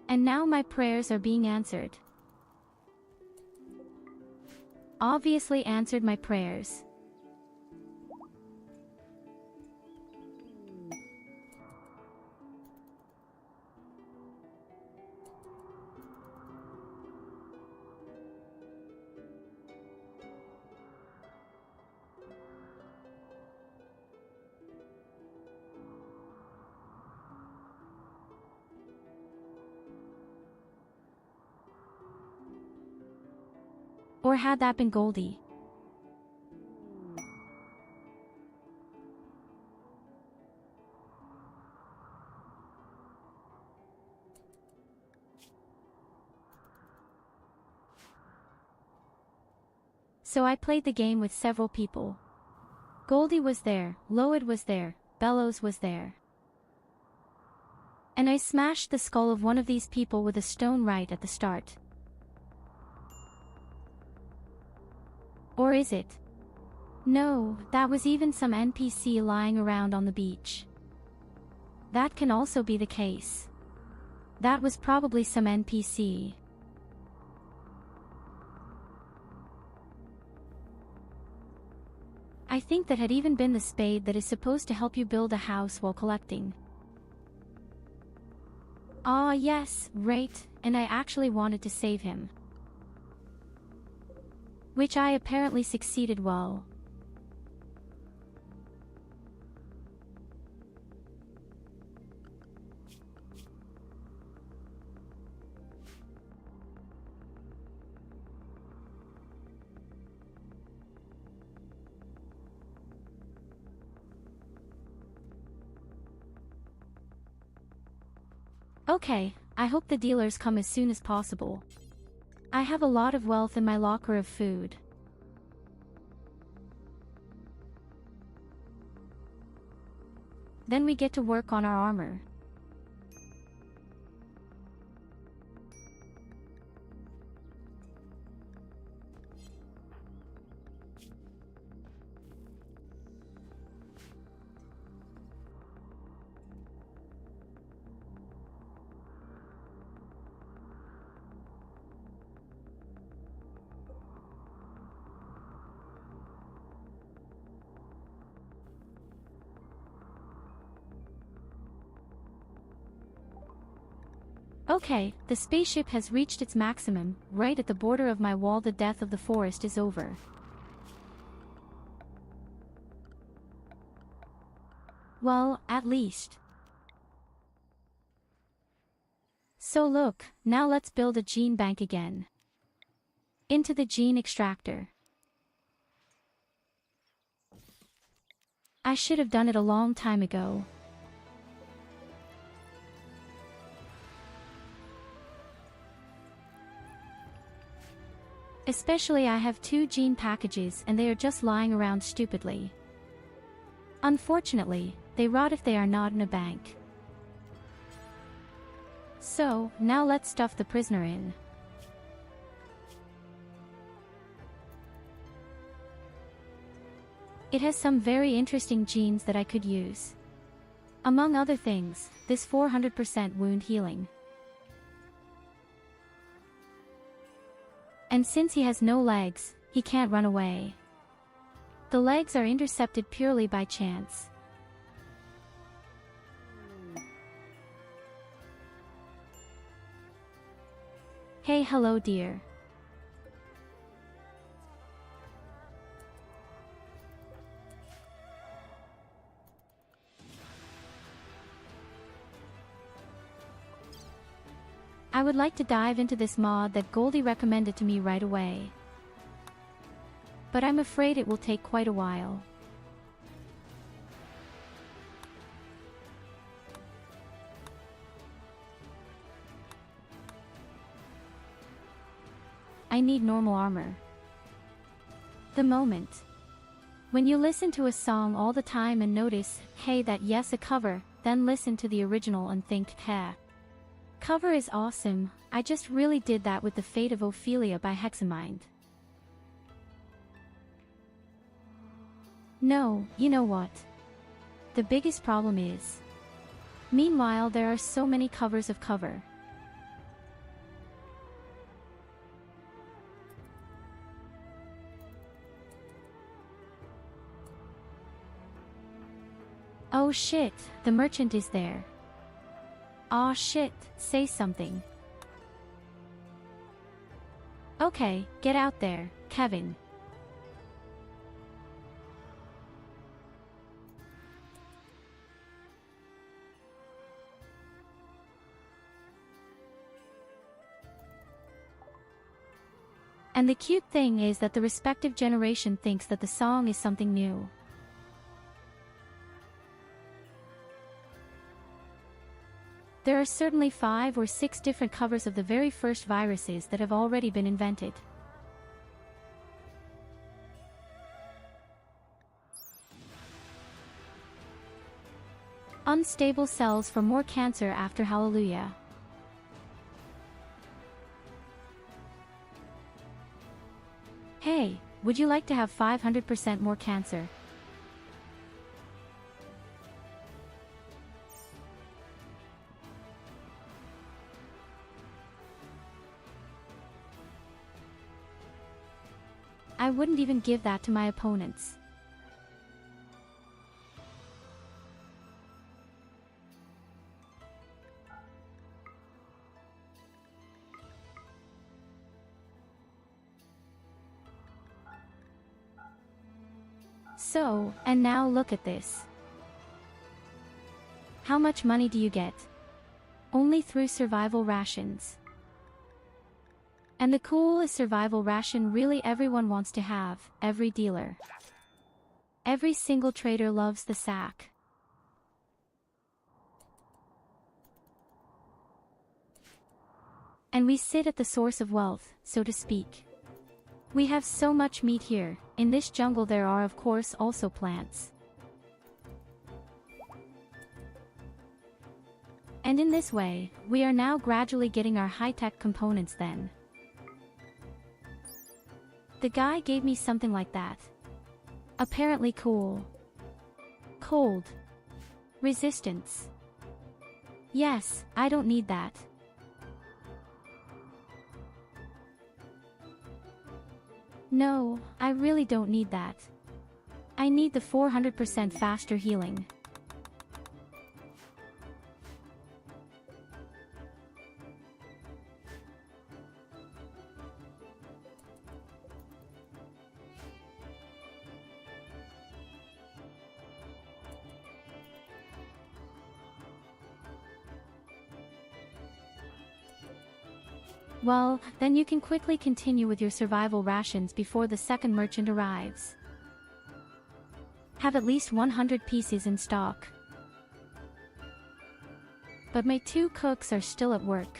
And now my prayers are being answered. Obviously answered my prayers. Or had that been Goldie? So I played the game with several people. Goldie was there, Loid was there, Bellows was there. And I smashed the skull of one of these people with a stone right at the start. Or is it? No, that was even some NPC lying around on the beach. That can also be the case. That was probably some NPC. I think that had even been the spade that is supposed to help you build a house while collecting. Ah yes, right, and I actually wanted to save him. Which I apparently succeeded well. Okay, I hope the dealers come as soon as possible. I have a lot of wealth in my locker of food. Then we get to work on our armor. Okay, the spaceship has reached its maximum, right at the border of my wall. The death of the forest is over. Well, at least. So look, now let's build a gene bank again. Into the gene extractor. I should have done it a long time ago. Especially I have 2 gene packages and they are just lying around stupidly. Unfortunately, they rot if they are not in a bank. So, now let's stuff the prisoner in. It has some very interesting genes that I could use. Among other things, this 400% wound healing. And since he has no legs, he can't run away. The legs are intercepted purely by chance. Hey, hello dear. I would like to dive into this mod that Goldie recommended to me right away. But I'm afraid it will take quite a while. I need normal armor. The moment. When you listen to a song all the time and notice, hey, that yes, a cover, then listen to the original and think, heh. Cover is awesome. I just really did that with The Fate of Ophelia by Hexamind. No, you know what? The biggest problem is. Meanwhile, there are so many covers of cover. Oh shit, the merchant is there. Aw shit, say something. Okay, get out there, Kevin. And the cute thing is that the respective generation thinks that the song is something new. There are certainly 5 or 6 different covers of the very first viruses that have already been invented. Unstable cells for more cancer after Hallelujah. Hey, would you like to have 500% more cancer? I wouldn't even give that to my opponents. So, and now look at this. How much money do you get? Only through survival rations. And the coolest survival ration really everyone wants to have, every dealer. Every single trader loves the sack. And we sit at the source of wealth, so to speak. We have so much meat here. In this jungle there are of course also plants. And in this way, we are now gradually getting our high-tech components then. The guy gave me something like that. Apparently cool. Cold. Resistance. Yes, I don't need that. No, I really don't need that. I need the 400% faster healing. Well, then you can quickly continue with your survival rations before the second merchant arrives. Have at least 100 pieces in stock. But my 2 cooks are still at work.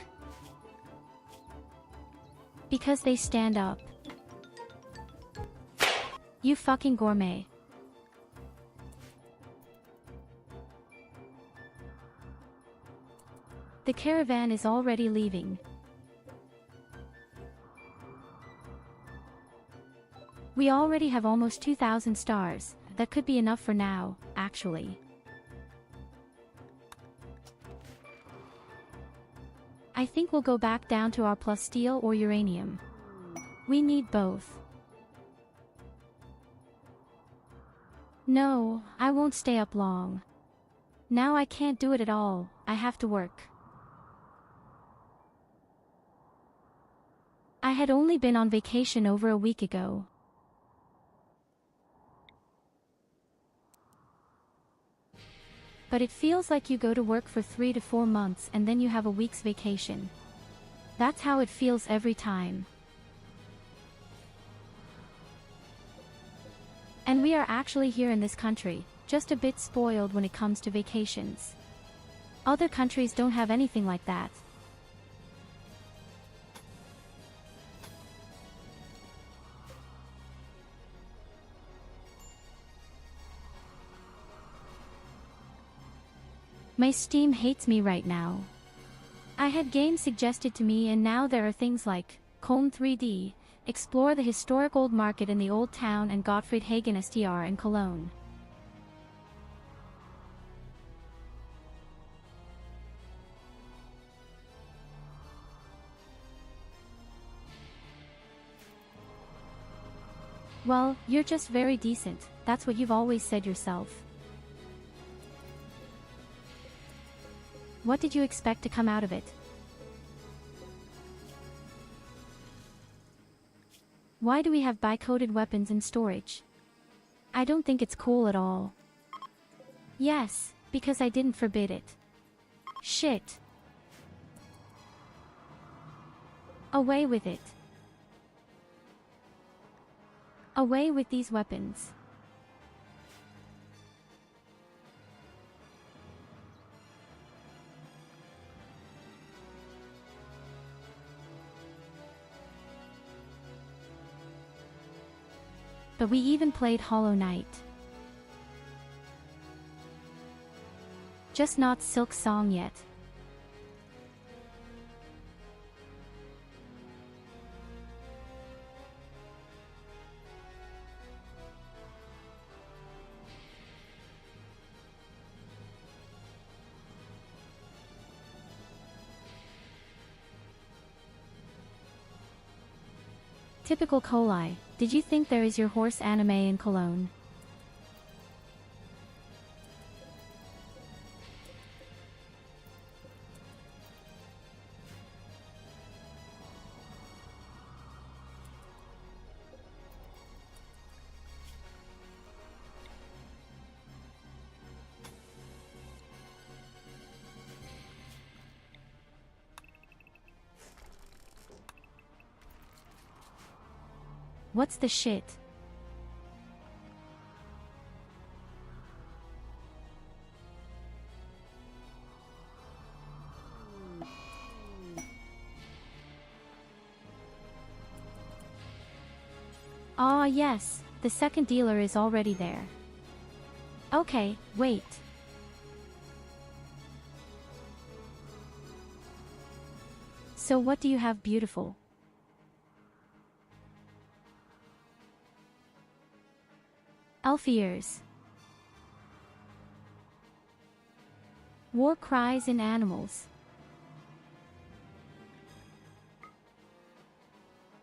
Because they stand up. You fucking gourmet. The caravan is already leaving. We already have almost 2,000 stars. That could be enough for now, actually. I think we'll go back down to our plus steel or uranium. We need both. No, I won't stay up long. Now I can't do it at all, I have to work. I had only been on vacation over a week ago. But it feels like you go to work for 3 to 4 months and then you have a week's vacation. That's how it feels every time. And we are actually here in this country, just a bit spoiled when it comes to vacations. Other countries don't have anything like that. My Steam hates me right now. I had games suggested to me and now there are things like Colm 3D, explore the historic old market in the old town and Gottfried Hagen STR in Cologne. Well, you're just very decent, that's what you've always said yourself. What did you expect to come out of it? Why do we have bi-coded weapons in storage? I don't think it's cool at all. Yes, because I didn't forbid it. Shit. Away with it. Away with these weapons. But we even played Hollow Knight. Just not Silk Song yet. Typical Coli. Did you think there is your horse anime in Cologne? What's the shit? Ah yes, the second dealer is already there. Okay, wait. So what do you have, beautiful? Elf ears. War cries in animals.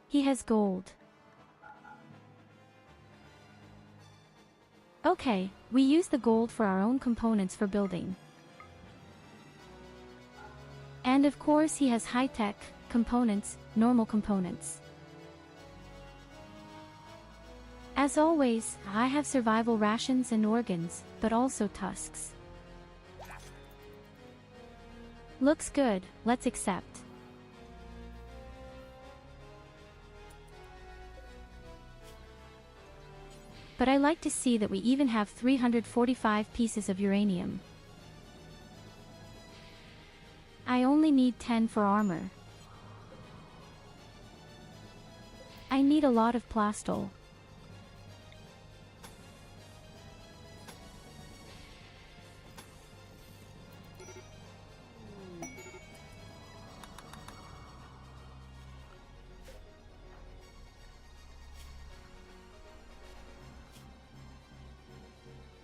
He has gold. Okay, we use the gold for our own components for building. And of course he has high-tech components, normal components. As always, I have survival rations and organs, but also tusks. Looks good, let's accept. But I like to see that we even have 345 pieces of uranium. I only need 10 for armor. I need a lot of plastol.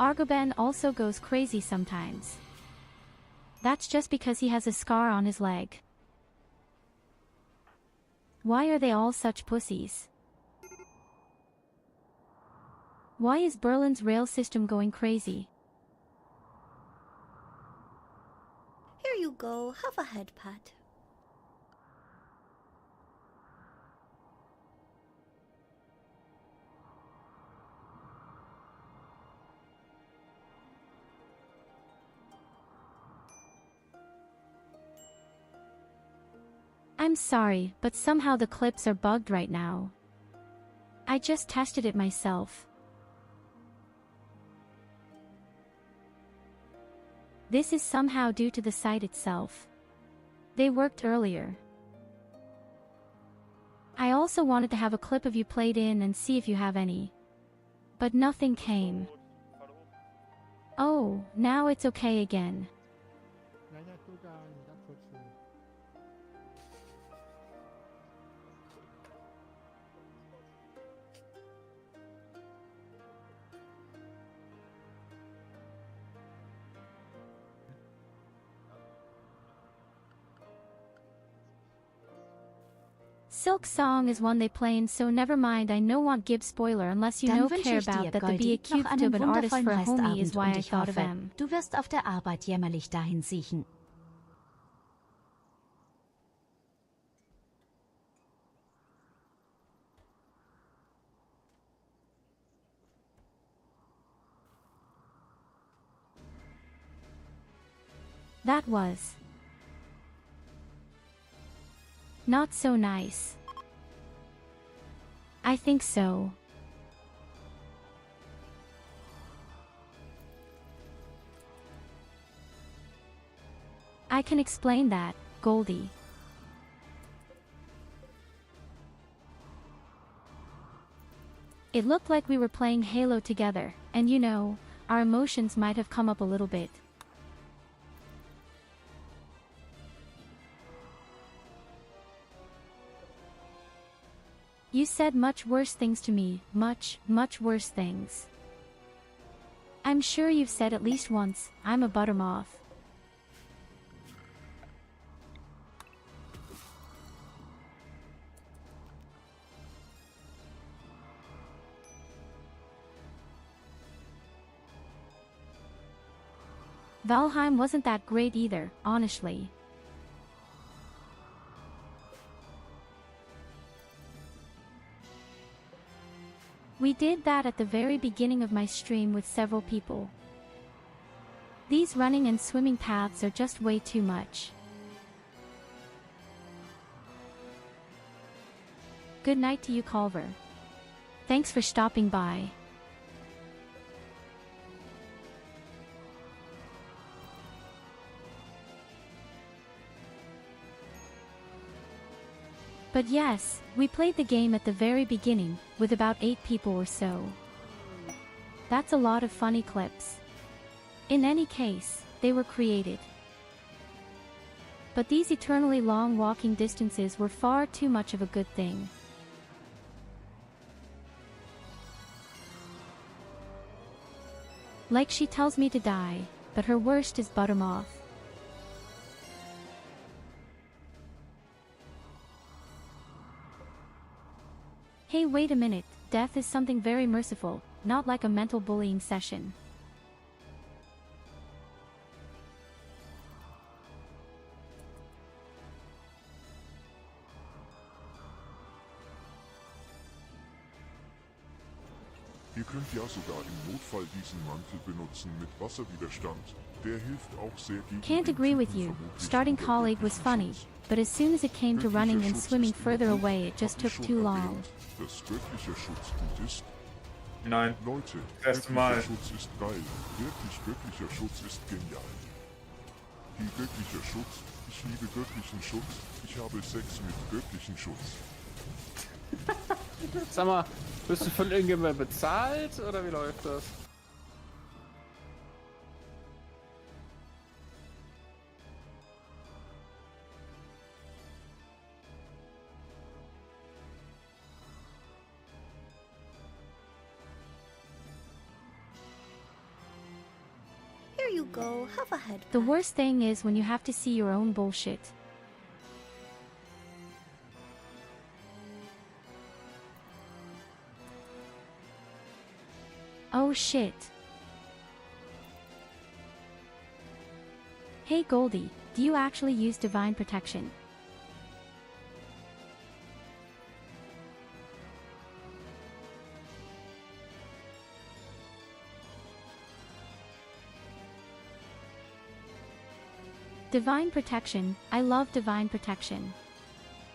Argoban also goes crazy sometimes. That's just because he has a scar on his leg. Why are they all such pussies? Why is Berlin's rail system going crazy? Here you go, have a head pat. I'm sorry, but somehow the clips are bugged right now. I just tested it myself. This is somehow due to the site itself. They worked earlier. I also wanted to have a clip of you played in and see if you have any. But nothing came. Oh, now it's okay again. Silk Song is one they play in, so never mind. I no want give spoiler unless you know care about that the be accused of an artist for a homie is why I thought of them. Du wirst auf der Arbeit jämmerlich dahin siechen. That was not so nice. I think so. I can explain that, Goldie. It looked like we were playing Halo together, and you know, our emotions might have come up a little bit. You said much worse things to me, much worse things. I'm sure you've said at least once, I'm a buttermoth. Valheim wasn't that great either, honestly. We did that at the very beginning of my stream with several people. These running and swimming paths are just way too much. Good night to you, Culver. Thanks for stopping by. But yes, we played the game at the very beginning, with about 8 people or so. That's a lot of funny clips. In any case, they were created. But these eternally long walking distances were far too much of a good thing. Like she tells me to die, but her worst is buttermoth. Hey, wait a minute, death is something very merciful, not like a mental bullying session. Ihr könnt ja sogar im Notfall diesen Mantel benutzen mit Wasserwiderstand. Der hilft auch sehr gegen Can't agree with you, starting colleague was funny, but as soon as it came to running and swimming further away it just took too long. Dass göttlicher Schutz gut ist? Nein. Leute, Erstmal. göttlicher Schutz ist geil. Wirklich göttlicher Schutz ist genial. Die göttlicher Schutz. Ich liebe göttlichen Schutz. Ich habe Sex mit göttlichen Schutz. Sag mal, wirst du von irgendjemandem bezahlt oder wie läuft das? Here you go, have a head. The worst thing is when you have to see your own bullshit. Oh shit. Hey Goldie, do you actually use divine protection? Divine protection, I love divine protection.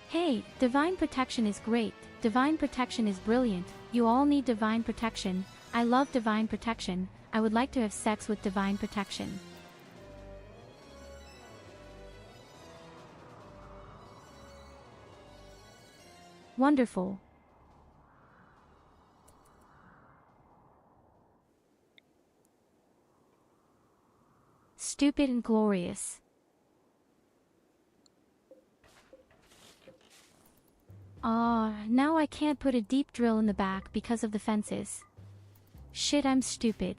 Hey, divine protection is great, divine protection is brilliant, you all need divine protection. I love divine protection, I would like to have sex with divine protection. Wonderful. Stupid and glorious. Now I can't put a deep drill in the back because of the fences. Shit, I'm stupid.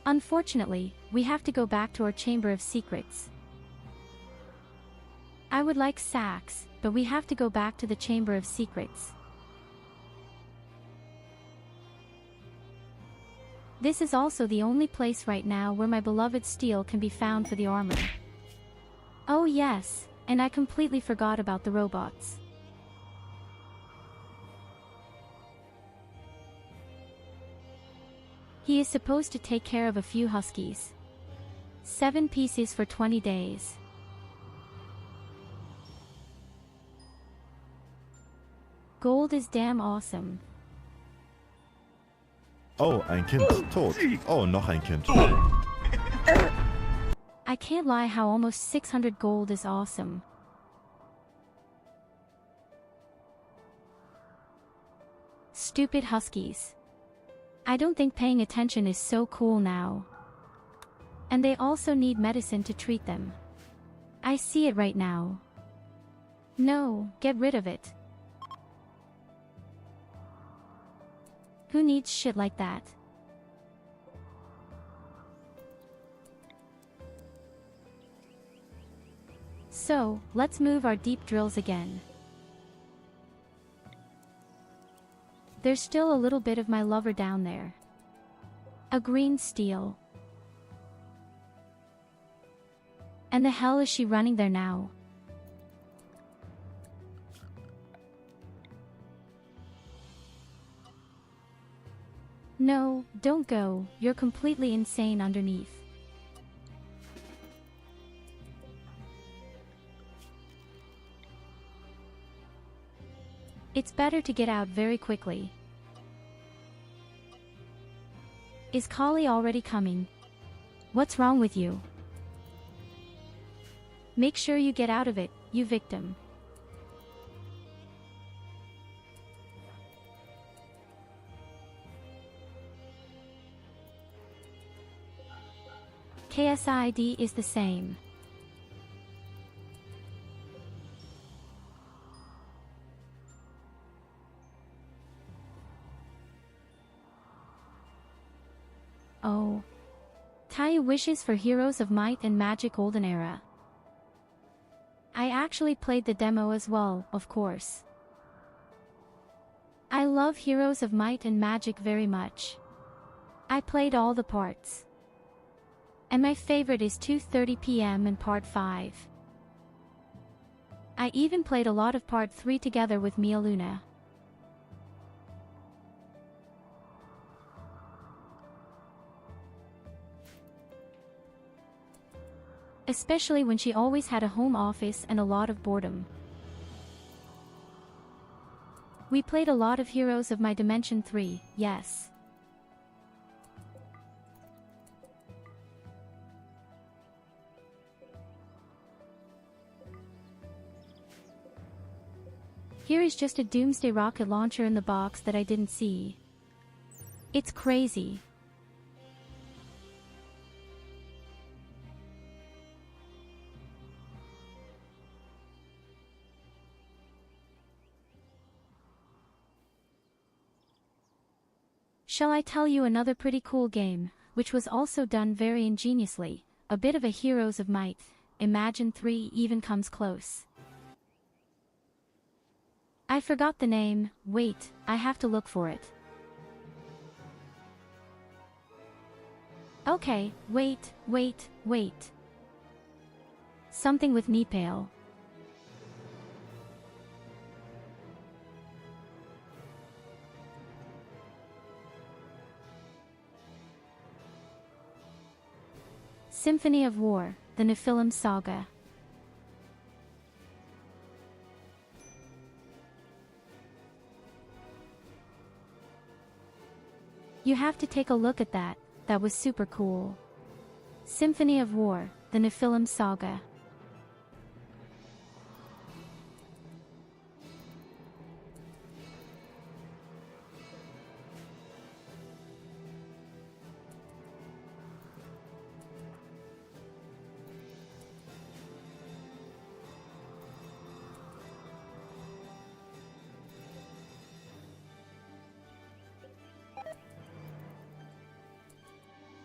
Unfortunately, we have to go back to our Chamber of Secrets. I would like sax, but we have to go back to the Chamber of Secrets. This is also the only place right now where my beloved steel can be found for the armor. Oh yes, and I completely forgot about the robots. He is supposed to take care of a few huskies. 7 pieces for 20 days. Gold is damn awesome. Oh, ein Kind. Tot. Oh, noch ein Kind. I can't lie how almost 600 gold is awesome. Stupid huskies. I don't think paying attention is so cool now. And they also need medicine to treat them. I see it right now. No, get rid of it. Who needs shit like that? So, let's move our deep drills again. There's still a little bit of my lover down there. A green steel. And the hell is she running there now? No, don't go, you're completely insane underneath. It's better to get out very quickly. Is Kali already coming? What's wrong with you? Make sure you get out of it, you victim. KSID is the same. Oh. Tyurru wishes for Heroes of Might and Magic Golden Era. I actually played the demo as well, of course. I love Heroes of Might and Magic very much. I played all the parts. And my favorite is 2:30 PM and Part 5. I even played a lot of Part 3 together with Mia Luna. Especially when she always had a home office and a lot of boredom. We played a lot of Heroes of My Dimension 3, yes. Here is just a doomsday rocket launcher in the box that I didn't see. It's crazy. Shall I tell you another pretty cool game, which was also done very ingeniously, a bit of a Heroes of Might, Imagine 3 even comes close. I forgot the name, wait, I have to look for it. Okay, wait. Something with Nepal. Symphony of War, the Nephilim Saga. You have to take a look at that, that was super cool. Symphony of War, the Nephilim Saga.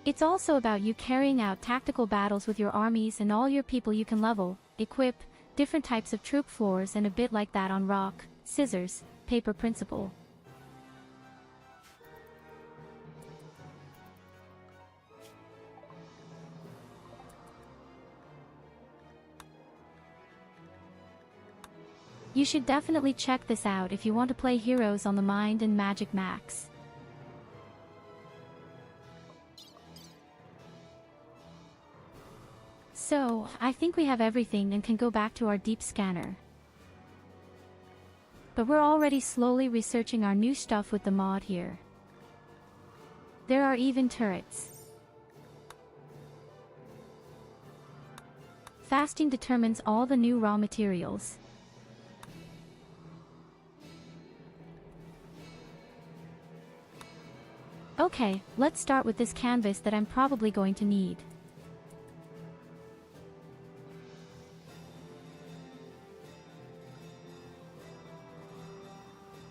It's also about you carrying out tactical battles with your armies and all your people you can level, equip, different types of troop floors and a bit like that on rock, scissors, paper principle. You should definitely check this out if you want to play Heroes on the Mind and Magic Max. So, I think we have everything and can go back to our deep scanner. But we're already slowly researching our new stuff with the mod here. There are even turrets. Fasting determines all the new raw materials. Okay, let's start with this canvas that I'm probably going to need.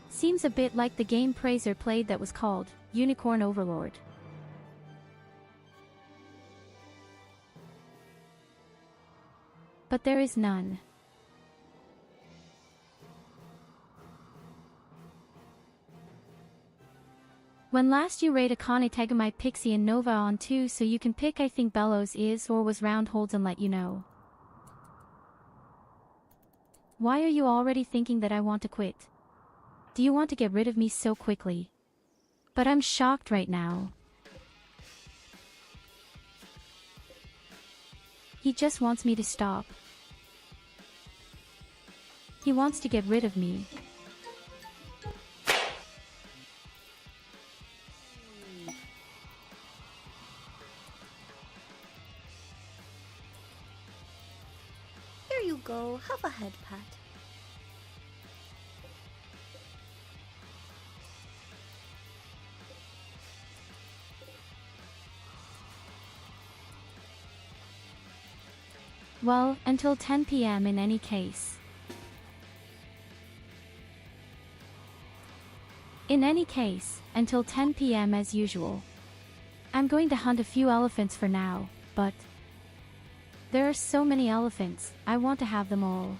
Seems a bit like the game Praiser played that was called Unicorn Overlord. But there is none. When last you raid a Kanetegami Pixie and Nova on 2, so you can pick. I think Bellows is or was round holds and let you know. Why are you already thinking that I want to quit? Do you want to get rid of me so quickly? But I'm shocked right now. He just wants me to stop. He wants to get rid of me. Here you go, have a head pat. Well, until 10 p.m. in any case. In any case, until 10 p.m. as usual. I'm going to hunt a few elephants for now, but there are so many elephants, I want to have them all.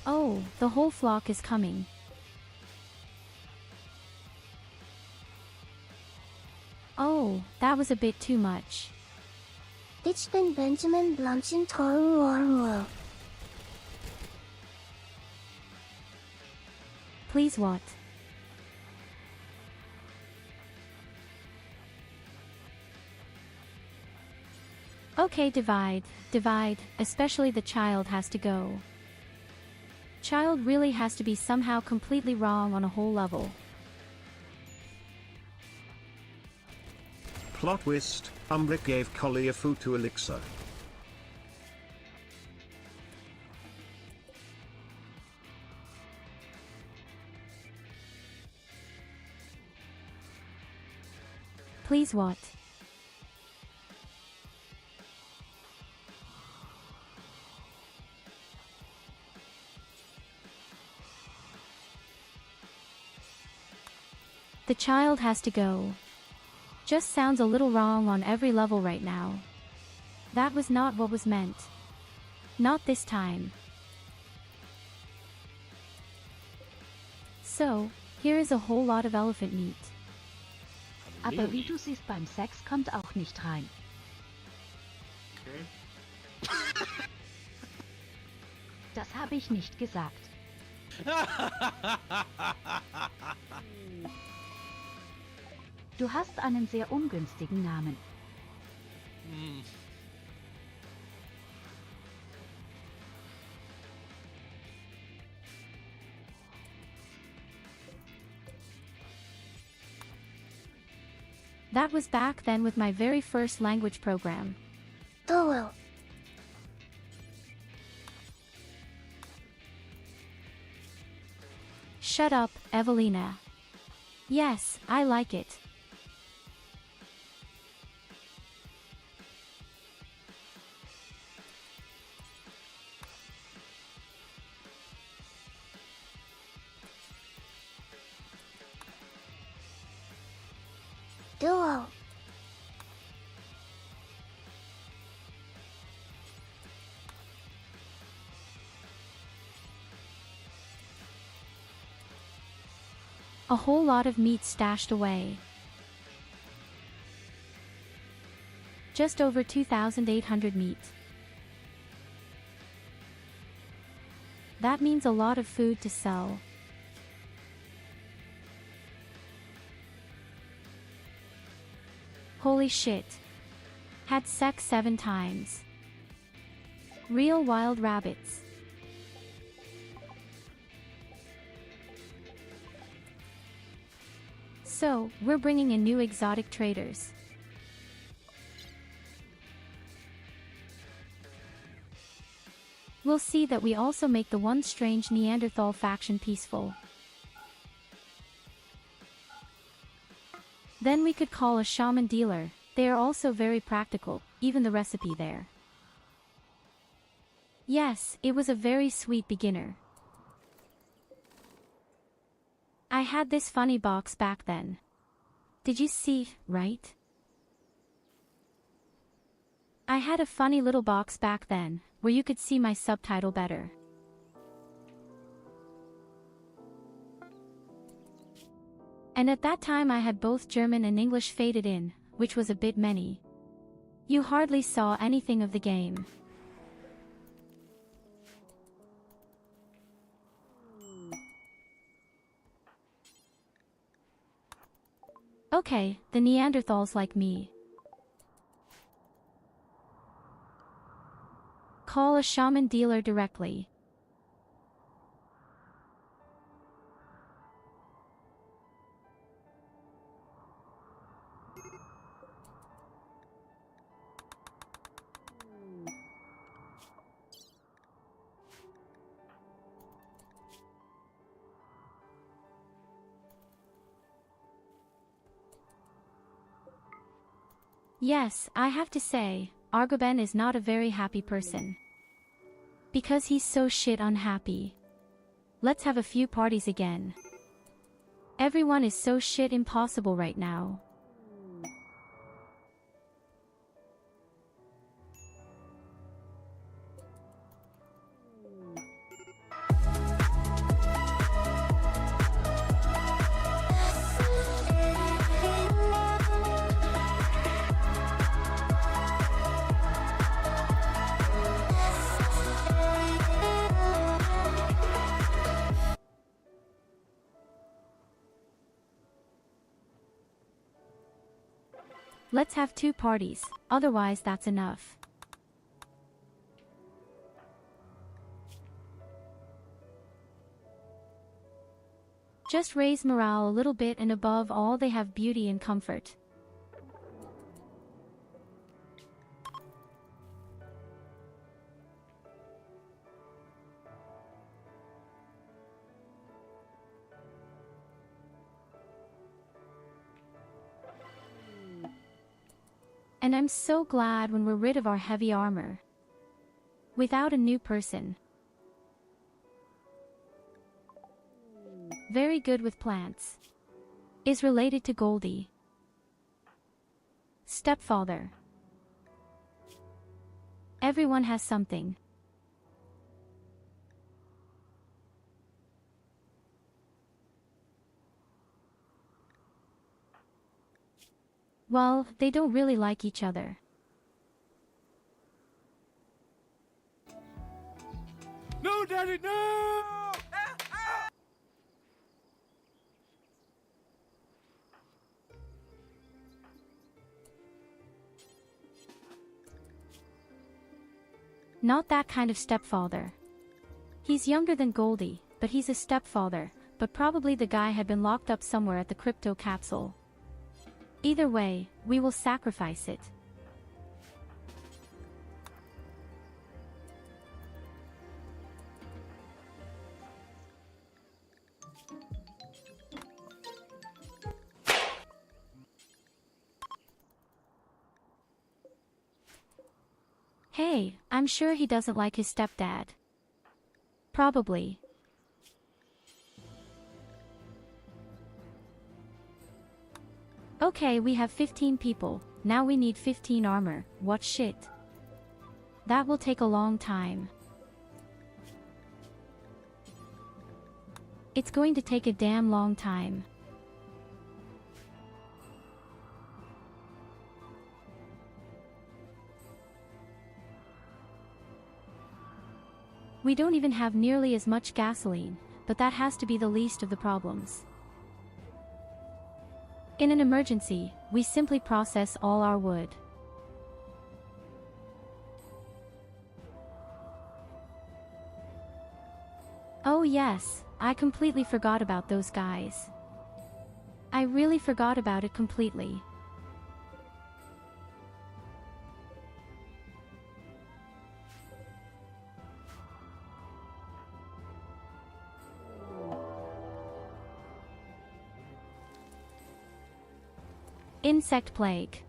Oh, the whole flock is coming. Oh, that was a bit too much. Ich bin Benjamin Blumchen Tyurru. Please what? Okay, divide, especially the child has to go. Child really has to be somehow completely wrong on a whole level. Plot twist, Umbric gave Collie a food to elixir. Please what? The child has to go. Just sounds a little wrong on every level right now. That was not what was meant. Not this time. So, here is a whole lot of elephant meat. Aber wie du siehst, beim Sex kommt auch nicht rein. Okay. Das habe ich nicht gesagt. Du hast einen sehr ungünstigen Namen. That was back then with my very first language program. Tyurru. Shut up, Evelina. Yes, I like it. Duo. A whole lot of meat stashed away. Just over 2,800 meat. That means a lot of food to sell. Holy shit. Had sex 7 times. Real wild rabbits. So, we're bringing in new exotic traders. We'll see that we also make the one strange Neanderthal faction peaceful. Then we could call a shaman dealer. They are also very practical, even the recipe there. Yes, it was a very sweet beginner. I had this funny box back then. Did you see, right? I had a funny little box back then, where you could see my subtitle better. And at that time I had both German and English faded in, which was a bit many. You hardly saw anything of the game. Okay, the Neanderthals like me. Call a shaman dealer directly. Yes, I have to say, Argoben is not a very happy person. Because he's so shit unhappy. Let's have a few parties again. Everyone is so shit impossible right now. Let's have 2 parties, otherwise that's enough. Just raise morale a little bit, and above all they have beauty and comfort. And I'm so glad when we're rid of our heavy armor. Without a new person. Very good with plants. Is related to Goldie. Stepfather. Everyone has something. Well, they don't really like each other. No, Daddy, no! Not that kind of stepfather. He's younger than Goldie, but he's a stepfather, but probably the guy had been locked up somewhere at the crypto capsule. Either way, we will sacrifice it. Hey, I'm sure he doesn't like his stepdad. Probably. Okay, we have 15 people, now we need 15 armor, what shit. That will take a long time. It's going to take a damn long time. We don't even have nearly as much gasoline, but that has to be the least of the problems. In an emergency, we simply process all our wood. Oh yes, I completely forgot about those guys. I really forgot about it completely. Insect plague.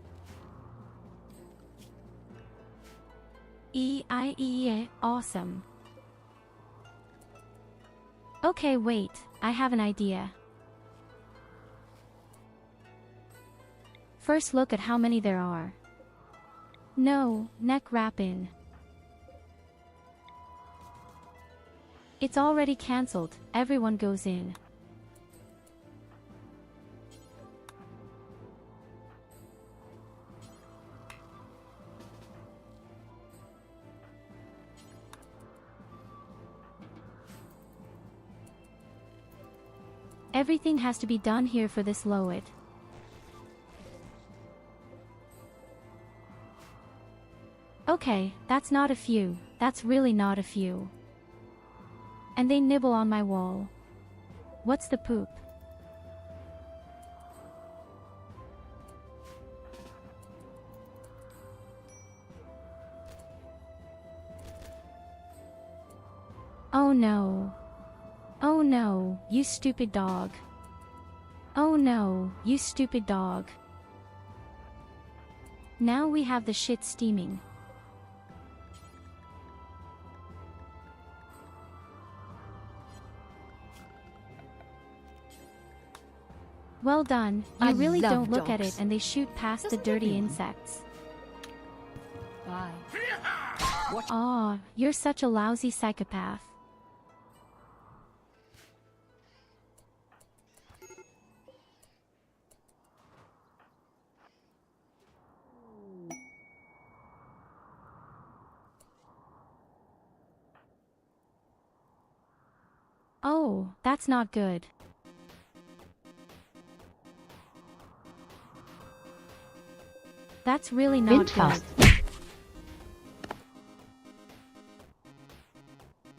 Awesome. Okay, wait, I have an idea. First look at how many there are. No, neck wrap-in. It's already cancelled, everyone goes in. Everything has to be done here for this load. Okay, that's not a few, that's really not a few. And they nibble on my wall. What's the poop? Oh no. Oh no, you stupid dog. Oh no, you stupid dog. Now we have the shit steaming. Well done, you really don't look at it and they shoot past the dirty insects. Bye. Aw, you're such a lousy psychopath. Oh, that's not good. That's really not good.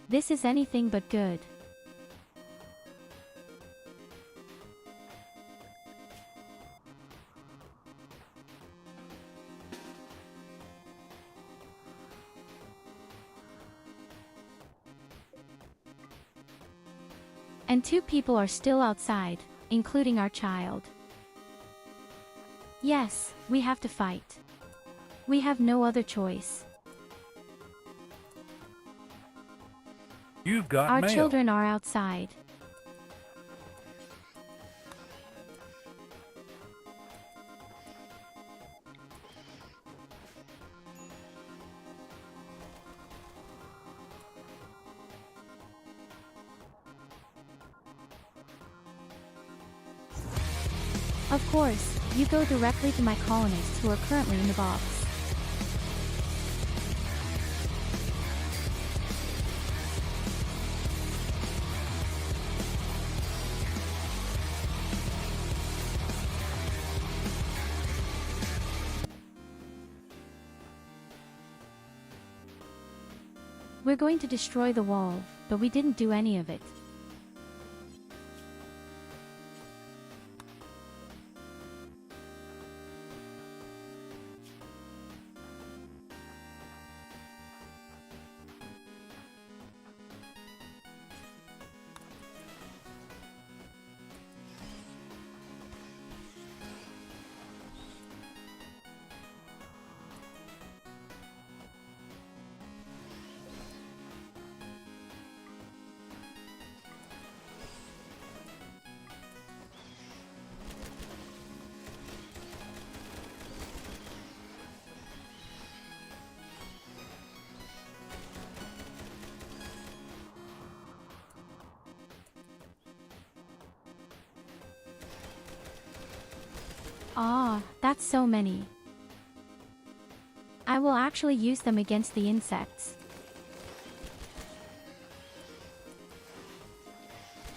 This is anything but good. And 2 people are still outside, including our child. Yes, we have to fight. We have no other choice. You've got Our mail. children are outside. Of course, you go directly to my colonists who are currently in the box. We're going to destroy the wall, but we didn't do any of it. Ah, that's so many. I will actually use them against the insects.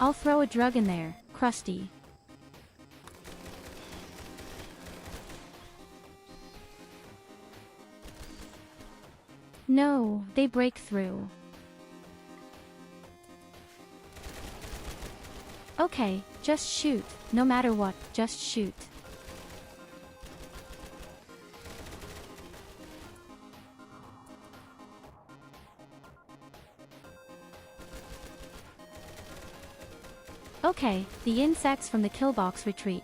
I'll throw a drug in there, Krusty. No, they break through. Okay, just shoot, no matter what, just shoot. Okay, the insects from the kill box retreat.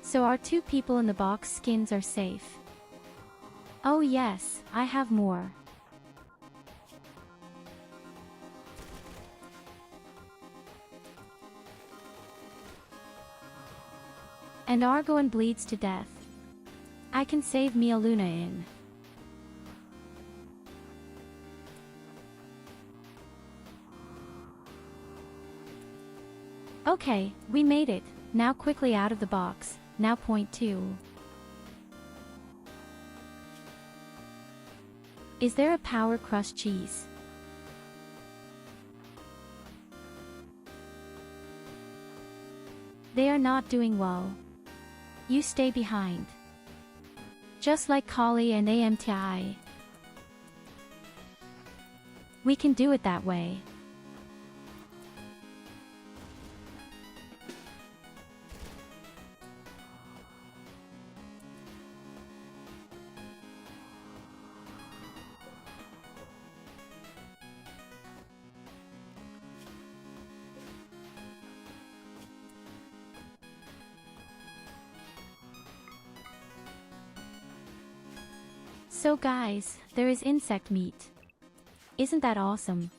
So our 2 people in the box skins are safe. Oh yes, I have more. And Argoan bleeds to death. I can save Mia Luna in. Okay, we made it. Now quickly out of the box. Now point 2. Is there a power crust cheese? They are not doing well. You stay behind. Just like Kali and AMTI. We can do it that way. So guys, there is insect meat. Isn't that awesome?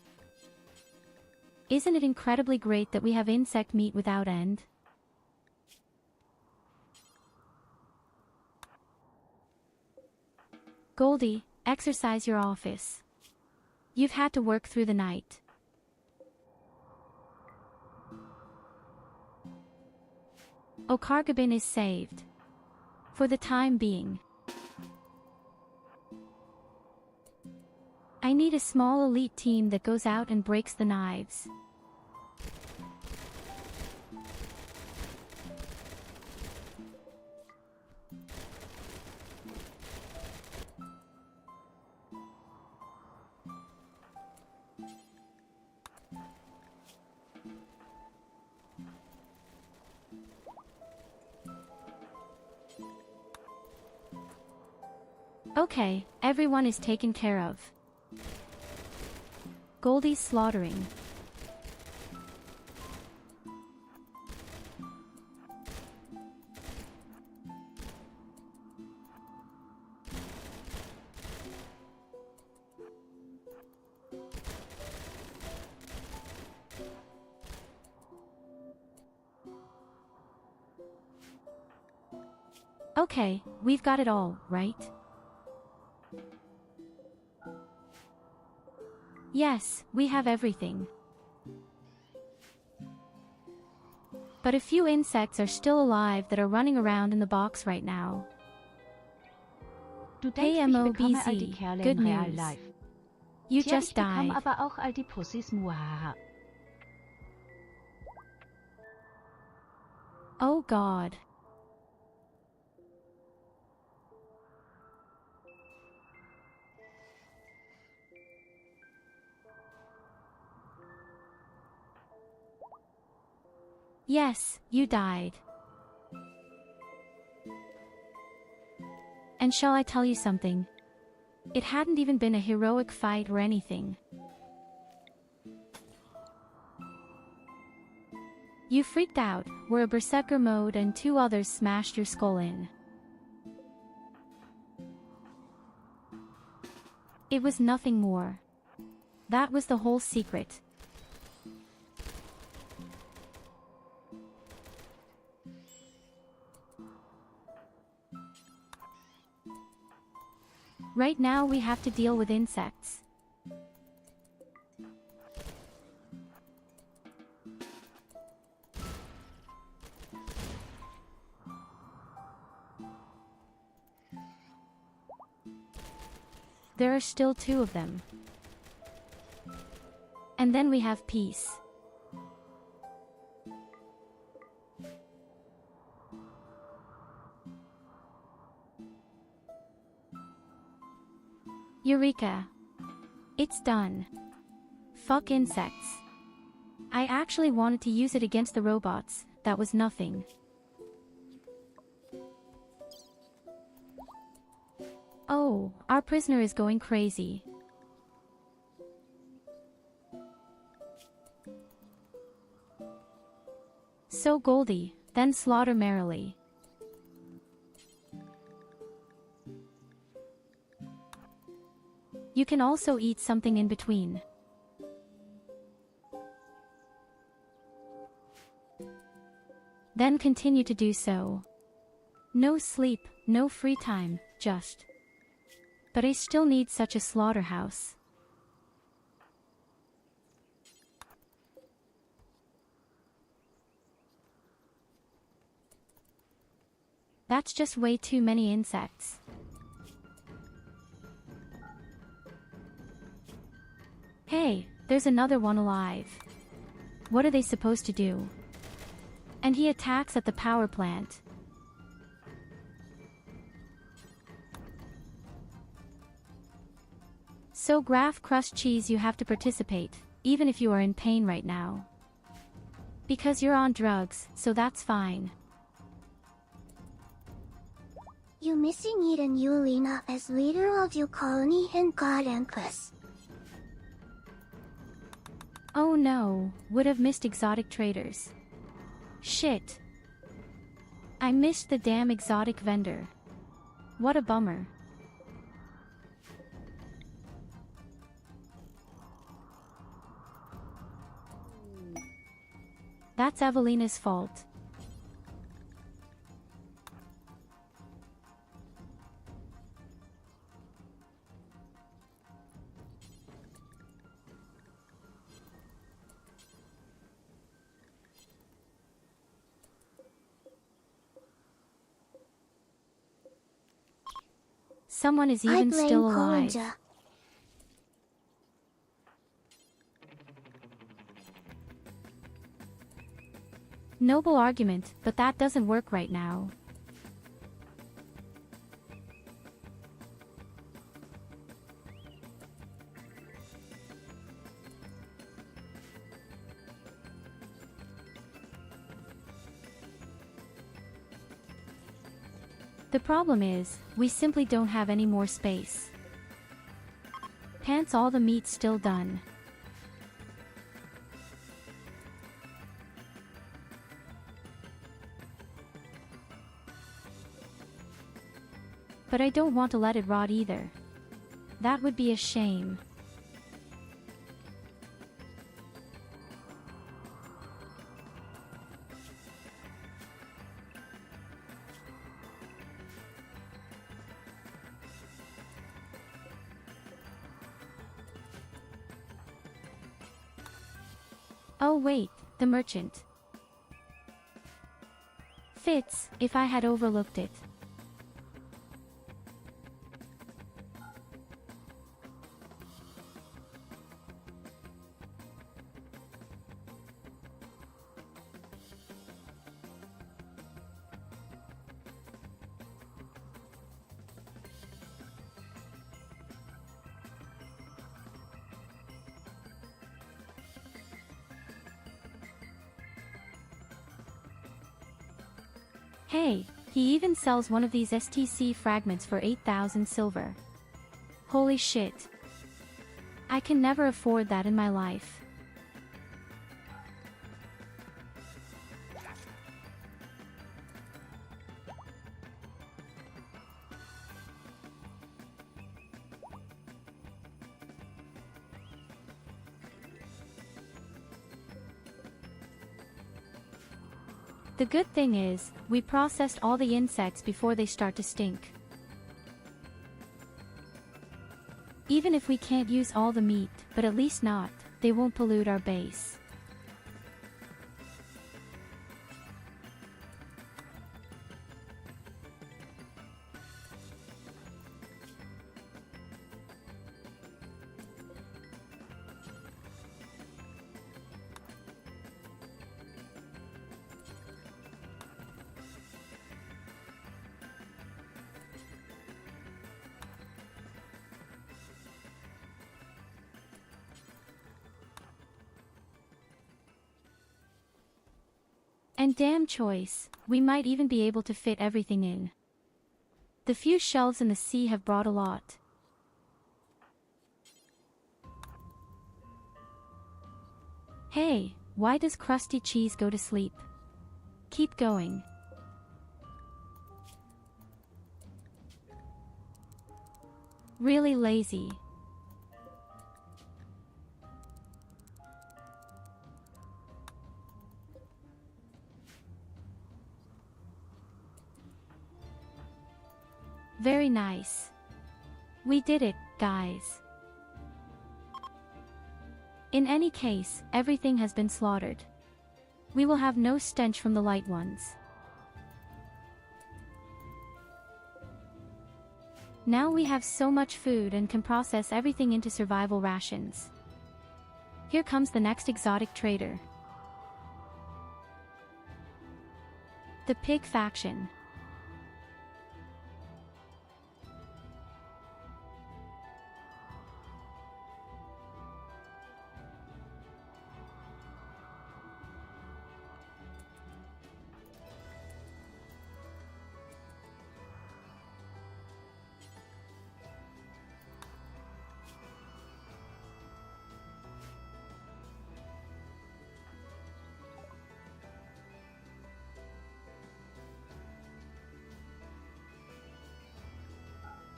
Isn't it incredibly great that we have insect meat without end? Goldie, exercise your office. You've had to work through the night. Okargabin is saved. For the time being. I need a small elite team that goes out and breaks the knives. Okay, everyone is taken care of. Goldie's slaughtering. Okay, we've got it all, right? Yes, we have everything. But a few insects are still alive that are running around in the box right now. Du Hey denkst, ich bekomme all die MOBZ, Kerle good in real news. life. You Tja, just ich bekomme died. aber auch all die Pussys, muhaha. Oh God. Yes, you died. And shall I tell you something? It hadn't even been a heroic fight or anything. You freaked out, were a berserker mode and 2 others smashed your skull in. It was nothing more. That was the whole secret. Right now we have to deal with insects. There are still 2 of them. And then we have peace. Eureka! It's done. Fuck insects. I actually wanted to use it against the robots, that was nothing. Oh, our prisoner is going crazy. So Goldie, then slaughter merrily. You can also eat something in between. Then continue to do so. No sleep, no free time, just. But I still need such a slaughterhouse. That's just way too many insects. Hey, there's another one alive. What are they supposed to do? And he attacks at the power plant. So Graf Crust Cheese, you have to participate, even if you are in pain right now. Because you're on drugs, so that's fine. You missing Eden Yulina as leader of your colony and God Empress. Oh no, would have missed exotic traders. Shit. I missed the damn exotic vendor. What a bummer. That's Evelina's fault. Someone is even still alive. Kolanja. Noble argument, but that doesn't work right now. The problem is, we simply don't have any more space. Hence all the meat still done. But I don't want to let it rot either. That would be a shame. Oh wait, the merchant. Fits, if I had overlooked it. Hey, he even sells one of these STC fragments for 8,000 silver. Holy shit. I can never afford that in my life. The good thing is, we processed all the insects before they start to stink. Even if we can't use all the meat, but at least not, they won't pollute our base. And damn choice, we might even be able to fit everything in. The few shelves in the sea have brought a lot. Hey, why does Crusty Cheese go to sleep? Keep going. Really lazy. Very nice. We did it, guys. In any case, everything has been slaughtered. We will have no stench from the light ones. Now we have so much food and can process everything into survival rations. Here comes the next exotic trader. The pig faction.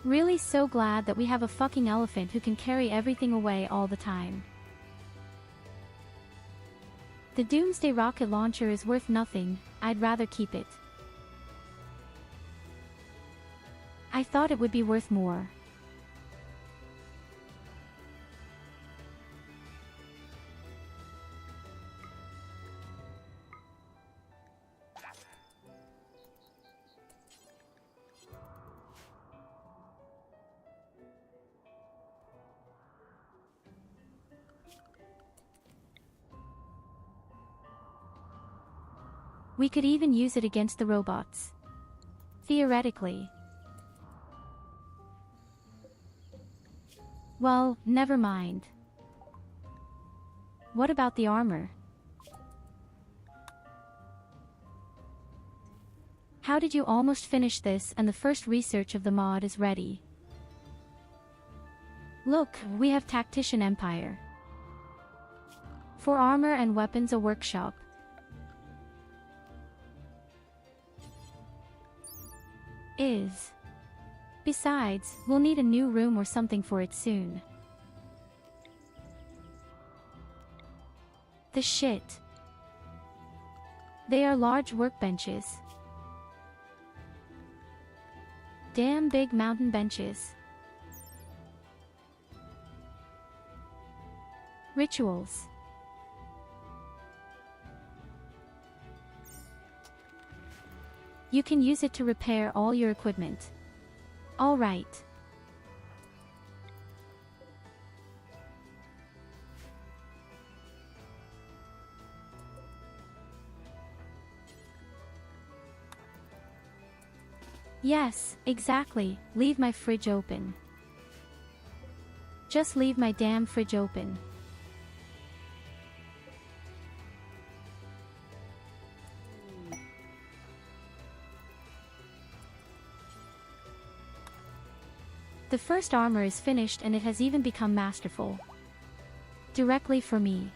Really so glad that we have a fucking elephant who can carry everything away all the time. The Doomsday rocket launcher is worth nothing, I'd rather keep it. I thought it would be worth more. We could even use it against the robots. Theoretically. Well, never mind. What about the armor? How did you almost finish this and the first research of the mod is ready? Look, we have Tactician Empire. For armor and weapons a workshop. Besides, we'll need a new room or something for it soon. The shit. They are large workbenches. Damn big mountain benches. Rituals. You can use it to repair all your equipment. All right. Yes, exactly, leave my fridge open. Just leave my damn fridge open. The first armor is finished and it has even become masterful. Directly for me.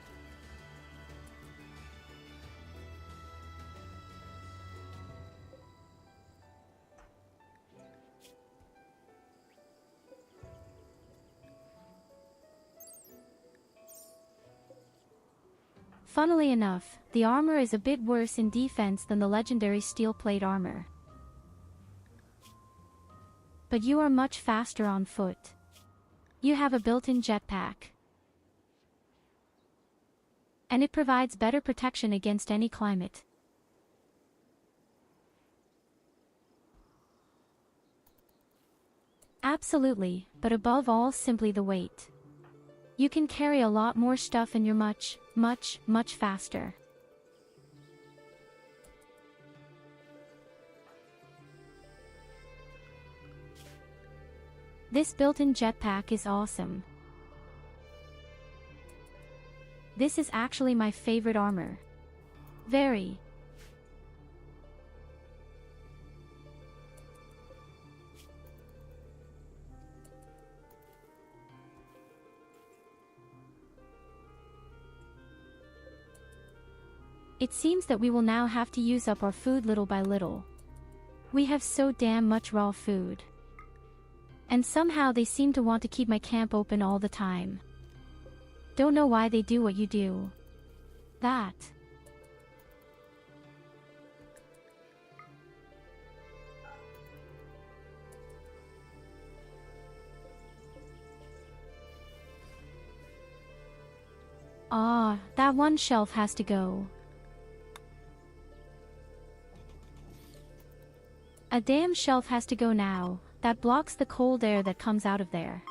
Funnily enough, the armor is a bit worse in defense than the legendary steel plate armor. But you are much faster on foot. You have a built-in jetpack. And it provides better protection against any climate. Absolutely, but above all simply the weight. You can carry a lot more stuff and you're much faster. This built-in jetpack is awesome. This is actually my favorite armor. Very. It seems that we will now have to use up our food little by little. We have so damn much raw food. And somehow they seem to want to keep my camp open all the time. Don't know why they do what you do. That. Ah, that one shelf has to go. A damn shelf has to go now. That blocks the cold air that comes out of there.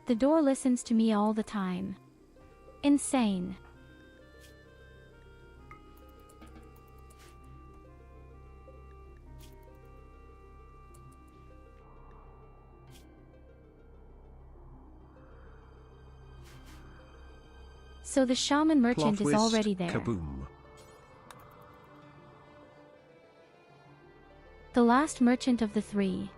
The door listens to me all the time. Insane. So the shaman merchant is already there. Kaboom. The last merchant of the three.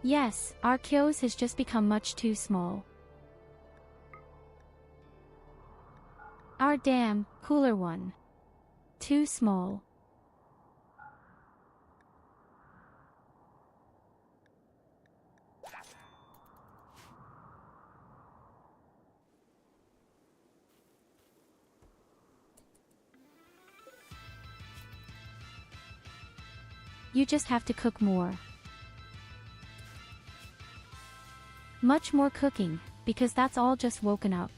Yes, our Kyos has just become much too small. Our damn, cooler one. Too small. You just have to cook more. Much more cooking, because that's all just woken up.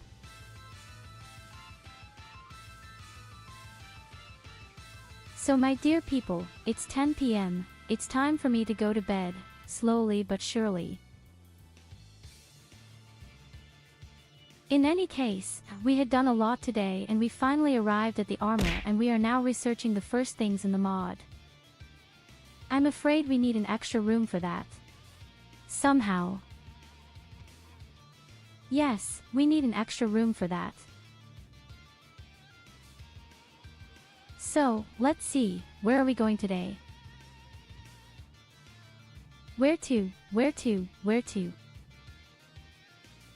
So my dear people, it's 10 p.m, it's time for me to go to bed, slowly but surely. In any case, we had done a lot today and we finally arrived at the armor and we are now researching the first things in the mod. I'm afraid we need an extra room for that. Somehow. Yes, we need an extra room for that. So, let's see, where are we going today? Where to?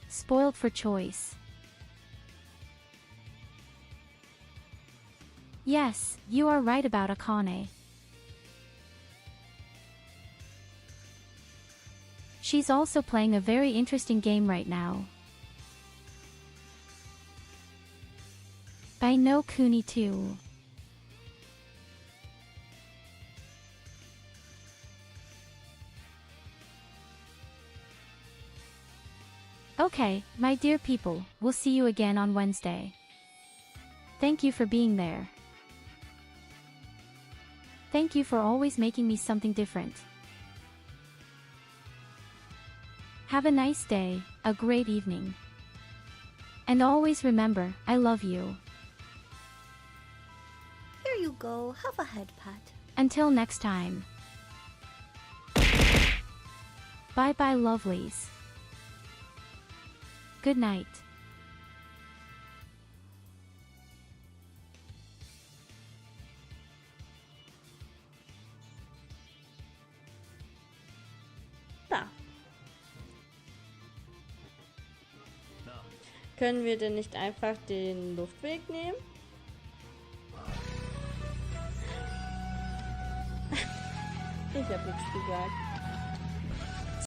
Spoiled for choice. Yes, you are right about Akane. She's also playing a very interesting game right now. By no Kuni too. Okay, my dear people, we'll see you again on Wednesday. Thank you for being there. Thank you for always making me something different. Have a nice day, a great evening. And always remember, I love you. Here you go, have a head pat. Until next time. Bye bye lovelies. Good night. Da. Können wir denn nicht einfach den Luftweg nehmen? Ich hab nichts gesagt.